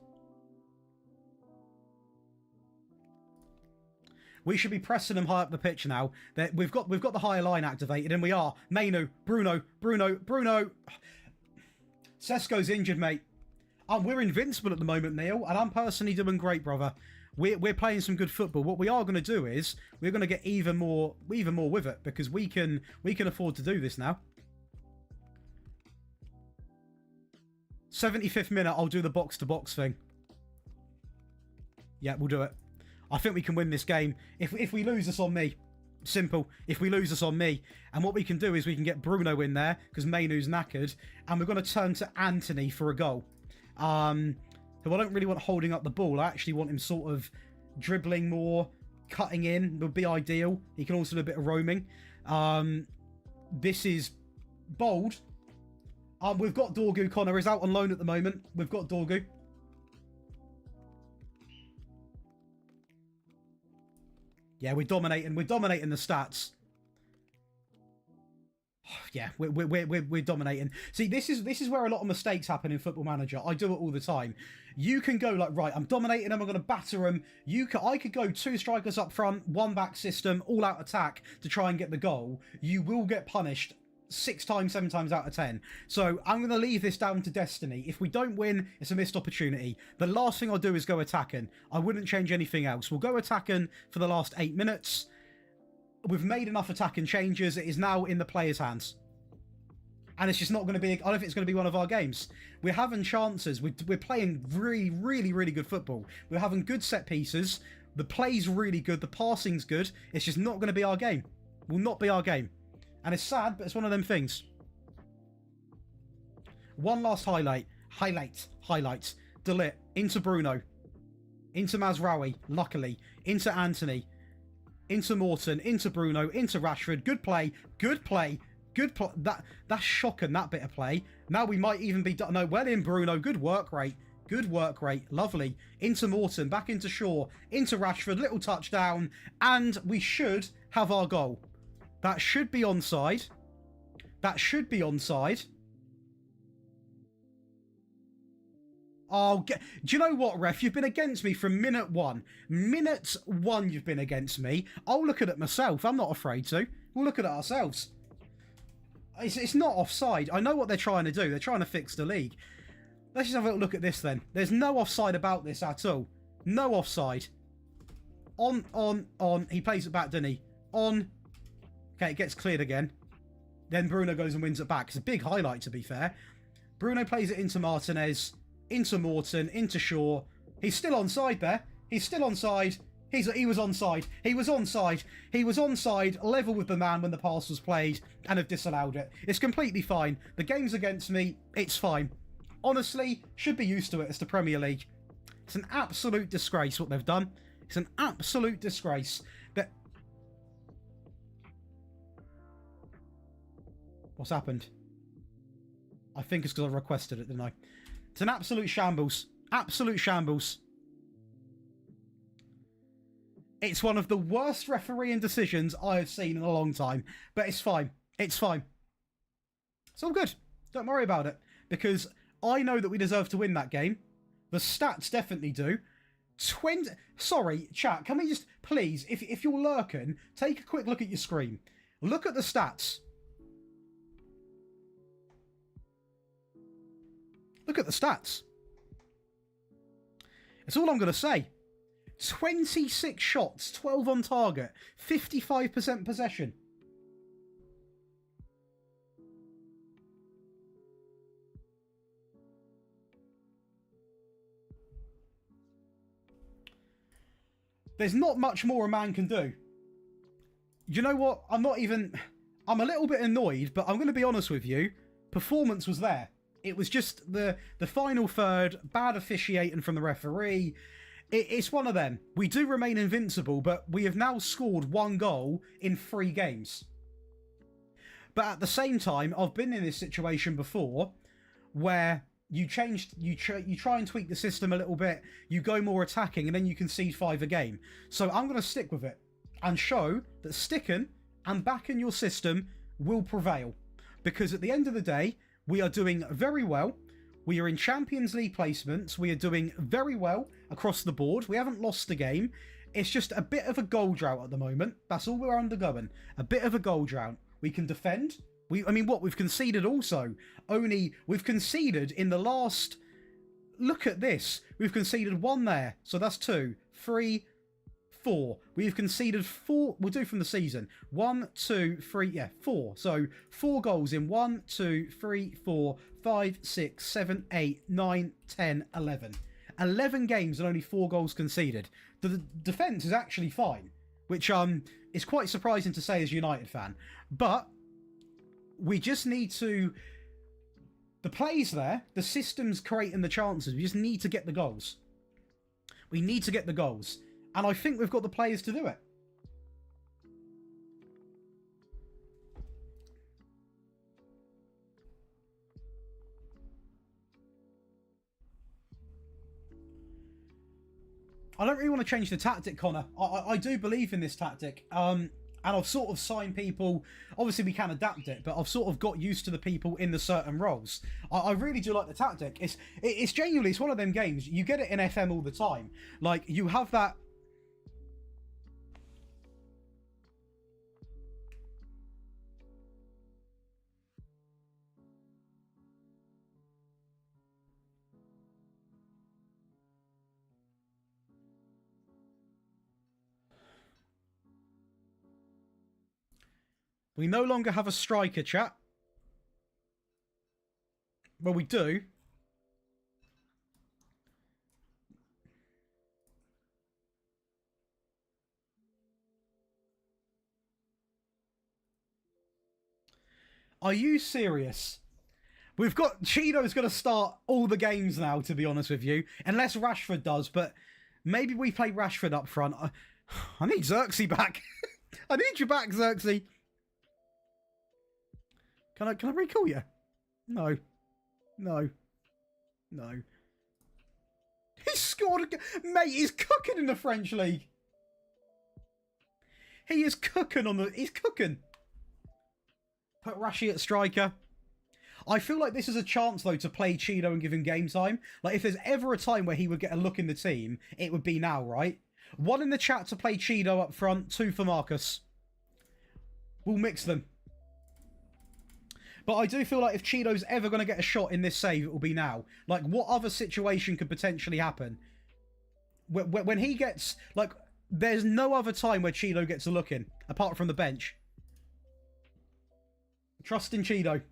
We should be pressing them high up the pitch now. We've got the higher line activated, and we are. Mainu, Bruno. Sesko's injured, mate. We're invincible at the moment, Neil, and I'm personally doing great, brother. We're playing some good football. What we are going to do is we're going to get even more with it because we can afford to do this now. 75th minute, I'll do the box-to-box thing. Yeah, we'll do it. I think we can win this game. If we lose, it's on me. Simple. If we lose, it's on me. And what we can do is we can get Bruno in there because Mainu's knackered. And we're going to turn to Anthony for a goal. Who I don't really want holding up the ball. I actually want him sort of dribbling more, cutting in would be ideal. He can also do a bit of roaming. This is bold. We've got Dorgu. Connor is out on loan at the moment. We've got Dorgu. Yeah, we're dominating. We're dominating the stats. Yeah, we're dominating. See, this is where a lot of mistakes happen in Football Manager. I do it all the time. You can go like, right, I'm dominating them. I'm going to batter them. I could go 2 strikers up front, 1 back system, all out attack to try and get the goal. You will get punished 6 times, 7 times out of 10. So I'm going to leave this down to destiny. If we don't win, it's a missed opportunity. The last thing I'll do is go attacking. I wouldn't change anything else. We'll go attacking for the last 8 minutes. We've made enough attacking changes. It is now in the players' hands. And it's just not going to be... I don't think it's going to be one of our games. We're having chances. We're playing really, really, really good football. We're having good set pieces. The play's really good. The passing's good. It's just not going to be our game. Will not be our game. And it's sad, but it's one of them things. One last highlight. Highlight. Delete. Into Bruno. Into Mazraoui, luckily. Into Anthony. into Morton, into Bruno, into Rashford. Good play, good play, good play. That's shocking, that bit of play. Now we might even be done. No, well in, Bruno. Good work rate. Good work rate. Lovely. Into Morton, back into Shaw, into Rashford. Little touchdown. And we should have our goal. That should be onside. That should be onside. Do you know what, ref? You've been against me from minute one. Minute one you've been against me. I'll look at it myself. I'm not afraid to. We'll look at it ourselves. It's not offside. I know what they're trying to do. They're trying to fix the league. Let's just have a little look at this then. There's no offside about this at all. No offside. On. He plays it back, doesn't he? On. Okay, it gets cleared again. Then Bruno goes and wins it back. It's a big highlight, to be fair. Bruno plays it into Martinez, into Morton, into Shaw. He's still onside there. He's still onside. He was onside. He was onside. He was onside, level with the man when the pass was played, and have disallowed it. It's completely fine. The game's against me. It's fine. Honestly, should be used to it. It's the Premier League. It's an absolute disgrace what they've done. It's an absolute disgrace. What's happened? I think it's because I requested it, didn't I? It's an absolute shambles. Absolute shambles. It's one of the worst refereeing decisions I have seen in a long time. But it's fine. It's fine. It's all good. Don't worry about it. Because I know that we deserve to win that game. The stats definitely do. Sorry, chat. Can we just, please, if you're lurking, take a quick look at your screen. Look at the stats. Look at the stats. That's all I'm going to say. 26 shots, 12 on target, 55% possession. There's not much more a man can do. You know what? I'm a little bit annoyed, but I'm going to be honest with you. Performance was there. It was just the final third, bad officiating from the referee. It's one of them. We do remain invincible, but we have now scored 1 goal in 3 games. But at the same time, I've been in this situation before where you try and tweak the system a little bit, you go more attacking, and then you concede 5 a game. So I'm going to stick with it and show that sticking and backing your system will prevail. Because at the end of the day, we are doing very well. We are in Champions League placements. We are doing very well across the board. We haven't lost a game. It's just a bit of a goal drought at the moment. That's all we're undergoing. A bit of a goal drought. We can defend. We've conceded also. We've conceded in the last... Look at this. We've conceded 1 there. So that's 2, 3, 4. We've conceded 4. We'll do from the season. 1, 2, 3, yeah, 4. So 4 goals in 1, 2, 3, 4, 5, 6, 7, 8, 9, 10, 11. 11 games and only 4 goals conceded. The defence is actually fine, which is quite surprising to say as a United fan. But we just need to... The play's there. The system's creating the chances. We just need to get the goals. We need to get the goals. And I think we've got the players to do it. I don't really want to change the tactic, Connor. I do believe in this tactic. And I've sort of signed people. Obviously, we can adapt it, but I've sort of got used to the people in the certain roles. I really do like the tactic. It's genuinely, it's one of them games. You get it in FM all the time. Like, you have that... We no longer have a striker, chat. Well, we do. Are you serious? We've got... Chino's going to start all the games now, to be honest with you. Unless Rashford does, but maybe we play Rashford up front. I need Xerxes back. I need you back, Xerxes. Can I recall you? No. No. No. He scored again. Mate, he's cooking in the French league. He is cooking on the... He's cooking. Put Rashi at striker. I feel like this is a chance, though, to play Cheeto and give him game time. Like, if there's ever a time where he would get a look in the team, it would be now, right? 1 in the chat to play Cheeto up front, 2 for Marcus. We'll mix them. But I do feel like if Cheeto's ever going to get a shot in this save, it will be now. Like, what other situation could potentially happen? When he gets... Like, there's no other time where Cheeto gets a look in, apart from the bench. Trust in Cheeto.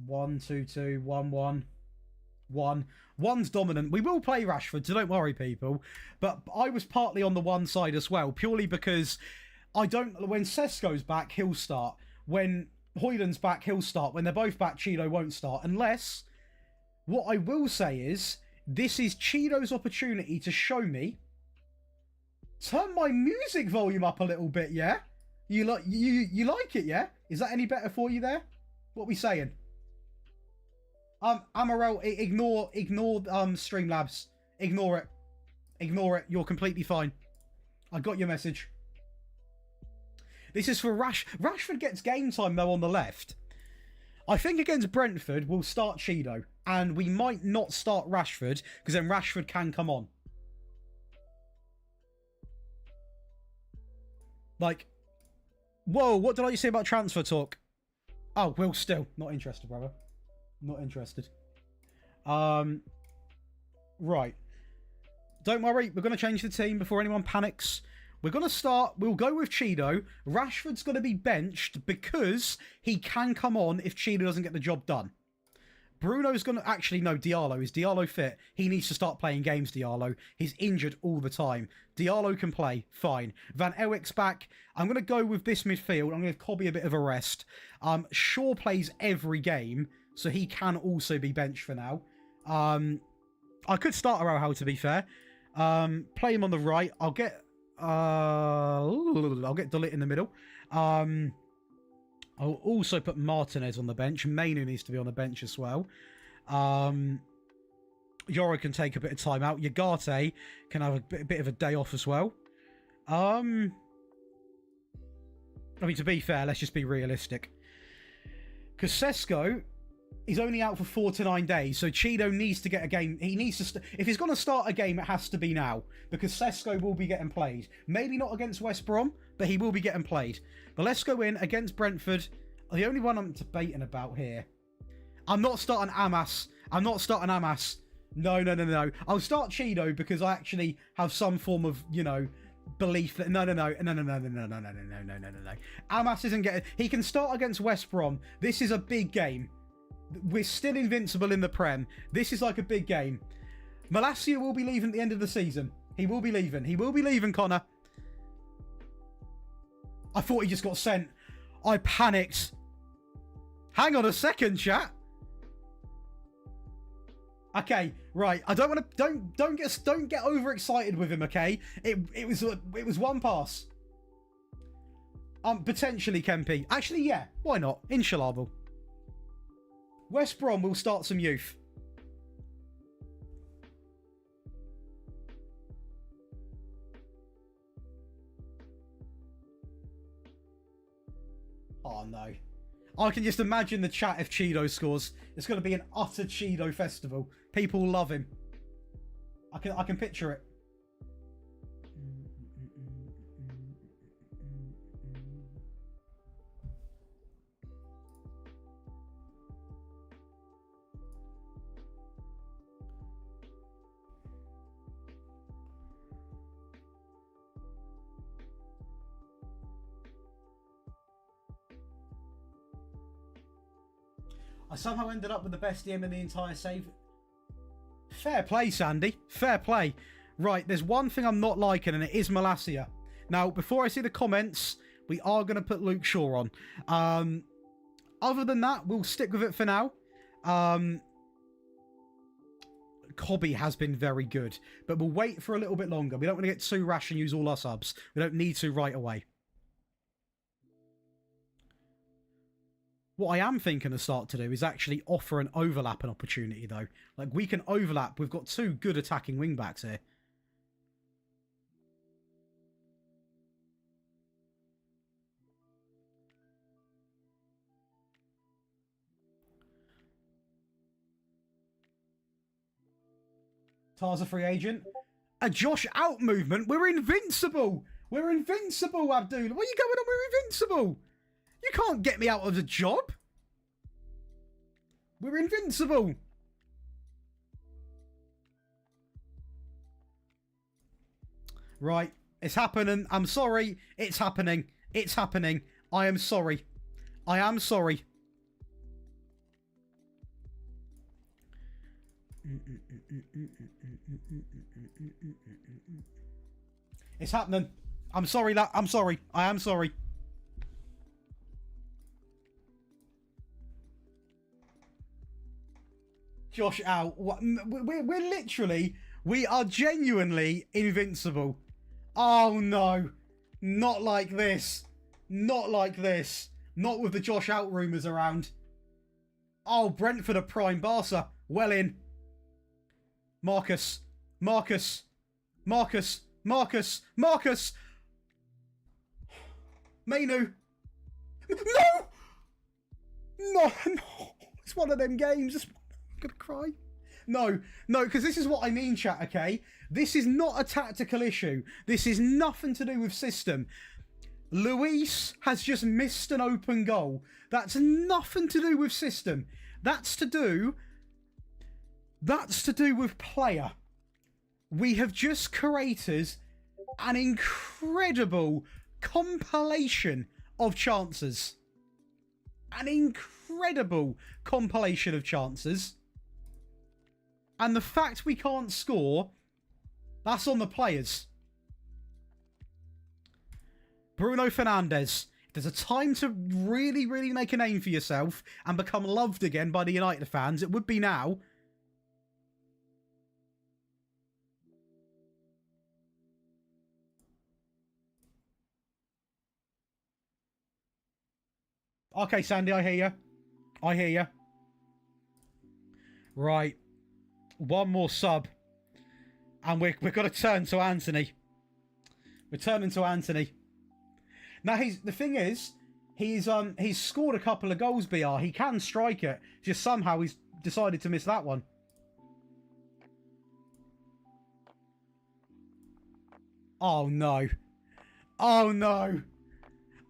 1-2-2, 1-1, 1. 1's dominant. We will play Rashford, so don't worry, people. But I was partly on the 1 side as well, purely because I don't... When Sesko's back, he'll start. When Hoyland's back, he'll start. When they're both back, Cheeto won't start. Unless... What I will say is, this is Cheeto's opportunity to show me... Turn my music volume up a little bit, yeah? You like it, yeah? Is that any better for you there? What are we saying? Amaral, ignore Streamlabs. Ignore it. Ignore it. You're completely fine. I got your message. This is for Rashford gets game time, though, on the left. I think against Brentford, we'll start Cheeto. And we might not start Rashford, because then Rashford can come on. Like, whoa, what did I say about transfer talk? Oh, Will still. Not interested, brother. Not interested. Right. Don't worry, we're going to change the team before anyone panics. We're going to start, we'll go with Cheeto. Rashford's going to be benched because he can come on if Cheeto doesn't get the job done. Bruno's going to... Actually, no, Diallo. Is Diallo fit? He needs to start playing games, Diallo. He's injured all the time. Diallo can play. Fine. Van Elwick's back. I'm going to go with this midfield. I'm going to give Cobby a bit of a rest. Shaw plays every game, so he can also be benched for now. I could start Araujo, to be fair. Play him on the right. I'll get Delit in the middle. I'll also put Martinez on the bench. Mainu needs to be on the bench as well. Yoro can take a bit of time out. Yagate can have a bit of a day off as well. I mean, to be fair, let's just be realistic. Because Sesko is only out for 4 to 9 days, so Cheeto needs to get a game. He needs to... If he's going to start a game, it has to be now. Because Sesko will be getting played. Maybe not against West Brom, but he will be getting played. But let's go in against Brentford. The only one I'm debating about here. I'm not starting Amas. I'm not starting Amas. No. I'll start Cheeto because I actually have some form of, you know, belief that... No. Amas isn't getting... He can start against West Brom. This is a big game. We're still invincible in the Prem. This is like a big game. Malacia will be leaving at the end of the season. He will be leaving. He will be leaving, Connor. I thought he just got sent. I panicked. Hang on a second, chat. Okay, right. I don't want to... Don't get overexcited with him, okay? It was one pass. Potentially Kempe. Actually, yeah. Why not? Inshallah. West Brom will start some youth. Oh, no. I can just imagine the chat if Cheeto scores. It's going to be an utter Cheeto festival. People love him. I can picture it. I somehow ended up with the best DM in the entire save. Fair play, Sandy. Fair play. Right, there's one thing I'm not liking, and it is Malacia. Now, before I see the comments, we are going to put Luke Shaw on. Other than that, we'll stick with it for now. Cobby has been very good. But we'll wait for a little bit longer. We don't want to get too rash and use all our subs. We don't need to right away. What I am thinking to start to do is actually offer an overlapping opportunity, though. Like, we can overlap. We've got 2 good attacking wing-backs here. Tar's a free agent. A Josh out movement. We're invincible. We're invincible, Abdul. What are you going on? We're invincible. You can't get me out of the job. We're invincible. Right. It's happening. I'm sorry. It's happening. It's happening. I am sorry. I am sorry. It's happening. I'm sorry, I'm sorry. I am sorry. Josh out. We're literally, we are genuinely invincible. Oh no. Not like this. Not like this. Not with the Josh out rumours around. Oh, Brentford are prime Barca. Well in. Marcus. Marcus. Marcus. Marcus. Marcus. Mainu. No! No, no. It's one of them games. I'm going to cry. No, no, because this is what I mean, chat, okay? This is not a tactical issue. This is nothing to do with system. Luis has just missed an open goal. That's nothing to do with system. That's to do with player. We have just created an incredible compilation of chances. An incredible compilation of chances. And the fact we can't score, that's on the players. Bruno Fernandes. There's a time to really, really make a name for yourself and become loved again by the United fans. It would be now. Okay, Sandy, I hear you. I hear you. Right. One more sub. And we've got to turn to Anthony. We're turning to Anthony. Now, the thing is, he's scored a couple of goals, BR. He can strike it. Just somehow he's decided to miss that one. Oh, no. Oh, no.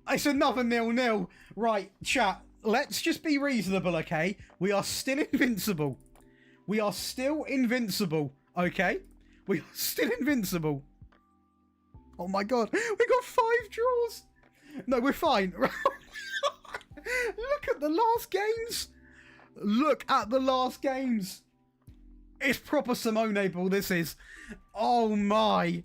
It's another 0-0. Right, chat, let's just be reasonable, okay? We are still invincible. We are still invincible, okay? We are still invincible. Oh my god, we got 5 draws. No, we're fine. Look at the last games. Look at the last games. It's proper Simone ball, this is. Oh my.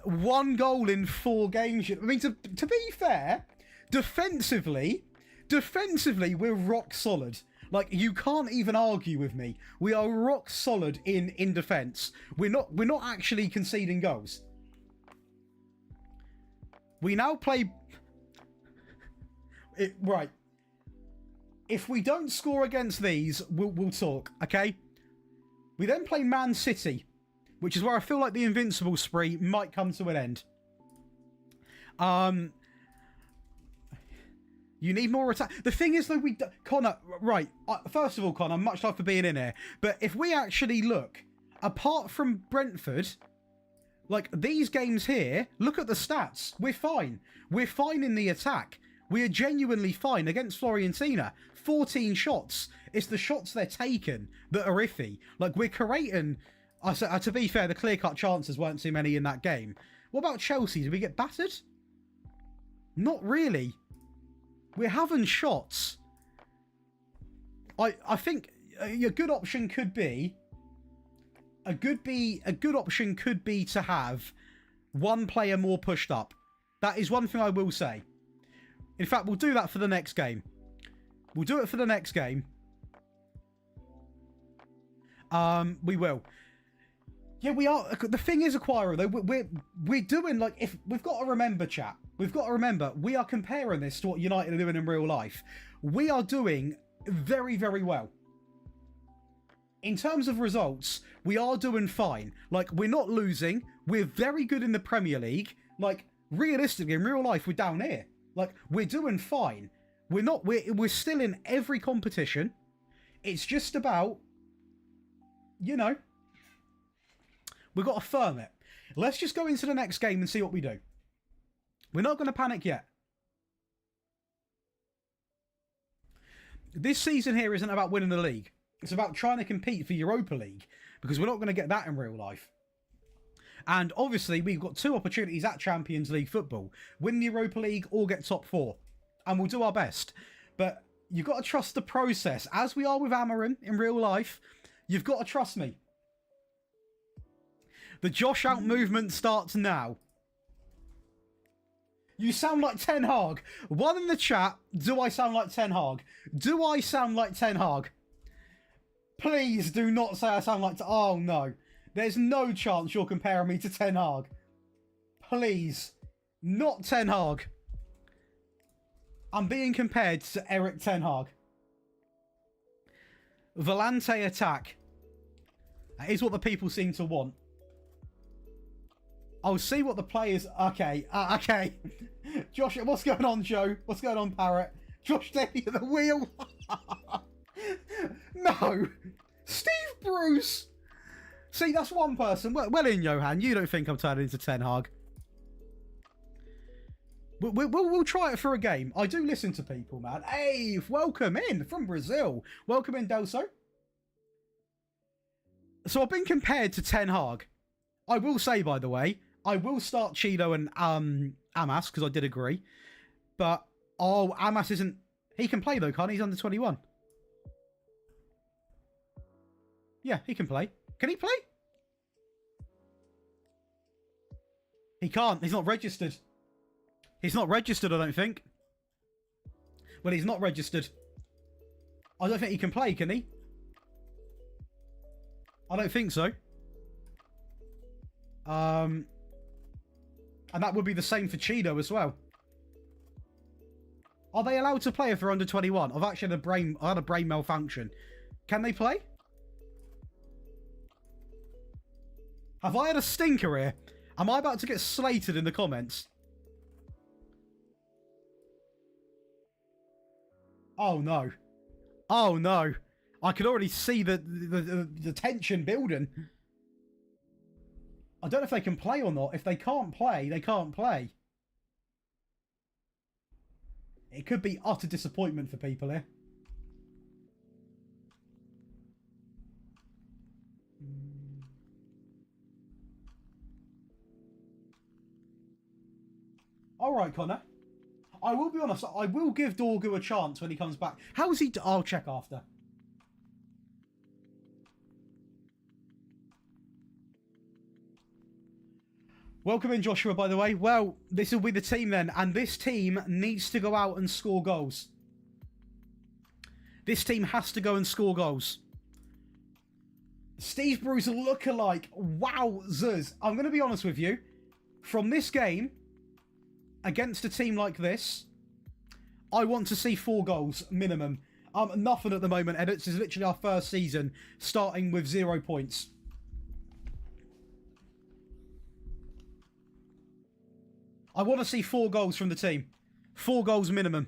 1 goal in 4 games. I mean, to be fair, defensively, we're rock solid. Like, you can't even argue with me. We are rock solid in defence. We're not actually conceding goals. We now play... right. If we don't score against these, we'll talk, okay? We then play Man City, which is where I feel like the invincible spree might come to an end. You need more attack. The thing is, though, Connor, right, first of all, Connor, much love for being in here, but if we actually look, apart from Brentford, like, these games here, look at the stats. We're fine. We're fine in the attack. We are genuinely fine against Fiorentina. 14 shots. It's the shots they're taking that are iffy. Like, we're creating... to be fair, the clear-cut chances weren't too many in that game. What about Chelsea? Did we get battered? Not really. We're having shots. I think a good option could be... A good option could be to have one player more pushed up. That is one thing I will say. In fact, we'll do that for the next game. We'll do it for the next game. We will. Yeah, we are. The thing is, Acquirer, though, we're doing, like, if we've got to remember, chat, we've got to remember, we are comparing this to what United are doing in real life. We are doing very, very well. In terms of results, we are doing fine. Like, we're not losing. We're very good in the Premier League. Like, realistically, in real life, we're down here. Like, we're doing fine. We're still in every competition. It's just about, you know, we've got to firm it. Let's just go into the next game and see what we do. We're not going to panic yet. This season here isn't about winning the league. It's about trying to compete for Europa League, because we're not going to get that in real life. And obviously, we've got 2 opportunities at Champions League football. Win the Europa League or get top 4. And we'll do our best. But you've got to trust the process. As we are with Amarin in real life, you've got to trust me. The Josh out movement starts now. You sound like Ten Hag. One in the chat, do I sound like Ten Hag? Do I sound like Ten Hag? Please do not say I sound like... Oh, no. There's no chance you're comparing me to Ten Hag. Please. Not Ten Hag. I'm being compared to Eric Ten Hag. Volante attack. That is what the people seem to want. I'll see what the players... Okay. Okay. Josh, what's going on, Joe? What's going on, Parrot? Josh Daly at the wheel. No. Steve Bruce. See, that's one person. Well in, Johan. You don't think I'm turning into Ten Hag. We'll try it for a game. I do listen to people, man. Hey, welcome in from Brazil. Welcome in, Delso. So I've been compared to Ten Hag. I will say, by the way, I will start Cheeto and Amas, because I did agree. But, oh, Amas isn't... He can play, though, can't he? He's under 21. Yeah, he can play. Can he play? He can't. He's not registered. He's not registered, I don't think. Well, he's not registered. I don't think he can play, can he? I don't think so. And that would be the same for Cheeto as well. Are they allowed to play if they're under 21? I've actually had a brain malfunction. Can they play? Have I had a stinker here? Am I about to get slated in the comments? Oh no. Oh no. I can already see the tension building. I don't know if they can play or not. If they can't play, they can't play. It could be utter disappointment for people here. Alright, Connor. I will be honest, I will give Dorgu a chance when he comes back. How is he... I'll check after. Welcome in, Joshua, by the way. Well, this will be the team then, and this team needs to go out and score goals. This team has to go and score goals. Steve Bruce lookalike. Wowzers. I'm going to be honest with you. From this game, against a team like this, I want to see 4 goals minimum. Nothing at the moment, and this is literally our first season, starting with 0 points. I want to see 4 goals from the team. 4 goals minimum.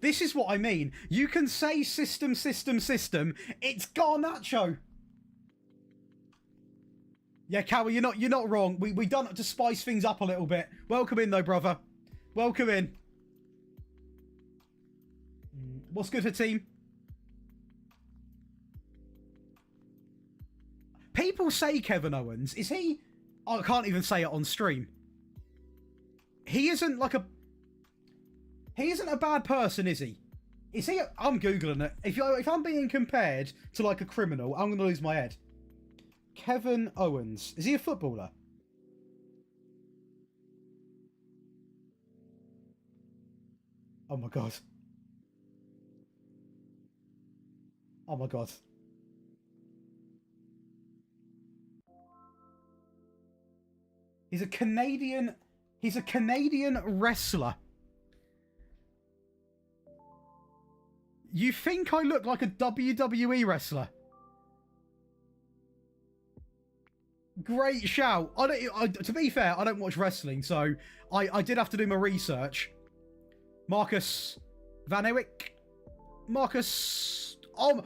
This is what I mean. You can say system, system, system. It's Garnacho. Yeah, Cowie, you're not wrong. We done it to spice things up a little bit. Welcome in, though, brother. Welcome in. What's good for team? People say Kevin Owens. Is he... I can't even say it on stream. He isn't like a... He isn't a bad person, is he? Is he... I'm Googling it. If I'm being compared to like a criminal, I'm going to lose my head. Kevin Owens. Is he a footballer? Oh my god. Oh my god. He's a Canadian wrestler. You think I look like a WWE wrestler? Great shout. To be fair, I don't watch wrestling, so I did have to do my research. Marcus Van Ewick. Marcus. Oh,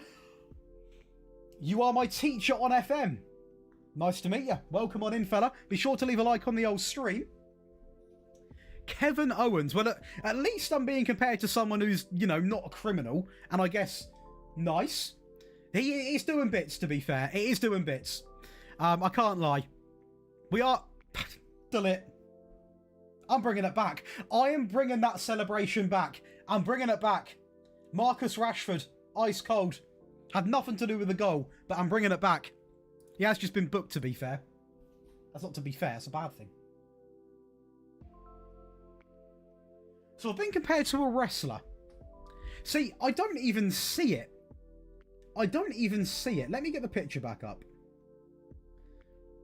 you are my teacher on FM. Nice to meet you. Welcome on in, fella. Be sure to leave a like on the old stream. Kevin Owens. Well, at least I'm being compared to someone who's, you know, not a criminal. And I guess, nice. He is doing bits, to be fair. It is doing bits. I can't lie. We are... Delete. I'm bringing it back. I am bringing that celebration back. I'm bringing it back. Marcus Rashford. Ice cold. Had nothing to do with the goal, but I'm bringing it back. He has just been booked, to be fair. That's not to be fair. It's a bad thing. So I've been compared to a wrestler. See, I don't even see it. I don't even see it. Let me get the picture back up.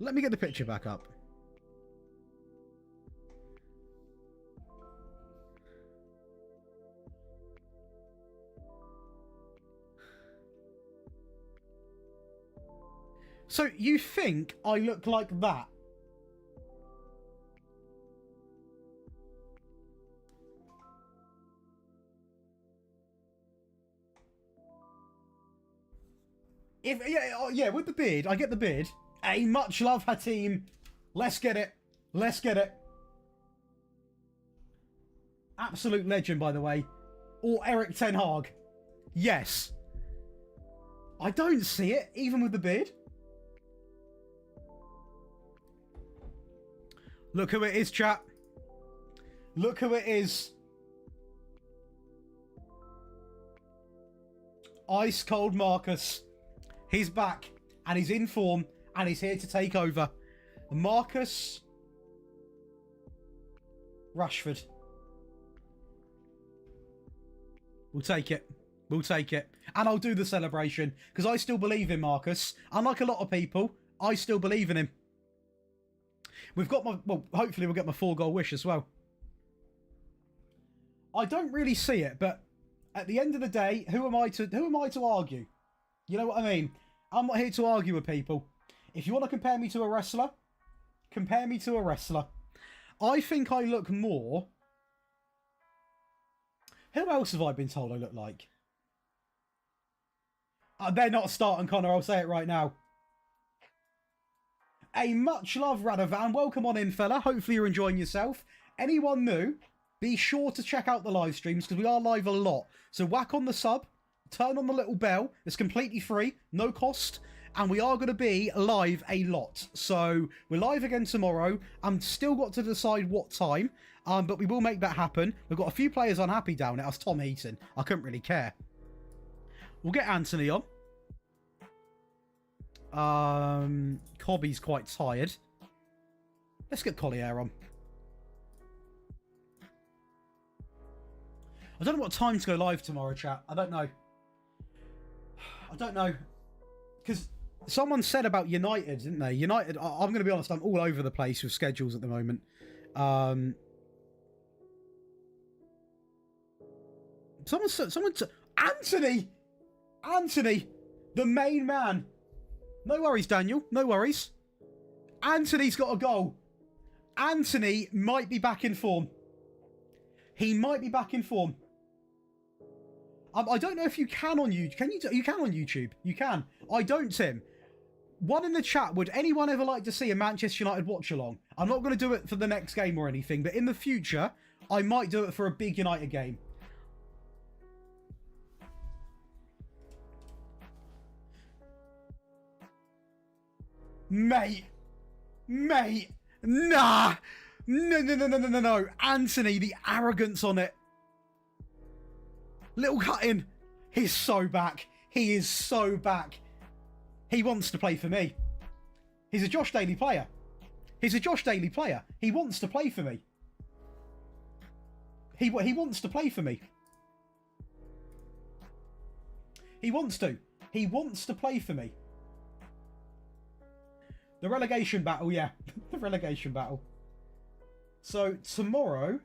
Let me get the picture back up. So you think I look like that? Yeah, with the beard, I get the beard. Hey, much love, Hatim. Let's get it. Let's get it. Absolute legend, by the way. Or Eric Ten Hag. Yes. I don't see it, even with the beard. Look who it is, chat. Look who it is. Ice cold Marcus. He's back. And he's in form. And he's here to take over. Marcus Rashford. We'll take it. We'll take it. And I'll do the celebration. Because I still believe in Marcus. Unlike a lot of people, I still believe in him. We've got my... Well, hopefully we'll get my 4-goal wish as well. I don't really see it, but at the end of the day, who am I to argue? You know what I mean? I'm not here to argue with people. If you want to compare me to a wrestler, compare me to a wrestler. I think I look more... Who else have I been told I look like? They're not starting, Connor. I'll say it right now. A much love, Radovan. Welcome on in, fella. Hopefully you're enjoying yourself. Anyone new, be sure to check out the live streams because we are live a lot. So whack on the sub, turn on the little bell. It's completely free, no cost. And we are going to be live a lot. So we're live again tomorrow. I'm still got to decide what time. But we will make that happen. We've got a few players unhappy down there. That's Tom Heaton. I couldn't really care. We'll get Anthony on. Cobby's quite tired. Let's get Collier on. I don't know what time to go live tomorrow, chat. I don't know. I don't know. Because someone said about United, didn't they? United, I'm going to be honest, I'm all over the place with schedules at the moment. Anthony, the main man. No worries, Daniel. No worries. Anthony's got a goal. Anthony might be back in form. He might be back in form. I don't know if you can on YouTube. Can you? You can on YouTube. You can. I don't, Tim. One in the chat. Would anyone ever like to see a Manchester United watch along? I'm not going to do it for the next game or anything, but in the future, I might do it for a big United game. Mate, nah, no. Anthony, the arrogance on it. Little cut in. He's so back. He is so back. He wants to play for me. He's a Josh Daly player. He wants to play for me. He wants to play for me. He wants to. He wants to play for me. The relegation battle, yeah. The relegation battle. So, tomorrow,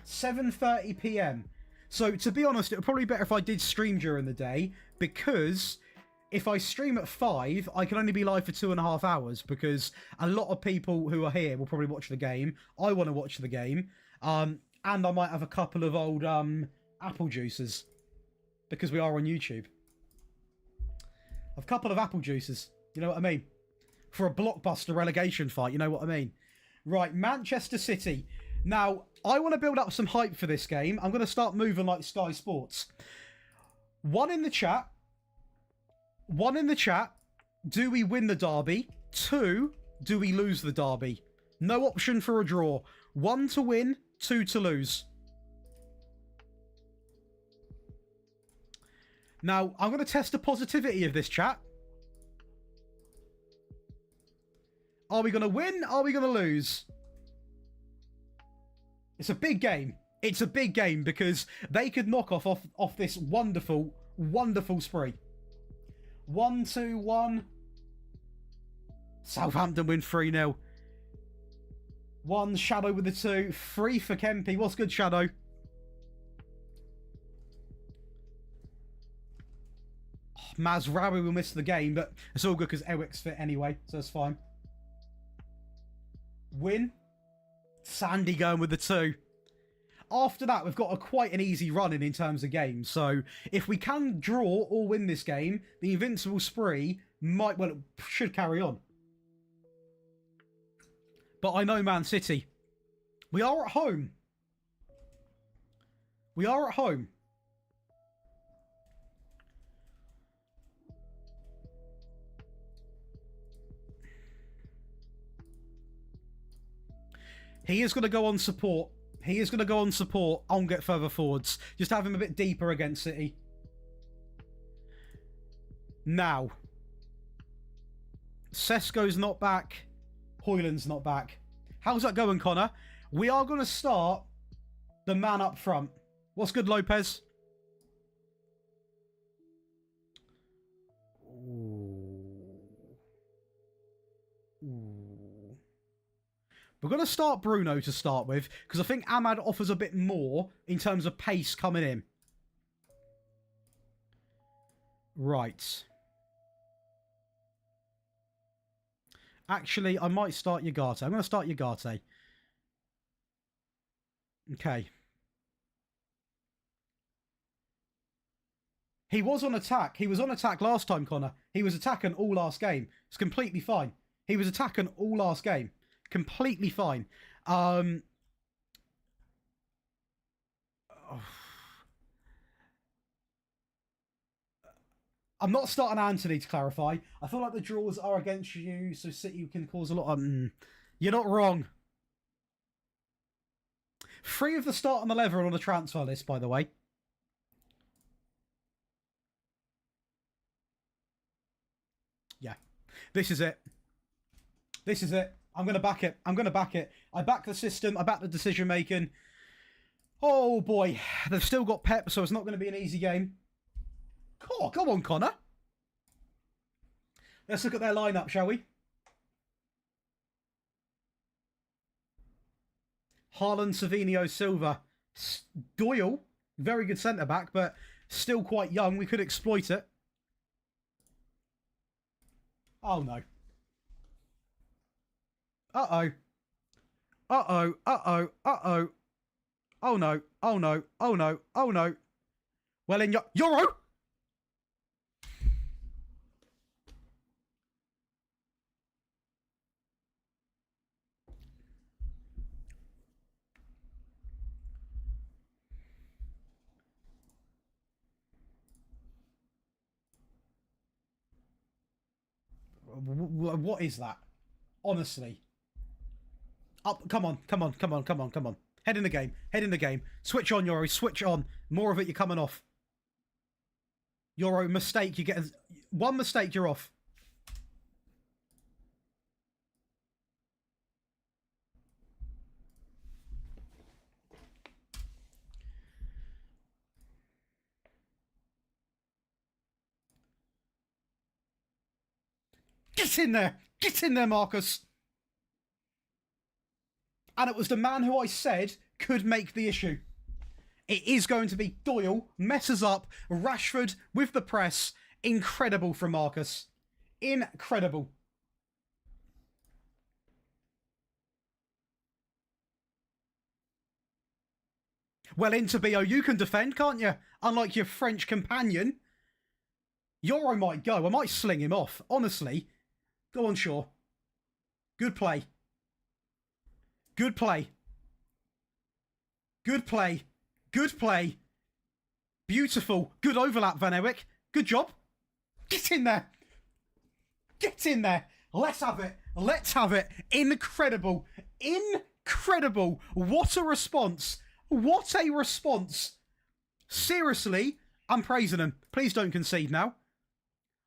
7:30 PM. So, to be honest, it would probably be better if I did stream during the day, because if I stream at 5, I can only be live for 2.5 hours, because a lot of people who are here will probably watch the game. I want to watch the game. And I might have a couple of old apple juices, because we are on YouTube. A couple of apple juices. You know what I mean? For a blockbuster relegation fight, you know what I mean? Right, Manchester City. Now, I want to build up some hype for this game. I'm going to start moving like Sky Sports. One in the chat. Do we win the derby? 2, do we lose the derby? No option for a draw. 1 to win, 2 to lose. Now, I'm going to test the positivity of this chat. Are we going to win? Are we going to lose? It's a big game. It's a big game, because they could knock off this wonderful, wonderful spree. 1-2-1. Southampton win 3-0. 1, Shadow with the 2. 3 for Kempy. What's good, Shadow? Oh, Mazraoui will miss the game, but it's all good because Ewick's fit anyway, so it's fine. Win. Sandy going with the 2. After that, we've got quite an easy run in terms of games. So if we can draw or win this game, the invincible spree should carry on. But I know Man City. We are at home. We are at home. He is going to go on support. He is going to go on support. I'll get further forwards. Just have him a bit deeper against City. Now. Sesko's not back. Hoyland's not back. How's that going, Connor? We are going to start the man up front. What's good, Lopez? We're going to start Bruno to start with, because I think Ahmad offers a bit more in terms of pace coming in. Right. Actually, I might start Ugarte. I'm going to start Ugarte. Okay. He was on attack. He was on attack last time, Connor. He was attacking all last game. It's completely fine. He was attacking all last game. Completely fine. I'm not starting Anthony, to clarify. I feel like the draws are against you, so City can cause a lot of... You're not wrong. 3 of the starting 11 are on the transfer list, by the way. Yeah. This is it. This is it. I'm going to back it. I'm going to back it. I back the system. I back the decision making. Oh boy. They've still got Pep, so it's not going to be an easy game. Oh, go on, Connor. Let's look at their lineup, shall we? Haaland, Savinio, Silva. Doyle, very good centre-back, but still quite young. We could exploit it. Oh, no. Uh-oh. Uh-oh. Uh-oh. Uh-oh. Oh, no. Oh, no. Oh, no. Oh, no. Well, in Euro! What is that? Honestly. Up, come on, come on, come on, come on, come on. Head in the game, head in the game. Switch on, Euro, switch on. More of it, you're coming off. Euro, mistake, you get... One mistake, you're off. Get in there. Get in there, Marcus. And it was the man who I said could make the issue. It is going to be Doyle, messes up, Rashford with the press. Incredible from Marcus. Incredible. Well, into BO, you can defend, can't you? Unlike your French companion. Euro might go. I might sling him off. Honestly. Go on, Shaw. Good play. Good play. Good play. Good play. Beautiful. Good overlap, Van Ewyck. Good job. Get in there. Get in there. Let's have it. Let's have it. Incredible. Incredible. What a response. What a response. Seriously, I'm praising him. Please don't concede now.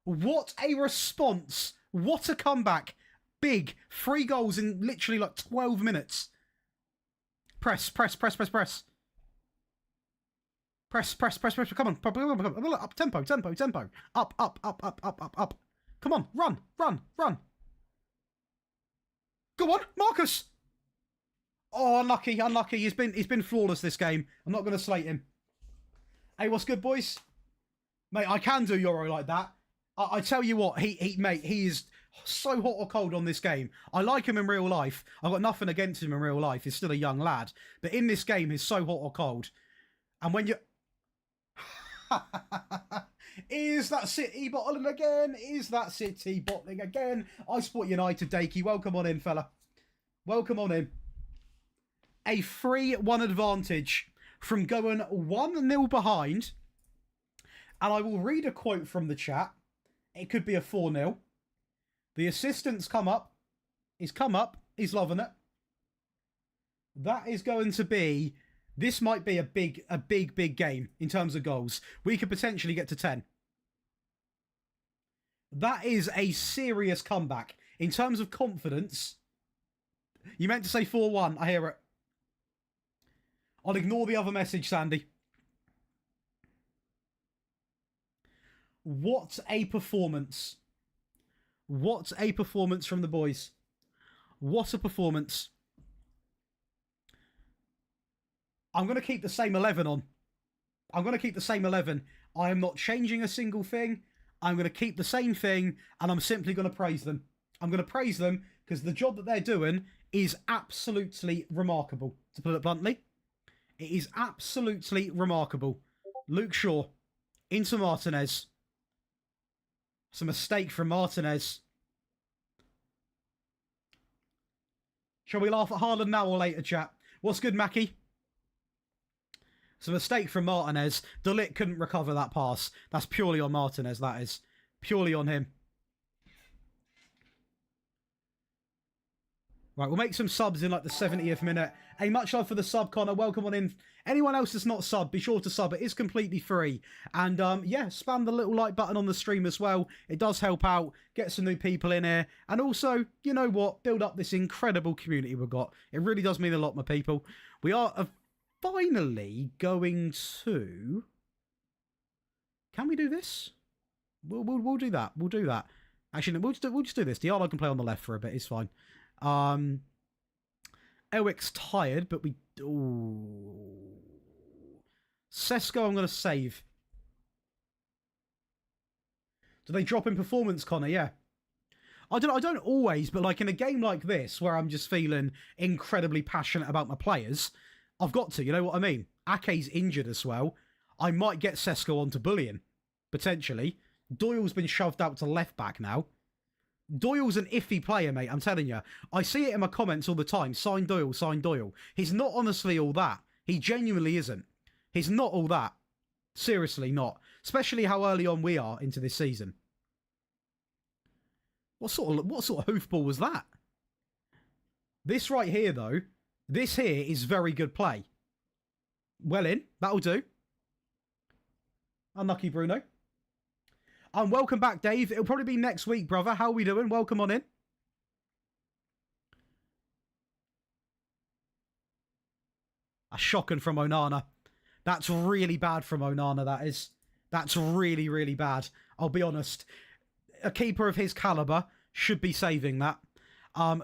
What a response. What a comeback. Big. 3 goals in literally like 12 minutes. Press, press, press, press, press. Press, press, press, press. Come on. Up, tempo, tempo, tempo. Up, up, up, up, up, up, up. Come on. Run, run, run. Go on, Marcus. Oh, unlucky, unlucky. He's been flawless this game. I'm not going to slate him. Hey, what's good, boys? Mate, I can do Euro like that. I tell you what, mate, he is so hot or cold on this game. I like him in real life. I've got nothing against him in real life. He's still a young lad. But in this game, he's so hot or cold. And when you... Is that City bottling again? Is that City bottling again? I Sport United, Dakey. Welcome on in, fella. Welcome on in. A 3-1 advantage from going 1-0 behind. And I will read a quote from the chat. It could be a 4-0. The assistant's come up. He's come up. He's loving it. That is going to be... This might be a big game in terms of goals. We could potentially get to 10. That is a serious comeback. In terms of confidence... You meant to say 4-1. I hear it. I'll ignore the other message, Sandy. What a performance. What a performance from the boys. What a performance. I'm going to keep the same 11 on. I'm going to keep the same 11. I am not changing a single thing. I'm going to keep the same thing, and I'm simply going to praise them. I'm going to praise them because the job that they're doing is absolutely remarkable, to put it bluntly. It is absolutely remarkable. Luke Shaw into Martinez. It's a mistake from Martinez. Shall we laugh at Haaland now or later, chat? What's good, Mackie? It's a mistake from Martinez. De Ligt couldn't recover that pass. That's purely on Martinez, that is. Purely on him. Right, we'll make some subs in like the 70th minute. Hey, much love for the sub, Connor. Welcome on in. Anyone else that's not sub, be sure to sub. It is completely free. And yeah, spam the little like button on the stream as well. It does help out. Get some new people in here. And also, you know what? Build up this incredible community we've got. It really does mean a lot, my people. We are finally going to... Can we do this? We'll do that. We'll do that. Actually, no, we'll just do this. Diallo can play on the left for a bit. It's fine. Ewick's tired, but we... Ooh. Sesko, I'm going to save. Do they drop in performance, Connor? Yeah. I don't always, but like in a game like this, where I'm just feeling incredibly passionate about my players, I've got to, you know what I mean? Ake's injured as well. I might get Sesko onto bullying, potentially. Doyle's been shoved out to left back now. Doyle's an iffy player, mate, I'm telling you. I see it in my comments all the time. Sign Doyle, sign Doyle. He's not honestly all that. He genuinely isn't. He's not all that. Seriously not. Especially how early on we are into this season. What sort of hoofball was that? This right here, though, this here is very good play. Well in. That'll do. Unlucky, Bruno. Welcome back, Dave. It'll probably be next week, brother. How are we doing? Welcome on in. A shocking from Onana. That's really bad from Onana, that is. That's really, really bad. I'll be honest. A keeper of his calibre should be saving that.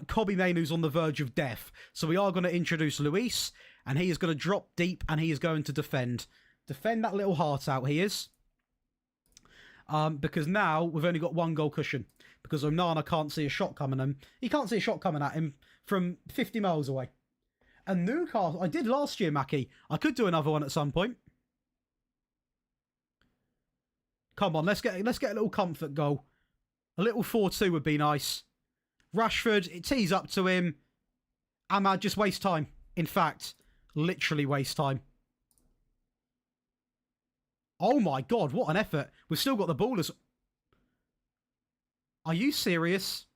Kobe Mainoo's on the verge of death. So we are going to introduce Luis, and he is going to drop deep, and he is going to defend. Defend that little heart out, he is. Because now we've only got 1 goal cushion. Because Onana can't see a shot coming at him. He can't see a shot coming at him from 50 miles away. And Newcastle, I did last year, Mackie. I could do another one at some point. Come on, let's get a little comfort goal. A little 4-2 would be nice. Rashford, it tees up to him. Ahmad just waste time. In fact, literally waste time. Oh my God, what an effort. We've still got the ball as... Are you serious?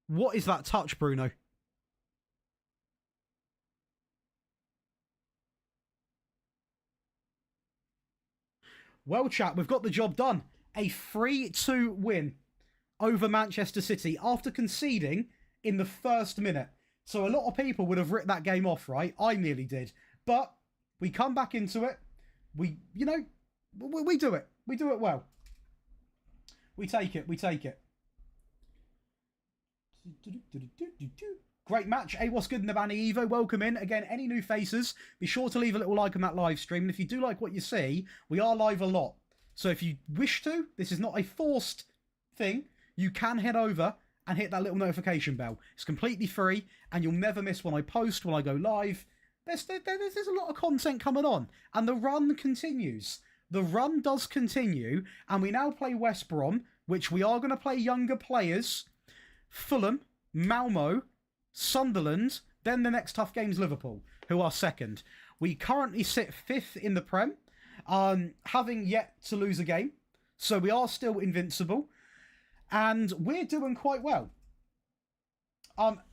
What is that touch, Bruno? Well, chat, we've got the job done. A 3-2 win over Manchester City after conceding in the first minute. So a lot of people would have ripped that game off, right? I nearly did. But we come back into it. We do it. We do it well. We take it. We take it. Great match. Hey, what's good, Nabani Evo? Welcome in. Again, any new faces, be sure to leave a little like on that live stream. And if you do like what you see, we are live a lot. So if you wish to, this is not a forced thing. You can head over and hit that little notification bell. It's completely free, and you'll never miss when I post, when I go live. There's a lot of content coming on, and the run continues. The run does continue, and we now play West Brom, which we are going to play younger players. Fulham, Malmo, Sunderland, then the next tough game's Liverpool, who are second. We currently sit 5th in the Prem, having yet to lose a game. So we are still invincible, and we're doing quite well.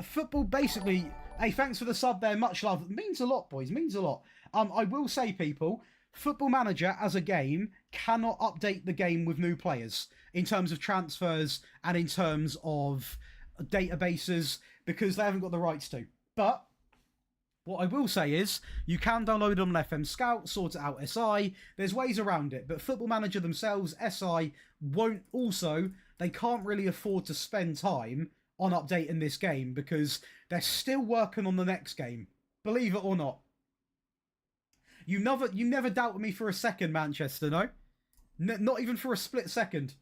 Football basically... Hey, thanks for the sub there. Much love. It means a lot, boys. Means a lot. I will say, people, Football Manager as a game cannot update the game with new players in terms of transfers and in terms of databases because they haven't got the rights to. But what I will say is you can download it on FM Scout, sort it out SI. There's ways around it. But Football Manager themselves, SI, won't also... They can't really afford to spend time on updating this game because they're still working on the next game. Believe it or not. You never doubted me for a second, Manchester, no? Not even for a split second.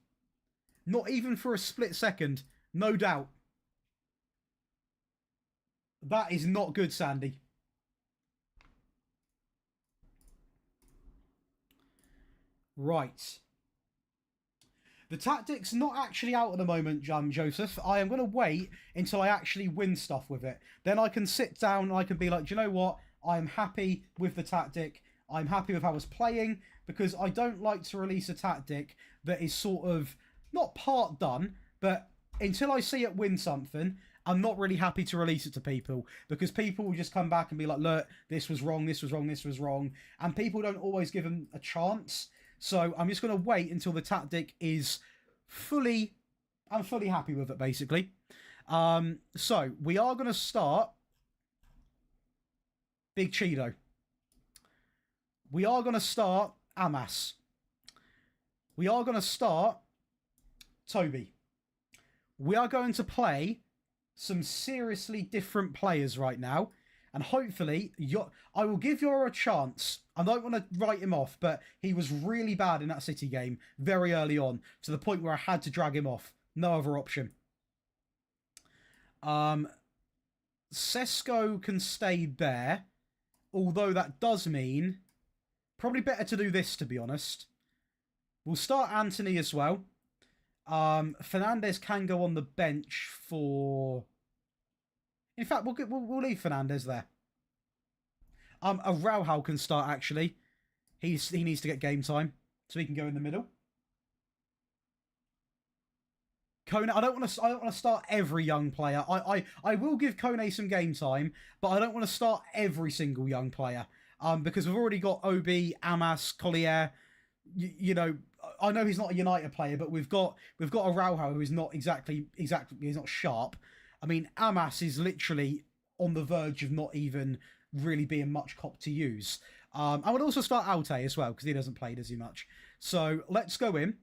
Not even for a split second. No doubt. That is not good, Sandy. Right. The tactic's not actually out at the moment, Joseph. I am going to wait until I actually win stuff with it. Then I can sit down and I can be like, do you know what? I am happy with the tactic. I'm happy with how I was playing because I don't like to release a tactic that is sort of not part done, but until I see it win something, I'm not really happy to release it to people because people will just come back and be like, look, this was wrong, this was wrong, this was wrong. And people don't always give them a chance. So I'm just going to wait until the tactic is I'm fully happy with it, basically. So we are going to start Big Cheeto. We are going to start Amas. We are going to start Toby. We are going to play some seriously different players right now. And hopefully, I will give Yoro a chance. I don't want to write him off, but he was really bad in that City game very early on, to the point where I had to drag him off. No other option. Sesko can stay there, although that does mean probably better to do this, to be honest. We'll start Anthony as well. Fernandes can go on the bench for... In fact, we'll leave Fernandes there. Araujo can start, actually. He needs to get game time, so he can go in the middle. Kone, I don't want to start every young player. I will give Kone some game time, but I don't want to start every single young player. Because we've already got Obi, Amas, Collier. You know, I know he's not a United player, but we've got Araujo, who is not exactly he's not sharp. I mean, Amas is literally on the verge of not even really being much cop to use. I would also start Alte as well, because he doesn't play, does he, much? So let's go in.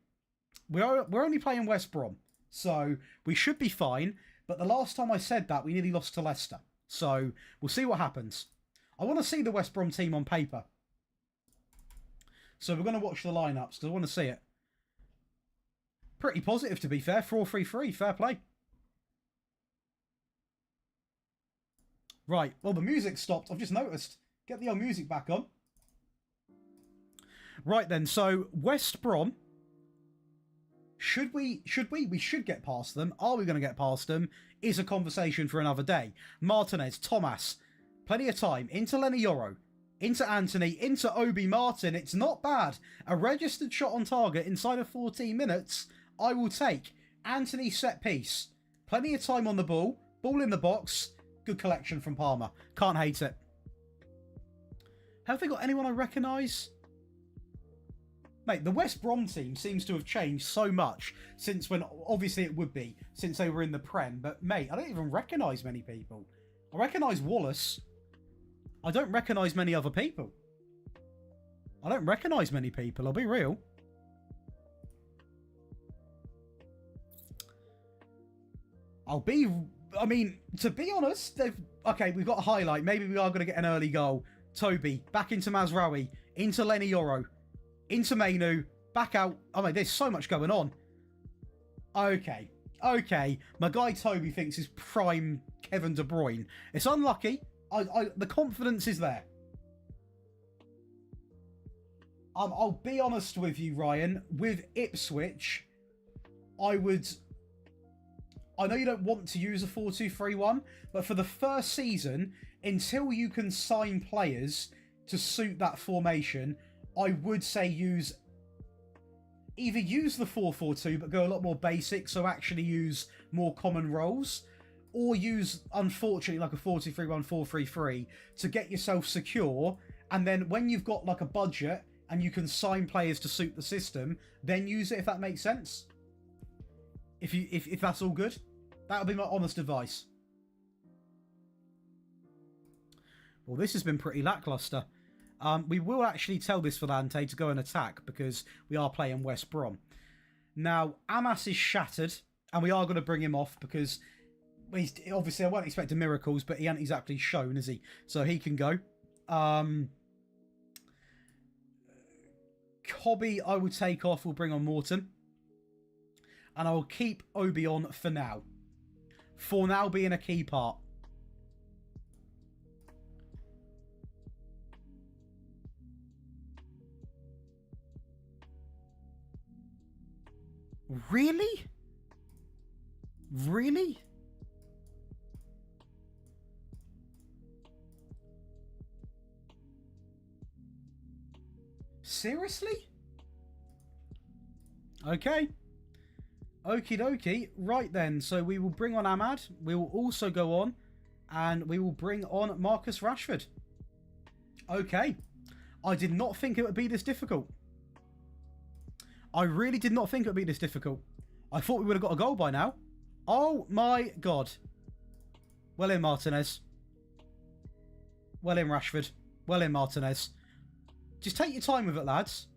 We're only playing West Brom. So we should be fine. But the last time I said that, we nearly lost to Leicester. So we'll see what happens. I want to see the West Brom team on paper. So we're going to watch the lineups because I want to see it. Pretty positive, to be fair. 4-3-3. Fair play. Right. Well, the music stopped. I've just noticed. Get the old music back on. Right then. So West Brom. Should we? We should get past them. Are we going to get past them? Is a conversation for another day. Martinez, Thomas. Plenty of time. Into Lenny Yoro. Into Anthony. Into Obi Martin. It's not bad. A registered shot on target inside of 14 minutes. I will take. Anthony set piece. Plenty of time on the ball. Ball in the box. Good collection from Palmer. Can't hate it. Have they got anyone I recognise? Mate, the West Brom team seems to have changed so much since when, obviously it would be, since they were in the Prem. But, mate, I don't even recognise many people. I recognise Wallace. I don't recognise many other people. I don't recognise many people, I'll be real. I mean, to be honest, okay, we've got a highlight. Maybe we are going to get an early goal. Toby, back into Mazraoui, into Lenny Yoro, into Mainu, back out. I mean, there's so much going on. Okay. My guy Toby thinks he's prime Kevin De Bruyne. It's unlucky. The confidence is there. I'll be honest with you, Ryan. With Ipswich, I know you don't want to use a 4-2-3-1, but for the first season, until you can sign players to suit that formation, I would say either use the 4-4-2 but go a lot more basic, so actually use more common roles, or use, unfortunately, like a 4-2-3-1, 4-3-3 to get yourself secure, and then when you've got like a budget and you can sign players to suit the system, then use it, if that makes sense. If that's all good. That would be my honest advice. Well, this has been pretty lackluster. We will actually tell this Volante to go and attack because we are playing West Brom. Now, Amas is shattered, and we are going to bring him off because obviously I won't expect miracles, but he ain't exactly shown, is he? So he can go. Cobby, I will take off. We'll bring on Morton. And I will keep Obi on for now. For now being a key part. Really? Really? Seriously? Okay. Okie dokie. Right then, so we will bring on Ahmad. We will also go on and we will bring on Marcus Rashford. Okay. I did not think it would be this difficult. I really did not think it would be this difficult. I thought we would have got a goal by now. Oh my God. Well in, Martinez. Well in, Rashford. Well in, Martinez. Just take your time with it, lads.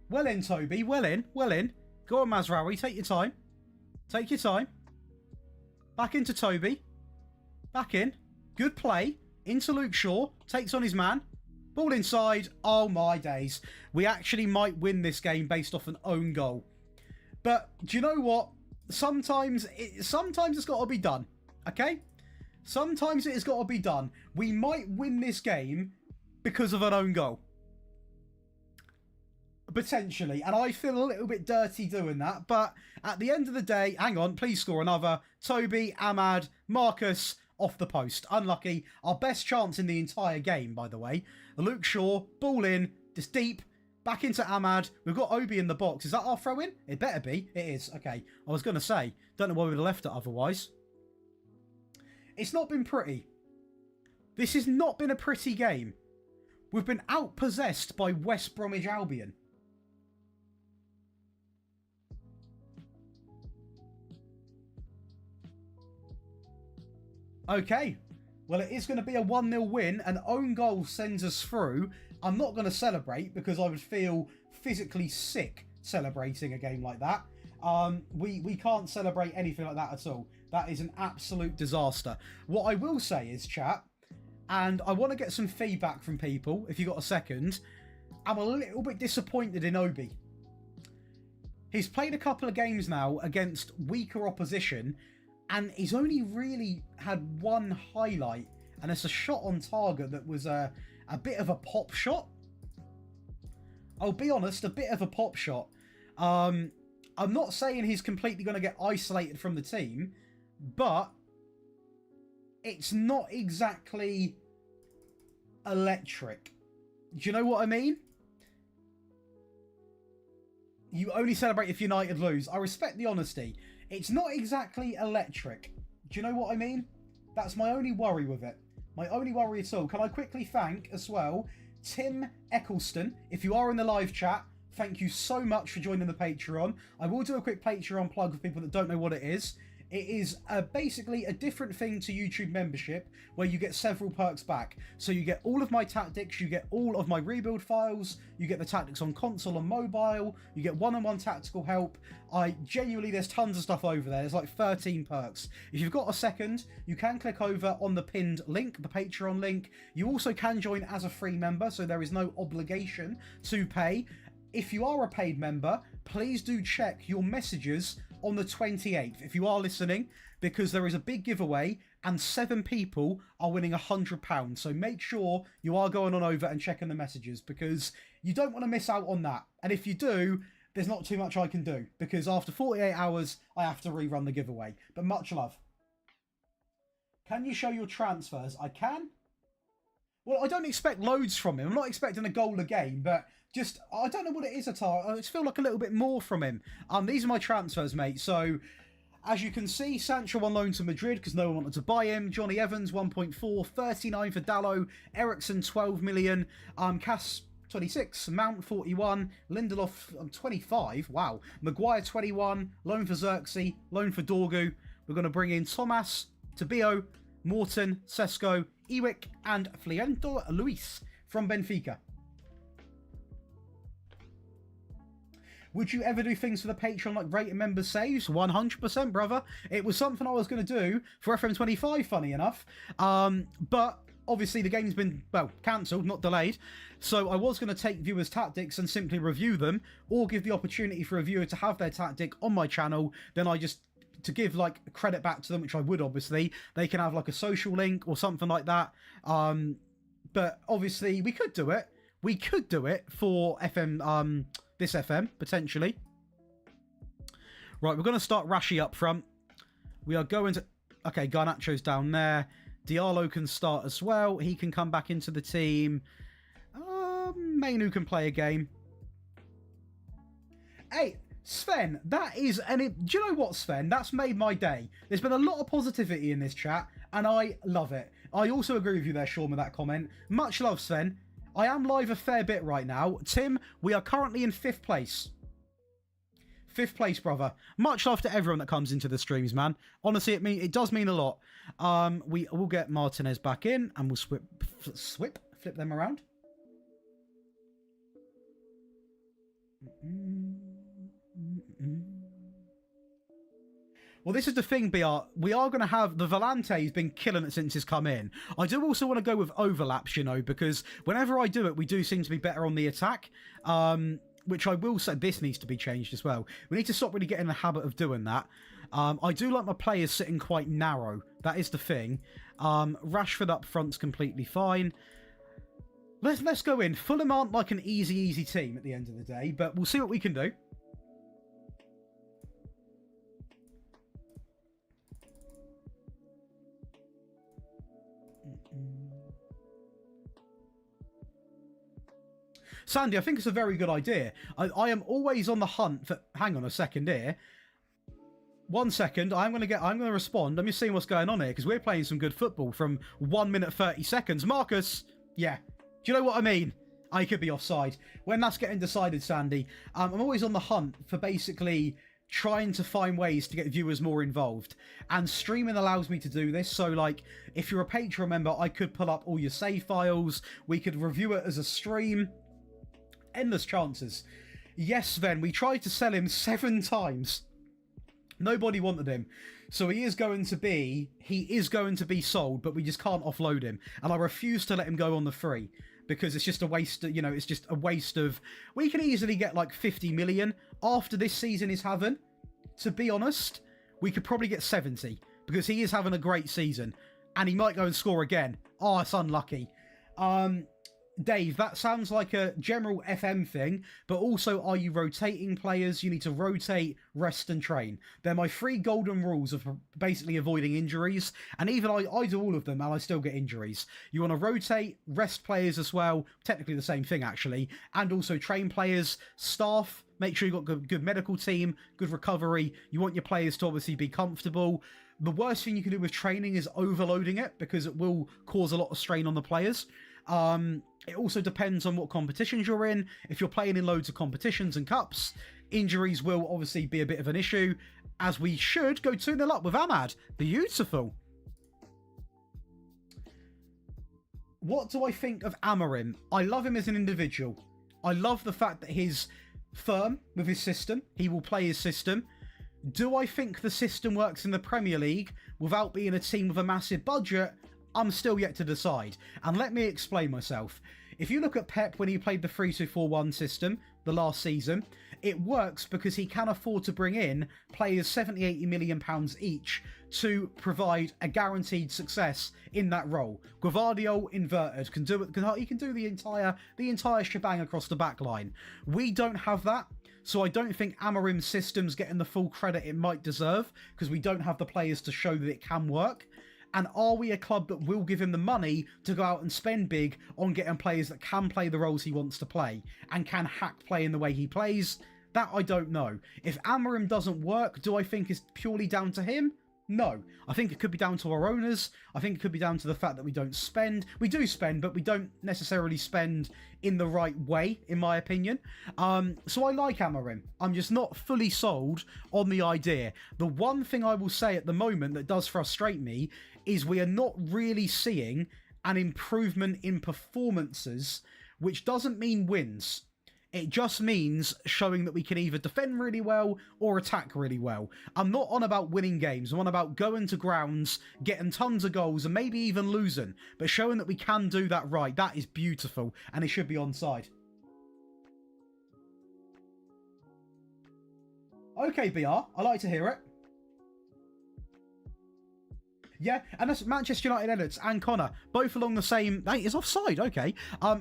Well in, Toby. Well in. Well in. Go on, Mazraoui. Take your time. Take your time. Back into Toby. Back in. Good play. Into Luke Shaw. Takes on his man. Ball inside. Oh, my days. We actually might win this game based off an own goal. But do you know what? Sometimes it's got to be done. Okay? Sometimes it has got to be done. We might win this game because of an own goal. Potentially. And I feel a little bit dirty doing that. But at the end of the day, hang on, please score another. Toby, Ahmad, Marcus, off the post. Unlucky. Our best chance in the entire game, by the way. Luke Shaw, ball in, just deep. Back into Ahmad. We've got Obi in the box. Is that our throw-in? It better be. It is. Okay. I was going to say, don't know why we would have left it otherwise. It's not been pretty. This has not been a pretty game. We've been outpossessed by West Bromwich Albion. Okay. Well, it is going to be a 1-0 win. An own goal sends us through. I'm not going to celebrate because I would feel physically sick celebrating a game like that. We can't celebrate anything like that at all. That is an absolute disaster. What I will say is, chat, and I want to get some feedback from people, if you got a second, I'm a little bit disappointed in Obi. He's played a couple of games now against weaker opposition, and he's only really had one highlight, and it's a shot on target that was a bit of a pop shot. I'll be honest, a bit of a pop shot. I'm not saying he's completely going to get isolated from the team, but it's not exactly electric. Do you know what I mean? You only celebrate if United lose. I respect the honesty. It's not exactly electric. Do you know what I mean? That's my only worry with it. My only worry at all. Can I quickly thank, as well, Tim Eccleston. If you are in the live chat, thank you so much for joining the Patreon. I will do a quick Patreon plug for people that don't know what it is. It is basically a different thing to YouTube membership where you get several perks back. So you get all of my tactics, you get all of my rebuild files, you get the tactics on console and mobile, you get one-on-one tactical help. Genuinely, there's tons of stuff over there. There's like 13 perks. If you've got a second, you can click over on the pinned link, the Patreon link. You also can join as a free member, so there is no obligation to pay. If you are a paid member, please do check your messages on the 28th, if you are listening, because there is a big giveaway and 7 people are winning £100. So make sure you are going on over and checking the messages because you don't want to miss out on that. And if you do, there's not too much I can do because after 48 hours, I have to rerun the giveaway. But much love. Can you show your transfers? I can. Well, I don't expect loads from him. I'm not expecting a goal a game, but just, I don't know what it is at all. I just feel like a little bit more from him. These are my transfers, mate. So, as you can see, Sancho on loan to Madrid because no one wanted to buy him. Johnny Evans, 1.4. 39 for Dallo. Ericsson, 12 million. Cass, 26. Mount, 41. Lindelof, 25. Wow. Maguire, 21. Loan for Xerxes. Loan for Dorgu. We're going to bring in Thomas, Tabio, Morton, Sesko, Ewick, and Fliento Luis from Benfica. Would you ever do things for the Patreon like rating members saves? 100%, brother. It was something I was going to do for FM25, funny enough. But obviously the game's been, well, cancelled, not delayed. So I was going to take viewers' tactics and simply review them, or give the opportunity for a viewer to have their tactic on my channel. Then I just, to give like credit back to them, which I would obviously, they can have like a social link or something like that. But obviously we could do it. We could do it for FM, this FM, potentially. Right, we're going to start Rashi up front. We are going to... Okay, Garnacho's down there. Diallo can start as well. He can come back into the team. Mainu can play a game. Hey, Sven, that is... Do you know what, Sven? That's made my day. There's been a lot of positivity in this chat, and I love it. I also agree with you there, Sean, with that comment. Much love, Sven. I am live a fair bit right now. Tim, we are currently in 5th place. 5th place, brother. Much love to everyone that comes into the streams, man. Honestly, it does mean a lot. We will get Martinez back in, and we'll flip them around. Well, this is the thing, BR. We are going to have... The Volante's been killing it since he's come in. I do also want to go with overlaps, you know, because whenever I do it, we do seem to be better on the attack. Which I will say, this needs to be changed as well. We need to stop really getting in the habit of doing that. I do like my players sitting quite narrow. That is the thing. Rashford up front's completely fine. Let's go in. Fulham aren't like an easy team at the end of the day, but we'll see what we can do. Sandy, I think it's a very good idea. I am always on the hunt for... Hang on a second here. 1 second. I'm going to respond. I'm just seeing what's going on here because we're playing some good football from 1 minute 30 seconds. Marcus, yeah. Do you know what I mean? I could be offside. When that's getting decided, Sandy, I'm always on the hunt for basically trying to find ways to get viewers more involved. And streaming allows me to do this. So, like, if you're a Patreon member, I could pull up all your save files. We could review it as a stream. Endless chances. Yes, then, we tried to sell him 7 times. Nobody wanted him. So he is going to be sold, but we just can't offload him. And I refuse to let him go on the free. Because it's just a waste, you know, it's just a waste of... We can easily get like 50 million after this season is having. To be honest, we could probably get 70. Because he is having a great season. And he might go and score again. Oh, it's unlucky. Dave, that sounds like a general FM thing, but also are you rotating players? You need to rotate, rest and train. They're my 3 golden rules of basically avoiding injuries, and even I do all of them and I still get injuries. You want to rotate, rest players as well, technically the same thing actually, and also train players, staff, make sure you've got good medical team, good recovery. You want your players to obviously be comfortable. The worst thing you can do with training is overloading it because it will cause a lot of strain on the players. It also depends on what competitions you're in. If you're playing in loads of competitions and cups, injuries will obviously be a bit of an issue, as we should go 2-0 up with Ahmad. Beautiful. What do I think of Amorim? I love him as an individual. I love the fact that he's firm with his system. He will play his system. Do I think the system works in the Premier League without being a team with a massive budget? I'm still yet to decide. And let me explain myself. If you look at Pep when he played the 3-2-4-1 system the last season, it works because he can afford to bring in players 70-80 million pounds each to provide a guaranteed success in that role. Gvardiol inverted can do it. He can do the entire shebang across the back line. We don't have that. So I don't think Amorim's system's getting the full credit it might deserve because we don't have the players to show that it can work. And are we a club that will give him the money to go out and spend big on getting players that can play the roles he wants to play and can hack play in the way he plays? That I don't know. If Amorim doesn't work, do I think it's purely down to him? No. I think it could be down to our owners. I think it could be down to the fact that we don't spend. We do spend, but we don't necessarily spend in the right way, in my opinion. So I like Amorim. I'm just not fully sold on the idea. The one thing I will say at the moment that does frustrate me is we are not really seeing an improvement in performances, which doesn't mean wins. It just means showing that we can either defend really well or attack really well. I'm not on about winning games. I'm on about going to grounds, getting tons of goals and maybe even losing, but showing that we can do that right. That is beautiful, and it should be onside. Okay, BR, I like to hear it. Yeah, and that's Manchester United edits and Connor, both along the same... Hey, it's offside, okay.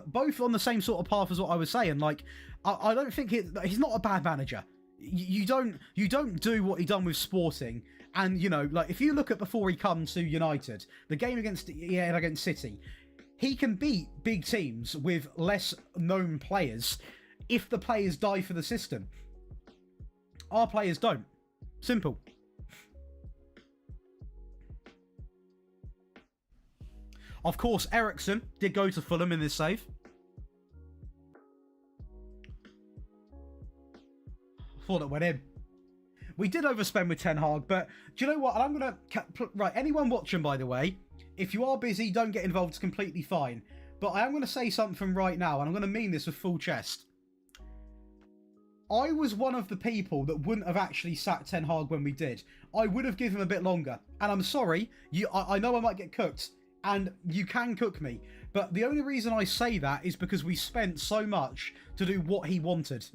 Both on the same sort of path as what I was saying. Like, I don't think he's not a bad manager. You don't do what he done with Sporting. And, you know, like, if you look at before he comes to United, the game against City, he can beat big teams with less known players if the players die for the system. Our players don't. Simple. Of course, Ericsson did go to Fulham in this save. Thought it went in. We did overspend with Ten Hag, but do you know what? I'm going to... Right, anyone watching, by the way, if you are busy, don't get involved. It's completely fine. But I am going to say something right now, and I'm going to mean this with full chest. I was one of the people that wouldn't have actually sacked Ten Hag when we did. I would have given him a bit longer. And I'm sorry, I know I might get cooked. And you can cook me. But the only reason I say that is because we spent so much to do what he wanted.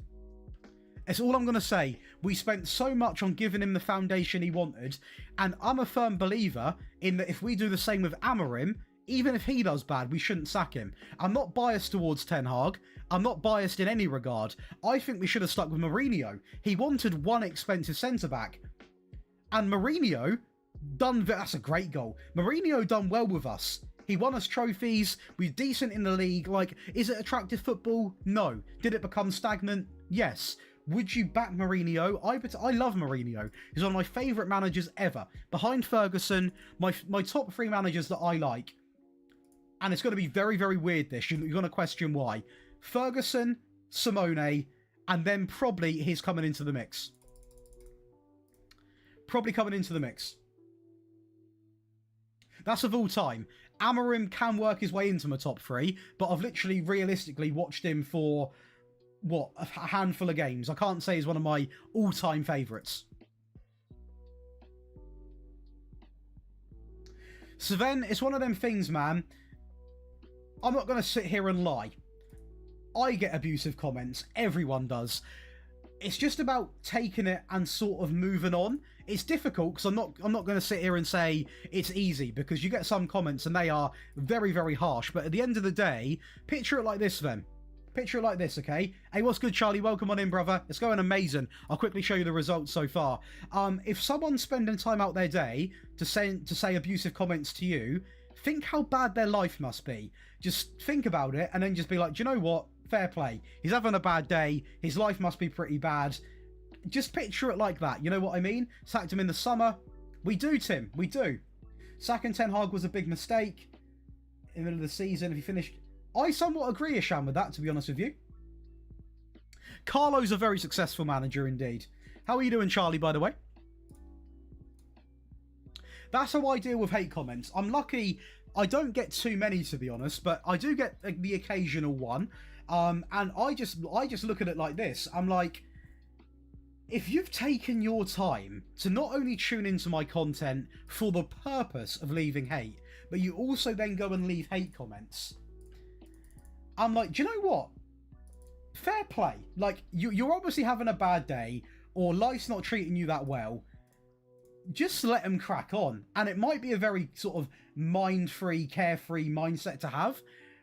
That's all I'm going to say. We spent so much on giving him the foundation he wanted. And I'm a firm believer in that if we do the same with Amorim, even if he does bad, we shouldn't sack him. I'm not biased towards Ten Hag. I'm not biased in any regard. I think we should have stuck with Mourinho. He wanted one expensive centre-back. And Mourinho... That's a great goal. Mourinho done well with us. He won us trophies. We're decent in the league. Like, is it attractive football? No. Did it become stagnant? Yes. Would you back Mourinho? I love Mourinho. He's one of my favourite managers ever. Behind Ferguson, my top 3 managers that I like. And it's going to be very, very weird this. You're going to question why. Ferguson, Simone, and then probably he's coming into the mix. probably coming into the mix. That's of all time. Amorim can work his way into my top 3, but I've literally realistically watched him for, what, a handful of games. I can't say he's one of my all-time favourites. Sven, it's one of them things, man. I'm not going to sit here and lie. I get abusive comments. Everyone does. It's just about taking it and sort of moving on. It's difficult because I'm not going to sit here and say it's easy, because you get some comments and they are very, very harsh. But at the end of the day, picture it like this, then. Picture it like this, okay? Hey, what's good, Charlie? Welcome on in, brother. It's going amazing. I'll quickly show you the results so far. If someone's spending time out their day to say abusive comments to you, think how bad their life must be. Just think about it and then just be like, do you know what? Fair play. He's having a bad day. His life must be pretty bad. Just picture it like that. You know what I mean? Sacked him in the summer. We do, Tim. We do. Sacking Ten Hag was a big mistake in the middle of the season. If he finished... I somewhat agree, Isham, with that, to be honest with you. Carlo's a very successful manager indeed. How are you doing, Charlie, by the way? That's how I deal with hate comments. I'm lucky I don't get too many, to be honest, but I do get the occasional one. And I just look at it like this. I'm like, if you've taken your time to not only tune into my content for the purpose of leaving hate, but you also then go and leave hate comments, I'm like, do you know what? Fair play. Like, you're obviously having a bad day, or life's not treating you that well. Just let them crack on. And it might be a very sort of mind-free, carefree mindset to have,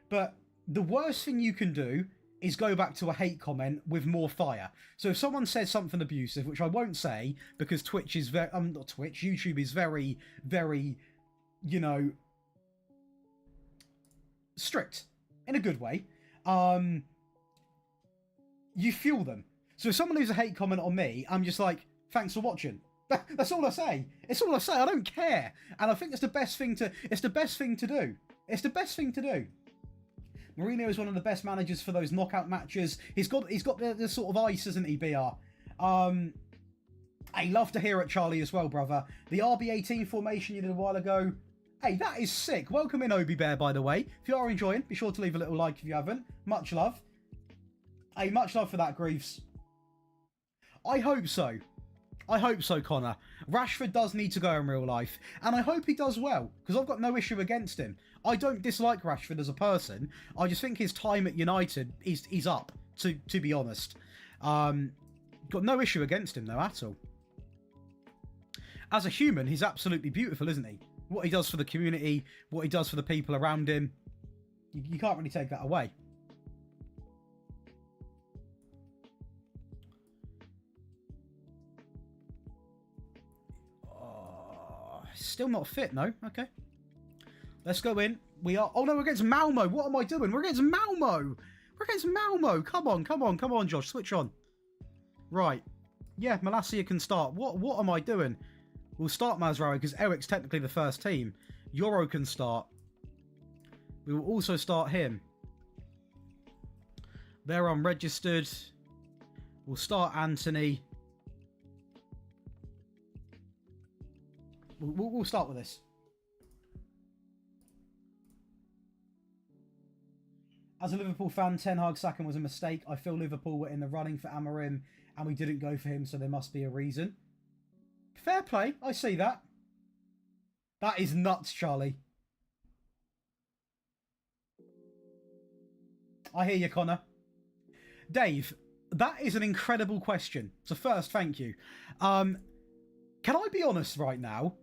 but the worst thing you can do is go back to a hate comment with more fire. So if someone says something abusive, which I won't say because Twitch is very... not Twitch, YouTube is very, very, you know, strict. In a good way. You fuel them. So if someone leaves a hate comment on me, I'm just like, thanks for watching. That's all I say. It's all I say. I don't care. And I think it's the best thing to do. It's the best thing to do. Mourinho is one of the best managers for those knockout matches. He's got the sort of ice, isn't he, BR? I love to hear it, Charlie, as well, brother. The RB18 formation you did a while ago. Hey, that is sick. Welcome in, Obi Bear, by the way. If you are enjoying, be sure to leave a little like if you haven't. Much love. Hey, much love for that, Greaves. I hope so. I hope so, Connor. Rashford does need to go in real life, and I hope he does well, because I've got no issue against him. I don't dislike Rashford as a person. I just think his time at United is up, to be honest. Got no issue against him, though, at all. As a human, he's absolutely beautiful, isn't he? What he does for the community, what he does for the people around him, you can't really take that away. Still not fit, no? Okay. Let's go in. We are... Oh, no, we're against Malmo. What am I doing? We're against Malmo. We're against Malmo. Come on, Josh. Switch on. Right. Yeah, Malacia can start. What am I doing? We'll start Mazraoui because Eric's technically the first team. Yoro can start. We will also start him. They're unregistered. We'll start Anthony. We'll start with this. As a Liverpool fan, Ten Hag sacking was a mistake. I feel Liverpool were in the running for Amorim and we didn't go for him, so there must be a reason. Fair play. I see that. That is nuts, Charlie. I hear you, Connor. Dave, that is an incredible question. So first, thank you. Can I be honest right now?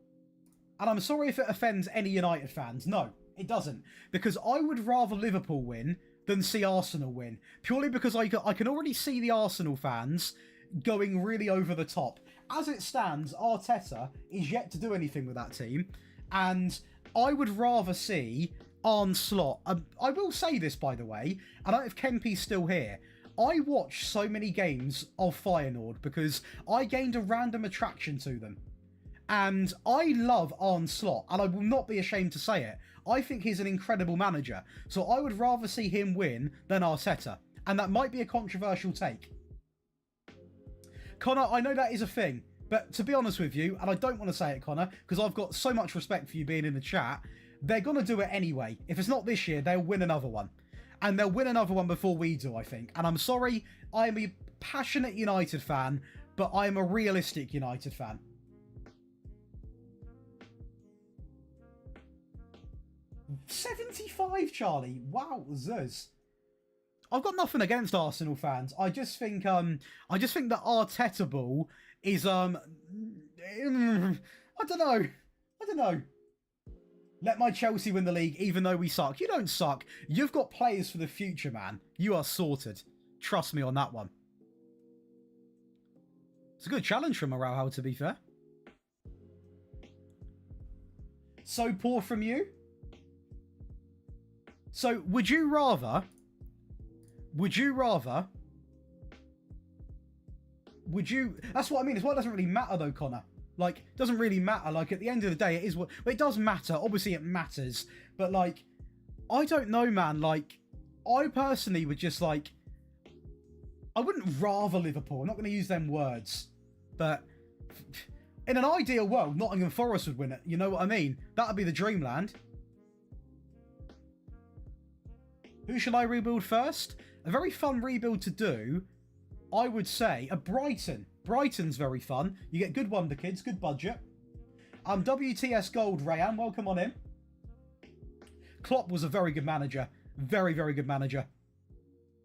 And I'm sorry if it offends any United fans. No, it doesn't. Because I would rather Liverpool win than see Arsenal win. Purely because I can already see the Arsenal fans going really over the top. As it stands, Arteta is yet to do anything with that team. And I would rather see Arne Slot. I will say this, by the way. I don't know if Kempy's still here. I watch so many games of Feyenoord because I gained a random attraction to them. And I love Arne Slot, and I will not be ashamed to say it. I think he's an incredible manager. So I would rather see him win than Arteta. And that might be a controversial take. Connor, I know that is a thing, But to be honest with you, and I don't want to say it, Connor, because I've got so much respect for you being in the chat, they're going to do it anyway. If it's not this year, they'll win another one. And they'll win another one before we do, I think. And I'm sorry, I am a passionate United fan, but I am a realistic United fan. $75, Charlie. Wow, Zuz. I've got nothing against Arsenal fans. I just think that Arteta ball is I don't know. Let my Chelsea win the league, even though we suck. You don't suck. You've got players for the future, man. You are sorted. Trust me on that one. It's a good challenge from Morale, to be fair. So poor from you. So, would you rather... That's what I mean. It's why it doesn't really matter, though, Connor. Like, it doesn't really matter. Like, at the end of the day, it is what... It does matter. Obviously, it matters. But, like, I don't know, man. Like, I personally would just, like... I wouldn't rather Liverpool. I'm not going to use them words. But in an ideal world, Nottingham Forest would win it. You know what I mean? That would be the dreamland. Who shall I rebuild first? A very fun rebuild to do, I would say, a Brighton. Brighton's very fun. You get good wonder kids, good budget. WTS Gold, Rayan, welcome on in. Klopp was a very good manager. Very, very good manager.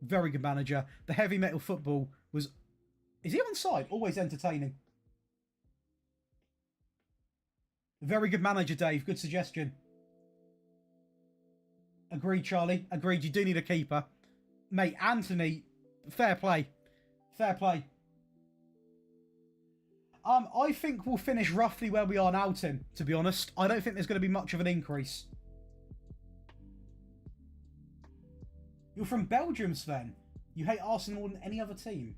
Very good manager. The heavy metal football was... Is he onside? Always entertaining. Very good manager, Dave. Good suggestion. Agreed, Charlie. Agreed. You do need a keeper. Mate, Anthony, fair play. Fair play. I think we'll finish roughly where we are now, Tim, to be honest. I don't think there's going to be much of an increase. You're from Belgium, Sven. You hate Arsenal more than any other team.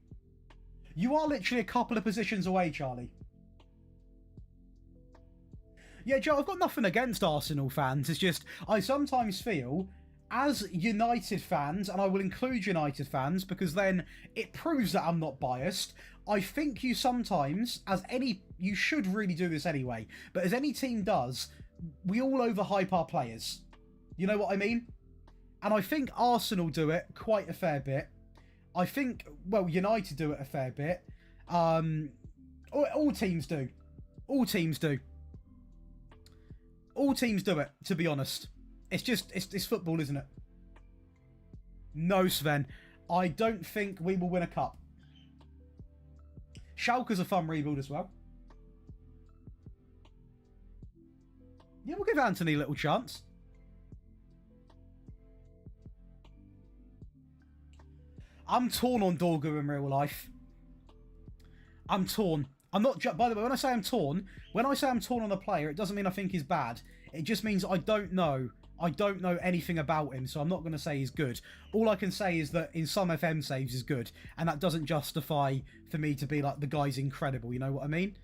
You are literally a couple of positions away, Charlie. Yeah, Joe, I've got nothing against Arsenal fans. It's just, I sometimes feel, as United fans, and I will include United fans, because then it proves that I'm not biased, I think you sometimes, you should really do this anyway, but as any team does, we all overhype our players. You know what I mean? And I think Arsenal do it quite a fair bit. I think, well, United do it a fair bit. All teams do. All teams do. All teams do it, to be honest. It's football, isn't it? No, Sven. I don't think we will win a cup. Schalke's a fun rebuild as well. Yeah, we'll give Anthony a little chance. I'm torn on Dorgu in real life. I'm torn. I'm not... By the way, when I say I'm torn on a player, it doesn't mean I think he's bad. It just means I don't know. I don't know anything about him, so I'm not going to say he's good. All I can say is that in some FM saves he's good, and that doesn't justify for me to be like, the guy's incredible, you know what I mean?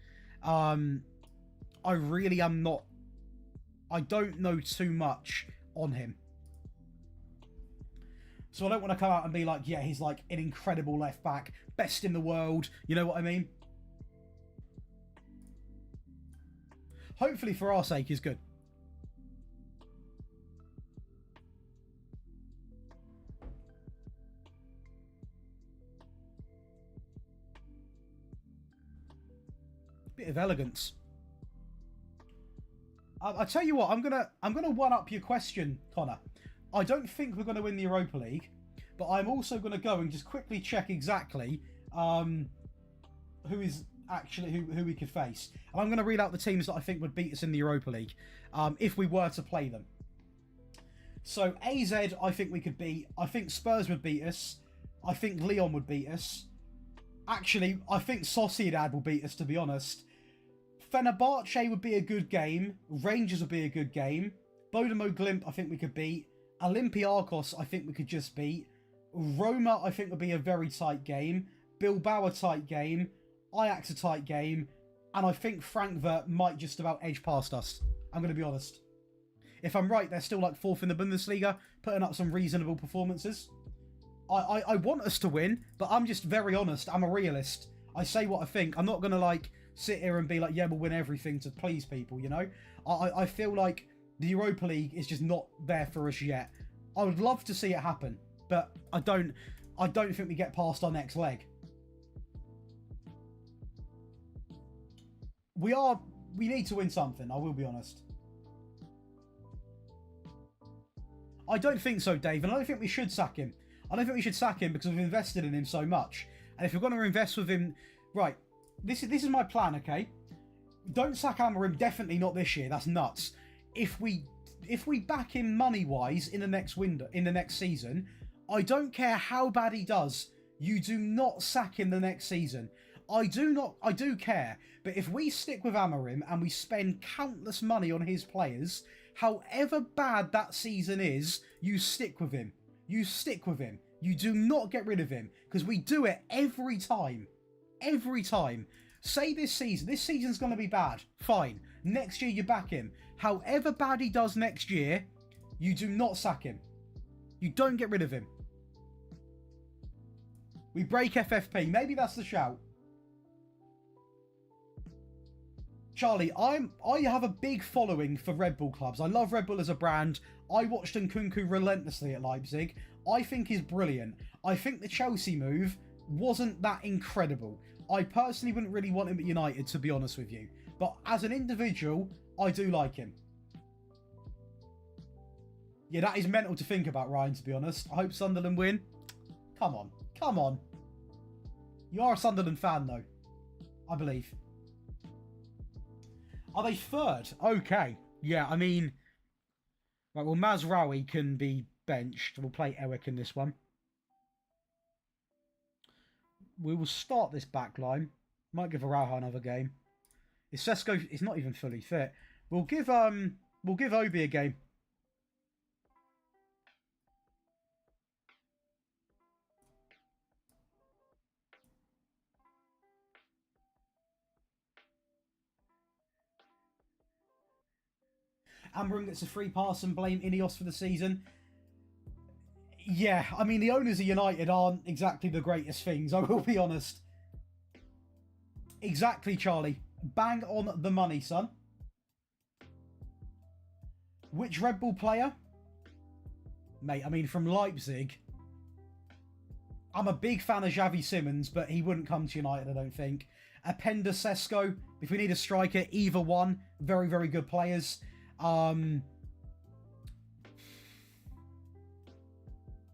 I really am not... I don't know too much on him. So I don't want to come out and be like, yeah, he's like an incredible left back, best in the world, you know what I mean? Hopefully for our sake he's good. Bit of elegance. I tell you what, I'm gonna one up your question, Connor. I don't think we're going to win the Europa League, but I'm also going to go and just quickly check exactly who we could face. And I'm going to read out the teams that I think would beat us in the Europa League if we were to play them. So AZ, I think we could beat. I think Spurs would beat us. I think Lyon would beat us. Actually, I think Sociedad will beat us, to be honest. Fenerbahce would be a good game. Rangers would be a good game. Bodemo Glimp, I think we could beat. Olympiacos, I think we could just beat. Roma, I think would be a very tight game. Bilbao, a tight game. Ajax, a tight game. And I think Frankfurt might just about edge past us. I'm going to be honest. If I'm right, they're still like 4th in the Bundesliga, putting up some reasonable performances. I want us to win, but I'm just very honest. I'm a realist. I say what I think. I'm not going to like sit here and be like, yeah, we'll win everything to please people, you know? I feel like the Europa League is just not there for us yet. I would love to see it happen, but I don't think we get past our next leg. We need to win something, I will be honest. I don't think so, Dave, and I don't think we should sack him. I don't think we should sack him because we've invested in him so much. And if we're going to invest with him... Right, this is my plan, okay? Don't sack Amorim, definitely not this year. That's nuts. If we back him money-wise in the next window, in the next season, I don't care how bad he does. You do not sack him the next season. I do care. But if we stick with Amorim and we spend countless money on his players, however bad that season is, you stick with him. You stick with him. You do not get rid of him. Because we do it every time. Every time. Say this season's going to be bad. Fine. Next year you back him. However bad he does next year, you do not sack him. You don't get rid of him. We break FFP. Maybe that's the shout. Charlie, I have a big following for Red Bull clubs. I love Red Bull as a brand. I watched Nkunku relentlessly at Leipzig. I think he's brilliant. I think the Chelsea move wasn't that incredible. I personally wouldn't really want him at United, to be honest with you. But as an individual, I do like him. Yeah, that is mental to think about, Ryan, to be honest. I hope Sunderland win. Come on. Come on. You are a Sunderland fan, though. I believe. Are they third? Okay. Yeah, I mean... Right, well, Mazraoui can be benched. We'll play Ewick in this one. We will start this back line. Might give Araujo another game. Sesko is not even fully fit. We'll give Obi a game. Amorim gets a free pass and blame Ineos for the season. Yeah, I mean, the owners of United aren't exactly the greatest things, I will be honest. Exactly, Charlie. Bang on the money, son. Which Red Bull player? Mate, I mean, from Leipzig. I'm a big fan of Xavi Simons, but he wouldn't come to United, I don't think. Apenda, Sesko. If we need a striker, either one. Very, very good players.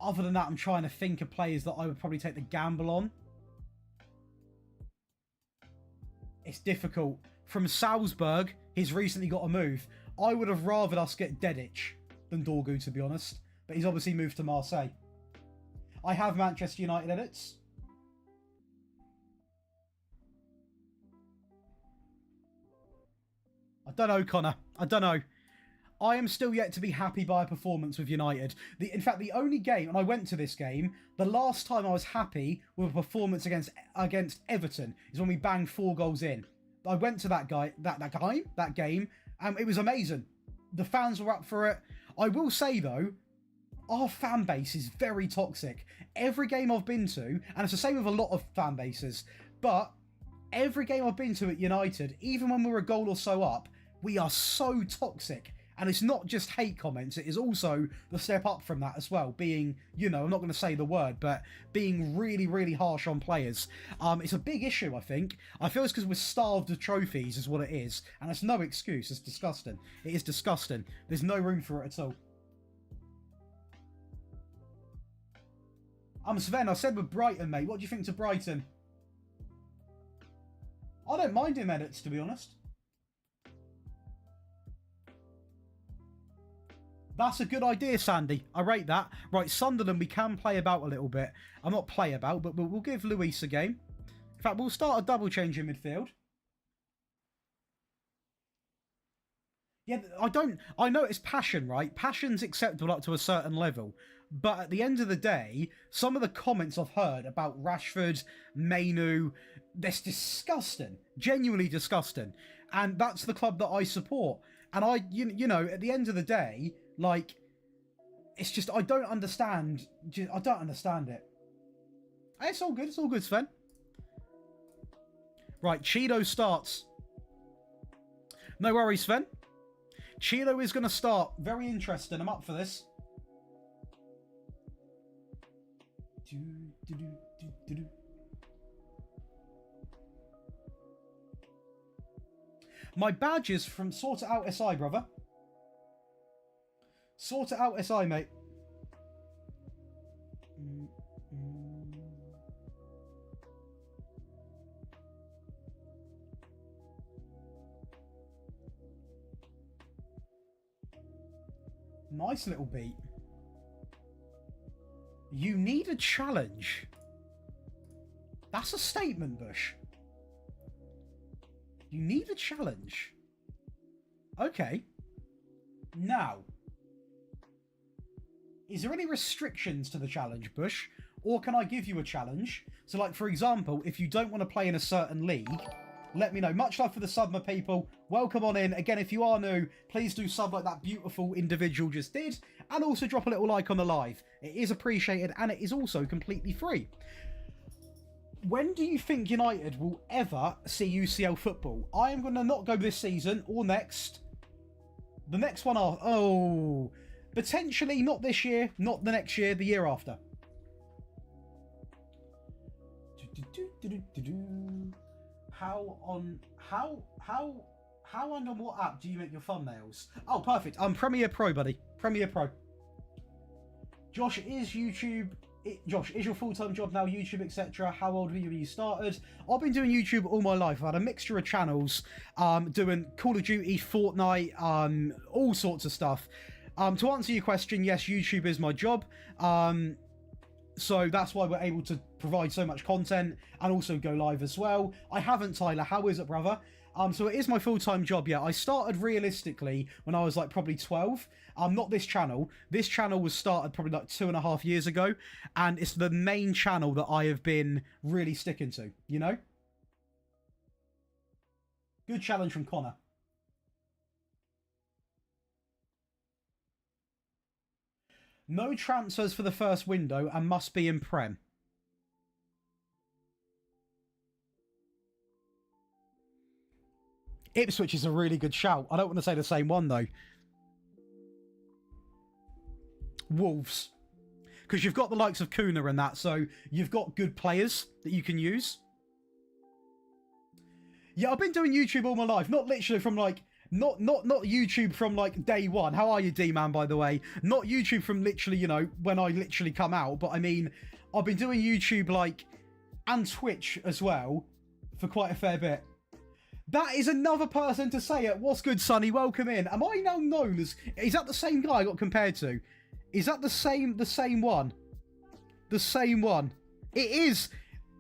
Other than that, I'm trying to think of players that I would probably take the gamble on. It's difficult. From Salzburg, he's recently got a move. I would have rathered us get Dedic than Dorgu, to be honest. But he's obviously moved to Marseille. I have Manchester United edits. I don't know, Connor. I don't know. I am still yet to be happy by a performance with United. In fact, the only game, and I went to this game, the last time I was happy with a performance against Everton is when we banged 4 goals in. I went to that game, and it was amazing. The fans were up for it. I will say, though, our fan base is very toxic. Every game I've been to, and it's the same with a lot of fan bases, but every game I've been to at United, even when we're a goal or so up, we are so toxic. And it's not just hate comments, it is also the step up from that as well. Being, you know, I'm not going to say the word, but being really, really harsh on players. It's a big issue, I think. I feel it's because we're starved of trophies is what it is. And it's no excuse, it's disgusting. It is disgusting. There's no room for it at all. Sven, I said with Brighton, mate. What do you think to Brighton? I don't mind him edits, to be honest. That's a good idea, Sandy. I rate that. Right, Sunderland, we can play about a little bit. I'm not play about, but we'll give Luis a game. In fact, we'll start a double change in midfield. Yeah, I know it's passion, right? Passion's acceptable up to a certain level. But at the end of the day, some of the comments I've heard about Rashford, Mainu, that's disgusting. Genuinely disgusting. And that's the club that I support. And you know, at the end of the day, like, it's just, I don't understand. I don't understand it. It's all good, Sven. Right, Cheeto starts. No worries, Sven. Cheeto is going to start. Very interesting. I'm up for this. My badge is from Sort It Out SI, brother. Sort It Out SI, mate. Nice little beat. You need a challenge. That's a statement, Bush. You need a challenge. Okay. Now, is there any restrictions to the challenge, Bush? Or can I give you a challenge? So, like, for example, if you don't want to play in a certain league, let me know. Much love for the sub, my people. Welcome on in. Again, if you are new, please do sub like that beautiful individual just did. And also drop a little like on the live. It is appreciated and it is also completely free. When do you think United will ever see UCL football? I am going to not go this season or next. The next one after. Oh, potentially not this year, not the next year, the year after. How and on what app do you make your thumbnails? Oh, perfect. Premiere Pro, buddy. Premiere Pro. Josh, is your full-time job now YouTube, etc.? How old were you when you started? I've been doing YouTube all my life. I've had a mixture of channels, doing Call of Duty, Fortnite, all sorts of stuff. To answer your question, yes, YouTube is my job. So that's why we're able to provide so much content and also go live as well. I haven't, Tyler. How is it, brother? So it is my full-time job, yeah. I started realistically when I was like probably 12. Not this channel. This channel was started probably like 2.5 years ago. And it's the main channel that I have been really sticking to, you know? Good challenge from Connor. No transfers for the first window and must be in Prem. Ipswich is a really good shout. I don't want to say the same one, though. Wolves. Because you've got the likes of Kuna and that, so you've got good players that you can use. Yeah, I've been doing YouTube all my life. Not literally from, like... Not YouTube from, like, day one. How are you, D-Man, by the way? Not YouTube from literally, you know, when I literally come out. But, I mean, I've been doing YouTube, like... And Twitch as well. For quite a fair bit. That is another person to say it. What's good, Sonny? Welcome in. Am I now known as... Is that the same guy I got compared to? Is that the same one? The same one. It is.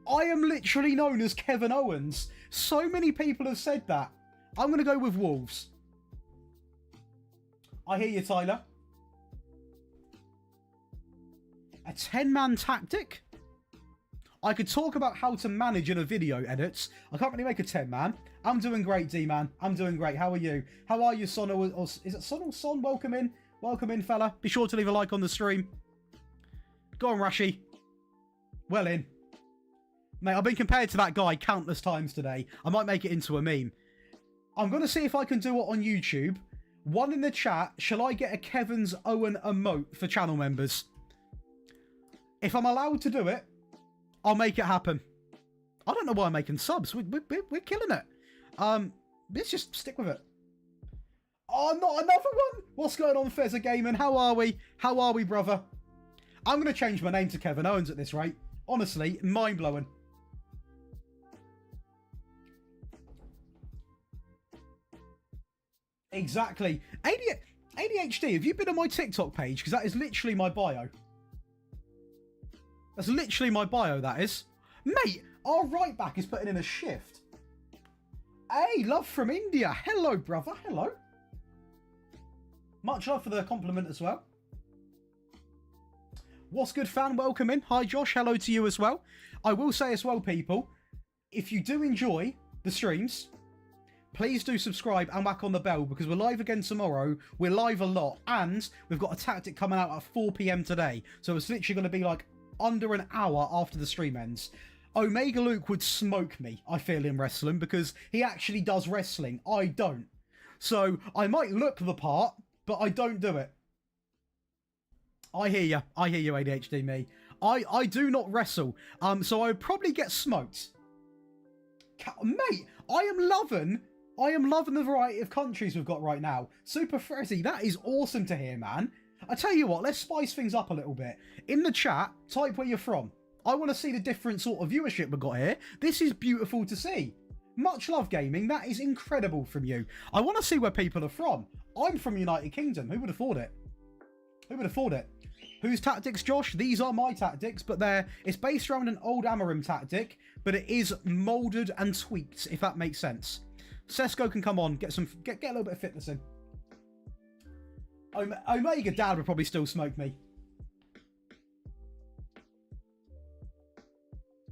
I am literally known as Kevin Owens. So many people have said that. I'm going to go with Wolves. I hear you, Tyler. A 10-man tactic? I could talk about how to manage in a video edit. I can't really make a 10-man. I'm doing great, D-Man. I'm doing great. How are you? How are you, Son? Or is it Son or Son? Welcome in. Welcome in, fella. Be sure to leave a like on the stream. Go on, Rashi. Well in. Mate, I've been compared to that guy countless times today. I might make it into a meme. I'm going to see if I can do it on YouTube. One in the chat. Shall I get a Kevin's Owen emote for channel members? If I'm allowed to do it, I'll make it happen. I don't know why I'm making subs. We're killing it. Let's just stick with it. Oh, not another one? What's going on, Fezzer Gaming? How are we? How are we, brother? I'm going to change my name to Kevin Owens at this rate. Honestly, mind-blowing. Exactly. ADHD, have you been on my TikTok page? Because that is literally my bio. That's literally my bio, that is. Mate, our right back is putting in a shift. Hey, love from India. Hello, brother. Hello. Much love for the compliment as well. What's good, fan? Welcome in. Hi, Josh. Hello to you as well. I will say as well, people, if you do enjoy the streams, please do subscribe and whack on the bell because we're live again tomorrow. We're live a lot. And we've got a tactic coming out at 4 PM today. So it's literally going to be like under an hour after the stream ends. Omega Luke would smoke me, I feel, in wrestling, because he actually does wrestling. I don't. So I might look the part, but I don't do it. I hear you. I hear you, ADHD me. I do not wrestle. So I would probably get smoked. Mate, I am loving the variety of countries we've got right now. Super Frezzy, that is awesome to hear, man. I tell you what, let's spice things up a little bit. In the chat, type where you're from. I want to see the different sort of viewership we've got here. This is beautiful to see. Much love, gaming. That is incredible from you. I want to see where people are from. I'm from United Kingdom. Who would have thought it? Who would have thought it? Whose tactics, Josh? These are my tactics, but it's based around an old Amarim tactic, but it is moulded and tweaked, if that makes sense. Sesko can come on, get a little bit of fitness in. Omega Dad would probably still smoke me.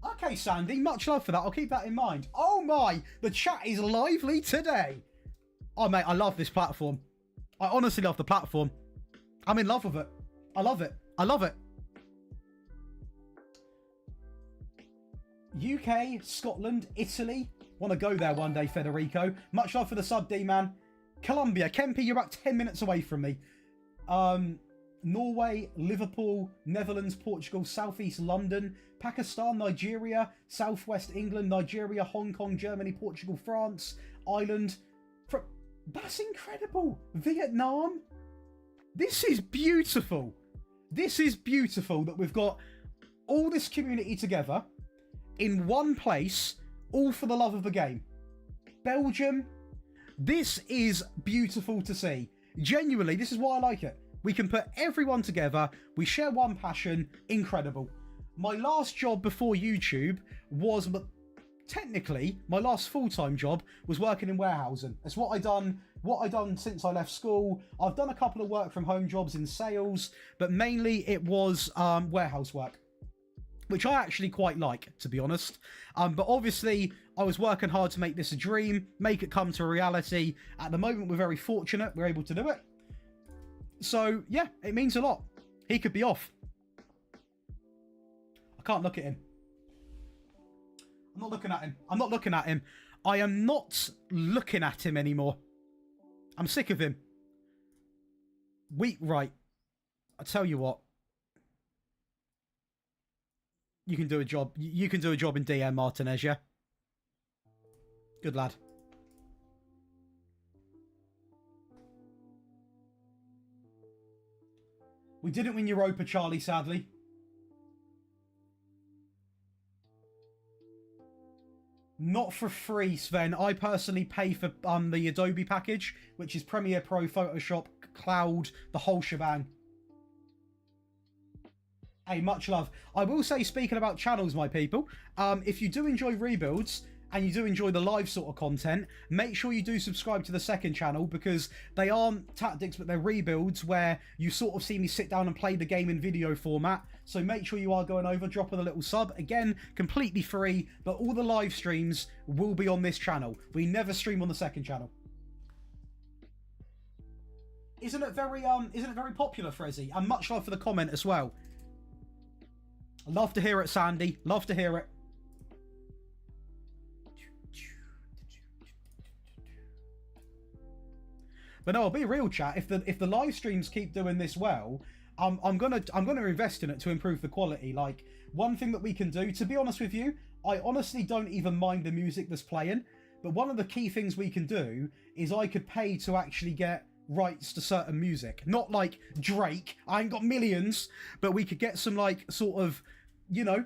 Okay, Sandy, much love for that. I'll keep that in mind. Oh my, the chat is lively today. Oh, mate, I love this platform. I honestly love the platform. I'm in love with it. I love it. I love it. UK, Scotland, Italy. Want to go there one day, Federico. Much love for the sub, D-man. Colombia. Kempi, you're about 10 minutes away from me. Norway, Liverpool, Netherlands, Portugal, Southeast London, Pakistan, Nigeria, Southwest England, Nigeria, Hong Kong, Germany, Portugal, France, Ireland. That's incredible. Vietnam. This is beautiful. This is beautiful that we've got all this community together in one place, all for the love of the game. Belgium. This is beautiful to see. Genuinely, this is why I like it. We can put everyone together. We share one passion. Incredible. My last job before YouTube was, technically, my last full-time job was working in warehousing. That's what I done since I left school. I've done a couple of work from home jobs in sales, but mainly it was warehouse work, which I actually quite like, to be honest. But obviously, I was working hard to make this a dream, make it come to a reality. At the moment, we're very fortunate. We're able to do it. So, yeah, it means a lot. He could be off. I can't look at him. I'm not looking at him. I'm not looking at him. I am not looking at him anymore. I'm sick of him. Right. I tell you what. You can do a job. You can do a job in DM, Martinez, yeah? Good lad. We didn't win Europa, Charlie, sadly. Not for free, Sven. I personally pay for the Adobe package, which is Premiere Pro, Photoshop, Cloud, the whole shebang. Hey, much love. I will say, speaking about channels, my people, if you do enjoy rebuilds and you do enjoy the live sort of content, make sure you do subscribe to the second channel, because they aren't tactics, but they're rebuilds where you sort of see me sit down and play the game in video format. So make sure you are going over, dropping a little sub. Again, completely free, but all the live streams will be on this channel. We never stream on the second channel. Isn't it very popular, Frezzy? And much love for the comment as well. Love to hear it, Sandy. Love to hear it. But no, I'll be real, chat. If the live streams keep doing this well, I'm gonna invest in it to improve the quality. Like, one thing that we can do, to be honest with you, I honestly don't even mind the music that's playing. But one of the key things we can do is I could pay to actually get rights to certain music. Not like Drake. I ain't got millions, but we could get some, like, sort of, you know,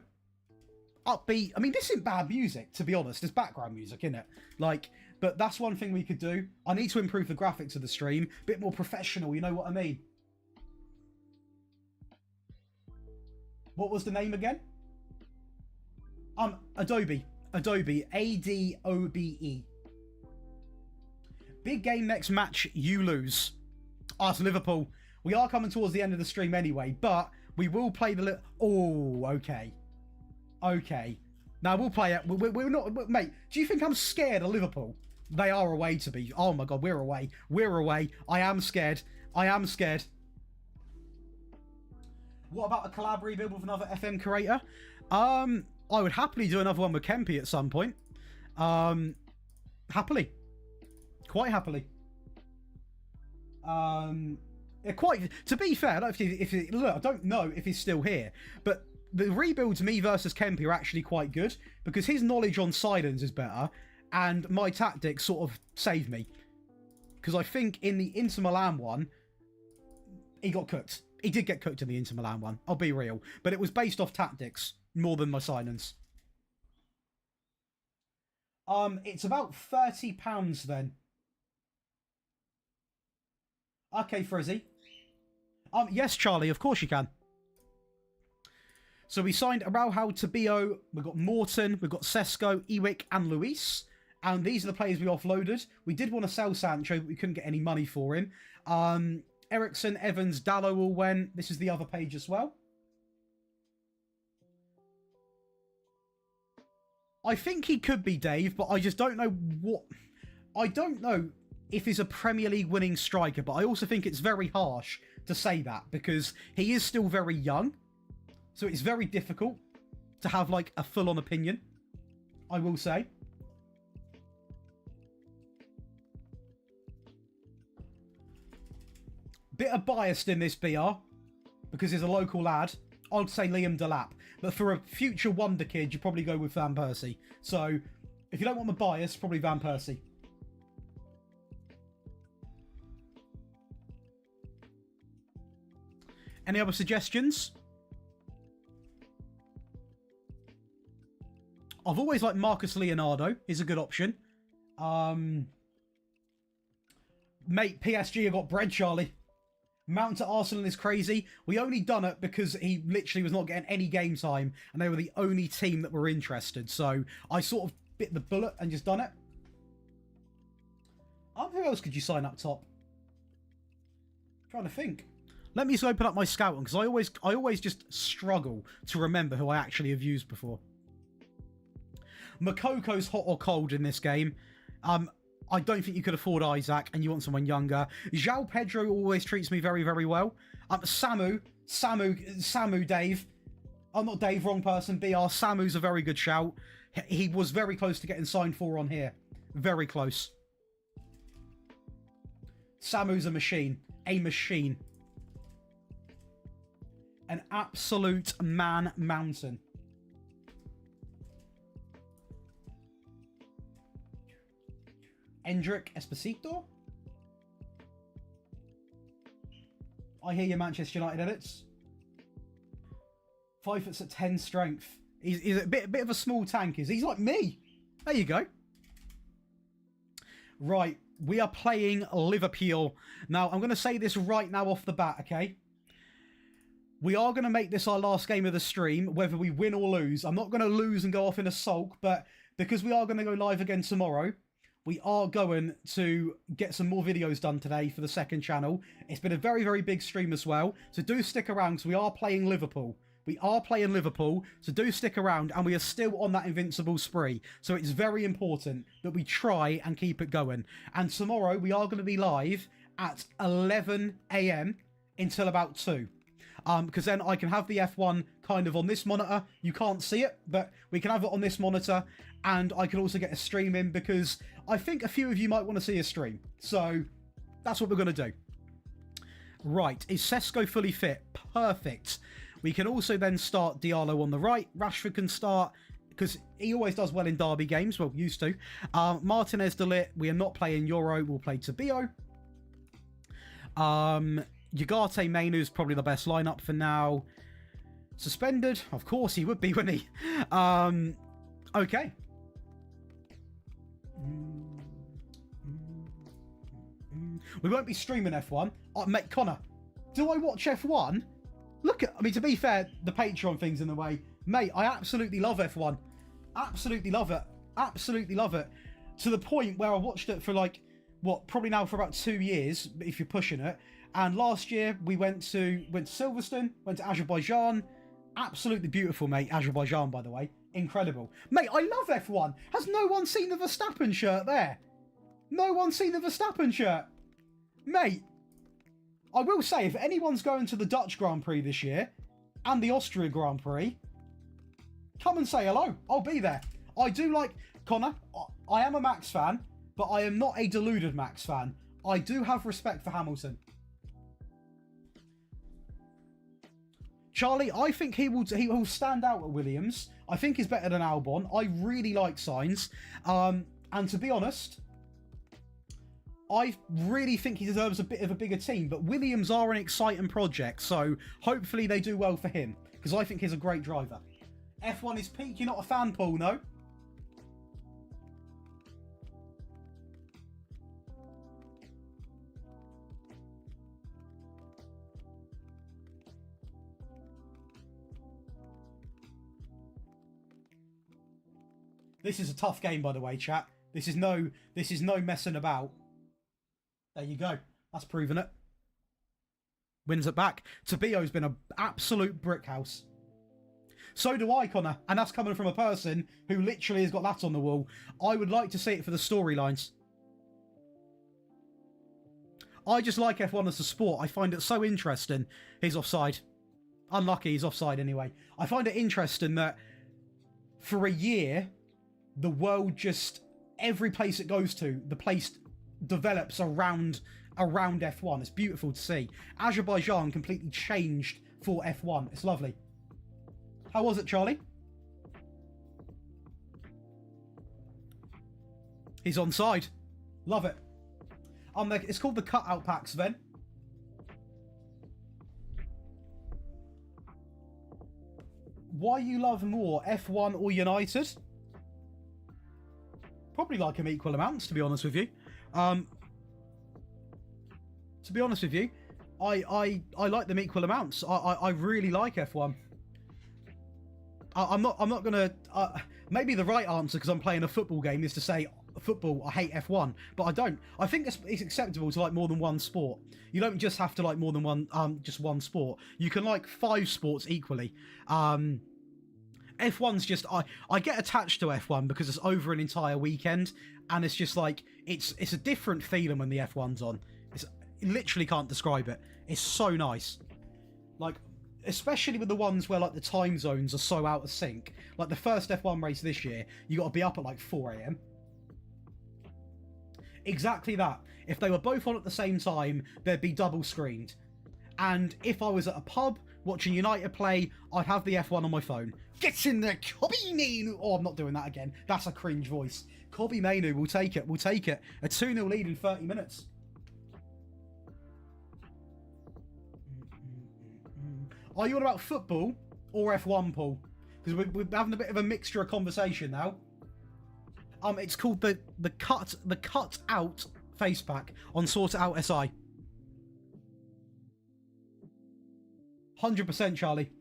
upbeat. I mean, this isn't bad music, to be honest. It's background music, isn't it? Like, but that's one thing we could do. I need to improve the graphics of the stream. A bit more professional, you know what I mean? What was the name again? Adobe. Adobe. A-D-O-B-E. Big game next match, you lose. It's Liverpool. We are coming towards the end of the stream anyway, but we will play the... Oh, okay. Okay. Now, we'll play it. We're not... Mate, do you think I'm scared of Liverpool? They are away to be. Oh, my God, we're away. We're away. I am scared. I am scared. What about a collab rebuild with another FM creator? I would happily do another one with Kempy at some point. Happily. Quite happily. Quite. To be fair, look, I don't know if he's still here, but the rebuilds me versus Kempy are actually quite good because his knowledge on silence is better, and my tactics sort of saved me. Because I think in the Inter Milan one, he got cooked. He did get cooked in the Inter Milan one. I'll be real, but it was based off tactics more than my silence. It's about £30 then. Okay, Frizzy. Yes, Charlie, of course you can. So we signed Araujo, Tabio, we've got Morton, we've got Sesko, Ewick, and Luis. And these are the players we offloaded. We did want to sell Sancho, but we couldn't get any money for him. Ericsson, Evans, Dallo all went. This is the other page as well. I think he could be Dave, but I just don't know what... I don't know if he's a Premier League winning striker, but I also think it's very harsh to say that because he is still very young. So it's very difficult to have like a full-on opinion, I will say. Bit of biased in this BR because he's a local lad. I'd say Liam Delap. But for a future wonder kid, you probably go with Van Persie. So if you don't want the bias, probably Van Persie. Any other suggestions? I've always liked Marcus Leonardo. He's a good option. Mate, PSG have got bread, Charlie. Mount to Arsenal is crazy. We only done it because he literally was not getting any game time and they were the only team that were interested. So I sort of bit the bullet and just done it. Who else could you sign up top? I'm trying to think. Let me just open up my scout one because I always just struggle to remember who I actually have used before. Mokoko's hot or cold in this game. I don't think you could afford Isaac and you want someone younger. João Pedro always treats me very, very well. Samu, Dave. I'm not Dave, wrong person. BR, Samu's a very good shout. He was very close to getting signed for on here. Very close. Samu's a machine. A machine. An absolute man mountain. Endrick Esposito. I hear you, Manchester United edits. 5'10" strength. He's a bit of a small tank. He's like me. There you go. Right, we are playing Liverpool. Now, I'm going to say this right now off the bat, okay? We are going to make this our last game of the stream, whether we win or lose. I'm not going to lose and go off in a sulk, but because we are going to go live again tomorrow, we are going to get some more videos done today for the second channel. It's been a very, very big stream as well. So do stick around because we are playing Liverpool. We are playing Liverpool. So do stick around and we are still on that invincible spree. So it's very important that we try and keep it going. And tomorrow we are going to be live at 11 AM until about 2. Because then I can have the F1 kind of on this monitor. You can't see it, but we can have it on this monitor. And I can also get a stream in because I think a few of you might want to see a stream. So that's what we're going to do. Right, is Sesko fully fit? Perfect. We can also then start Diallo on the right. Rashford can start because he always does well in derby games. Well, used to. Martinez de Ligt. We are not playing Euro. We'll play Tabio. Ugarte Mainu is probably the best lineup for now. Suspended? Of course he would be, wouldn't he? Okay. We won't be streaming F1. Mate, Connor, do I watch F1? Look at, I mean, to be fair, the Patreon thing's in the way. Mate, I absolutely love F1. Absolutely love it. Absolutely love it. To the point where I watched it for like, what, probably now for about 2 years, if you're pushing it. And last year, we went to Silverstone, went to Azerbaijan. Absolutely beautiful, mate. Azerbaijan, by the way. Incredible. Mate, I love F1. Has no one seen the Verstappen shirt there? No one's seen the Verstappen shirt. Mate, I will say, if anyone's going to the Dutch Grand Prix this year, and the Austria Grand Prix, Come and say hello. I'll be there. I do like... Connor, I am a Max fan, but I am not a deluded Max fan. I do have respect for Hamilton. Charlie, I think he will stand out at Williams. I think he's better than Albon. I really like Sainz. And to be honest, I really think he deserves a bit of a bigger team. But Williams are an exciting project, so hopefully they do well for him. Because I think he's a great driver. F1 is peak. You're not a fan, Paul, no? This is a tough game, by the way, chat. This is no messing about. There you go. That's proven it. Wins it back. Tabio's been an absolute brick house. So do I, Connor. And that's coming from a person who literally has got that on the wall. I would like to see it for the storylines. I just like F1 as a sport. I find it so interesting. He's offside. Unlucky, he's offside anyway. I find it interesting that for a year, the world just, every place it goes to, the place develops around F1. It's beautiful to see. Azerbaijan completely changed for F1. It's lovely. How was it, Charlie? He's onside. Love it. It's called the cutout pack, Sven. Why you love more, F1 or United? Probably like them equal amounts, to be honest with you. I like them equal amounts. I really like F1. I'm not gonna. Maybe the right answer, because I'm playing a football game, is to say football. I hate F1, but I don't. I think it's acceptable to like more than one sport. You don't just have to like more than one, just one sport. You can like 5 sports equally. F1's just I get attached to F1 because it's over an entire weekend, and it's just like it's a different feeling when the F1's on. You literally can't describe it. It's so nice. Like, especially with the ones where like the time zones are so out of sync. Like the first F1 race this year, you got to be up at like 4 a.m. Exactly that. If they were both on at the same time, they'd be double screened. And if I was at a pub watching United play, I'd have the F1 on my phone. Get in there, Cobby Mainu! Oh, I'm not doing that again. That's a cringe voice. Cobby Mainu, we'll take it. We'll take it. A 2-0 lead in 30 minutes. Are you on about football or F1, Paul? Because we're having a bit of a mixture of conversation now. It's called the cut out face pack on Sort It Out SI. 100%, Charlie.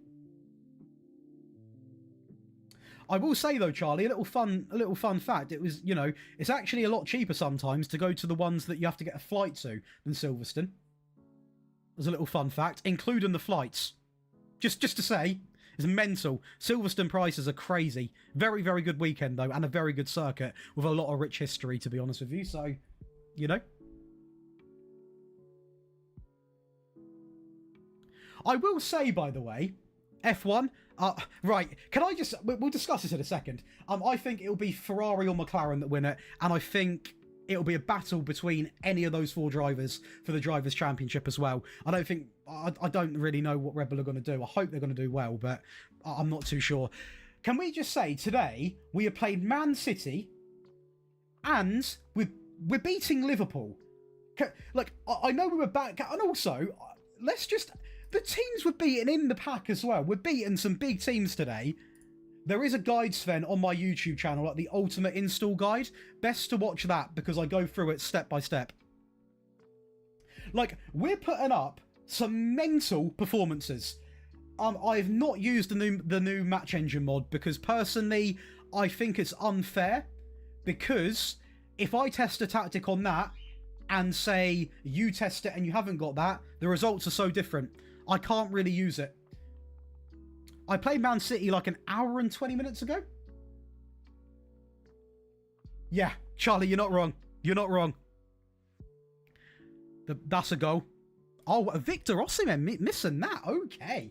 I will say though, Charlie, a little fun fact. It was, you know, it's actually a lot cheaper sometimes to go to the ones that you have to get a flight to than Silverstone. There's a little fun fact, including the flights. Just to say, it's mental. Silverstone prices are crazy. Very, very good weekend though, and a very good circuit with a lot of rich history, to be honest with you. So, you know. I will say, by the way, F1, right, can I just, we'll discuss this in a second. I think it'll be Ferrari or McLaren that win it, and I think it'll be a battle between any of those 4 drivers for the Drivers' Championship as well. I don't really know what Red Bull are going to do. I hope they're going to do well, but I'm not too sure. Can we just say, today, we have played Man City, and we're beating Liverpool. Like, I know we were back, and also, let's just... The teams we're beating in the pack as well. We're beating some big teams today. There is a guide, Sven, on my YouTube channel, like the Ultimate Install Guide. Best to watch that because I go through it step by step. Like, we're putting up some mental performances. I've not used the new match engine mod because personally, I think it's unfair. Because if I test a tactic on that and say you test it and you haven't got that, the results are so different. I can't really use it. I played Man City like an hour and 20 minutes ago. Yeah, Charlie, you're not wrong. You're not wrong. That's a goal. Oh, Victor Osimhen missing that. Okay.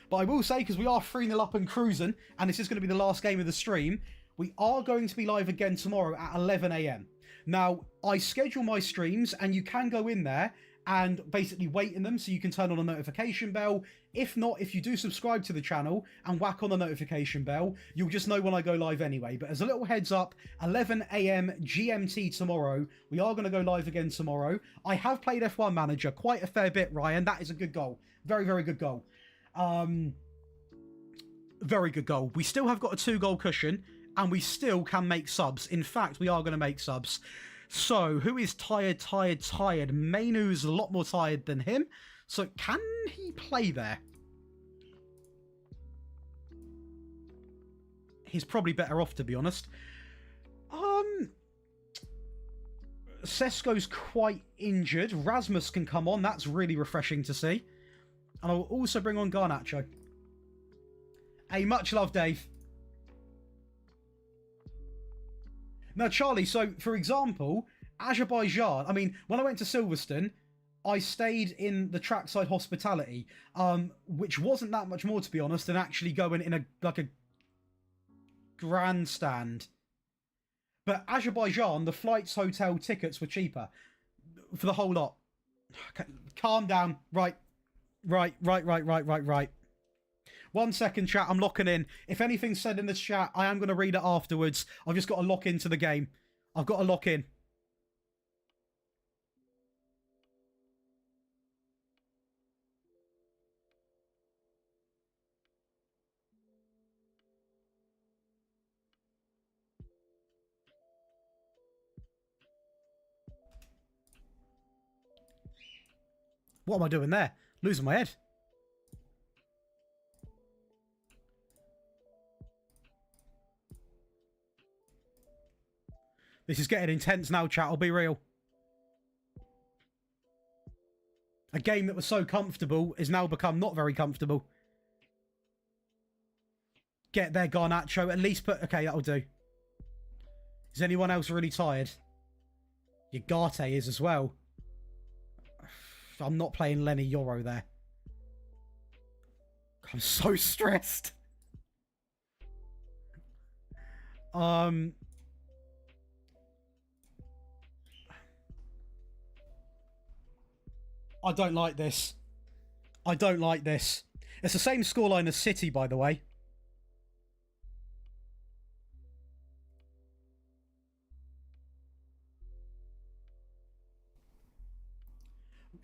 But I will say, because we are 3-0 up and cruising, and this is going to be the last game of the stream, we are going to be live again tomorrow at 11 a.m. Now, I schedule my streams, and you can go in there and basically wait in them, so you can turn on a notification bell. If not, if you do subscribe to the channel and whack on the notification bell, you'll just know when I go live anyway. But as a little heads up, 11 a.m. GMT tomorrow, we are going to go live again tomorrow. I have played F1 Manager quite a fair bit, Ryan. That is a good goal. Very, very good goal. Very good goal. We still have got a 2-goal cushion, and we still can make subs. In fact, we are going to make subs. So, who is tired? Mainu's a lot more tired than him. So, can he play there? He's probably better off, to be honest. Sesko's quite injured. Rasmus can come on. That's really refreshing to see. And I'll also bring on Garnacho. Hey, much love, Dave. Now, Charlie, so, for example, Azerbaijan, I mean, when I went to Silverstone, I stayed in the trackside hospitality, which wasn't that much more, to be honest, than actually going in a grandstand. But Azerbaijan, the flights, hotel, tickets were cheaper for the whole lot. Calm down. Right. 1 second, chat. I'm locking in. If anything's said in the chat, I am going to read it afterwards. I've just got to lock into the game. I've got to lock in. What am I doing there? Losing my head. This is getting intense now, chat. I'll be real. A game that was so comfortable is now become not very comfortable. Get there, Garnacho. At least put... Okay, that'll do. Is anyone else really tired? Yagate is as well. I'm not playing Lenny Yoro there. I'm so stressed. I don't like this. I don't like this. It's the same scoreline as City, by the way.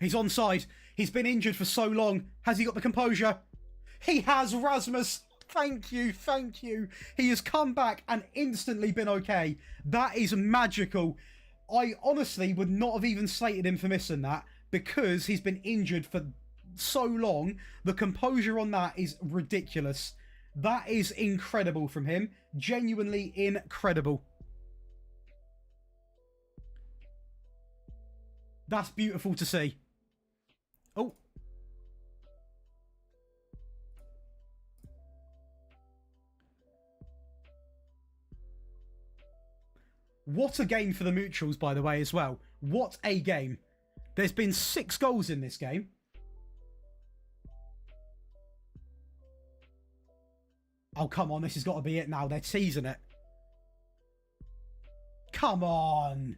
He's onside. He's been injured for so long. Has he got the composure? He has, Rasmus. Thank you, thank you. He has come back and instantly been okay. That is magical. I honestly would not have even slated him for missing that, because he's been injured for so long. The composure on that is ridiculous. That is incredible from him. Genuinely incredible. That's beautiful to see. Oh. What a game for the Mutuals, by the way, as well. What a game. There's been 6 goals in this game. Oh, come on. This has got to be it now. They're teasing it. Come on.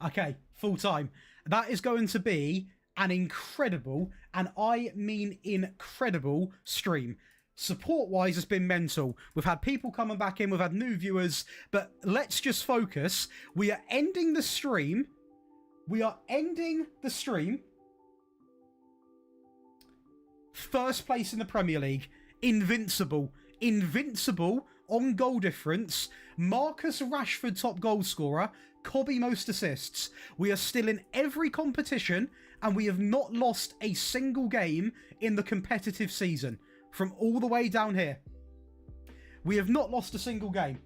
Okay, full time. That is going to be an incredible, and I mean incredible, stream. Support-wise, it's been mental. We've had people coming back in. We've had new viewers. But let's just focus. We are ending the stream. First place in the Premier League. Invincible. Invincible on goal difference. Marcus Rashford, top goal scorer. Cobby, most assists. We are still in every competition, and we have not lost a single game in the competitive season. From all the way down here. We have not lost a single game.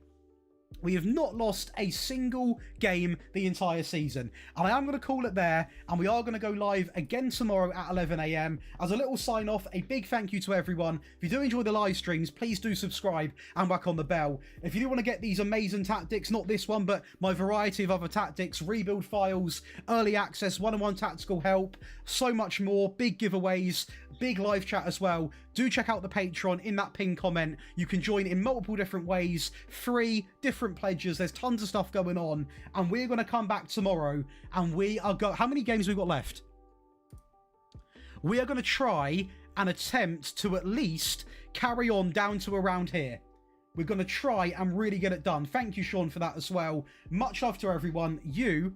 We have not lost a single game the entire season. And I am going to call it there. And we are going to go live again tomorrow at 11 a.m. As a little sign off, a big thank you to everyone. If you do enjoy the live streams, please do subscribe and whack on the bell. If you do want to get these amazing tactics, not this one, but my variety of other tactics, rebuild files, early access, one-on-one tactical help, so much more, big giveaways, big live chat as well, do check out the Patreon in that pinned comment. You can join in multiple different ways, 3 different pledges. There's tons of stuff going on, and we're going to come back tomorrow, and we are how many games we've got left? We are going to try and attempt to at least carry on down to around here. We're going to try and really get it done. Thank you, Sean, for that as well. Much love to everyone. You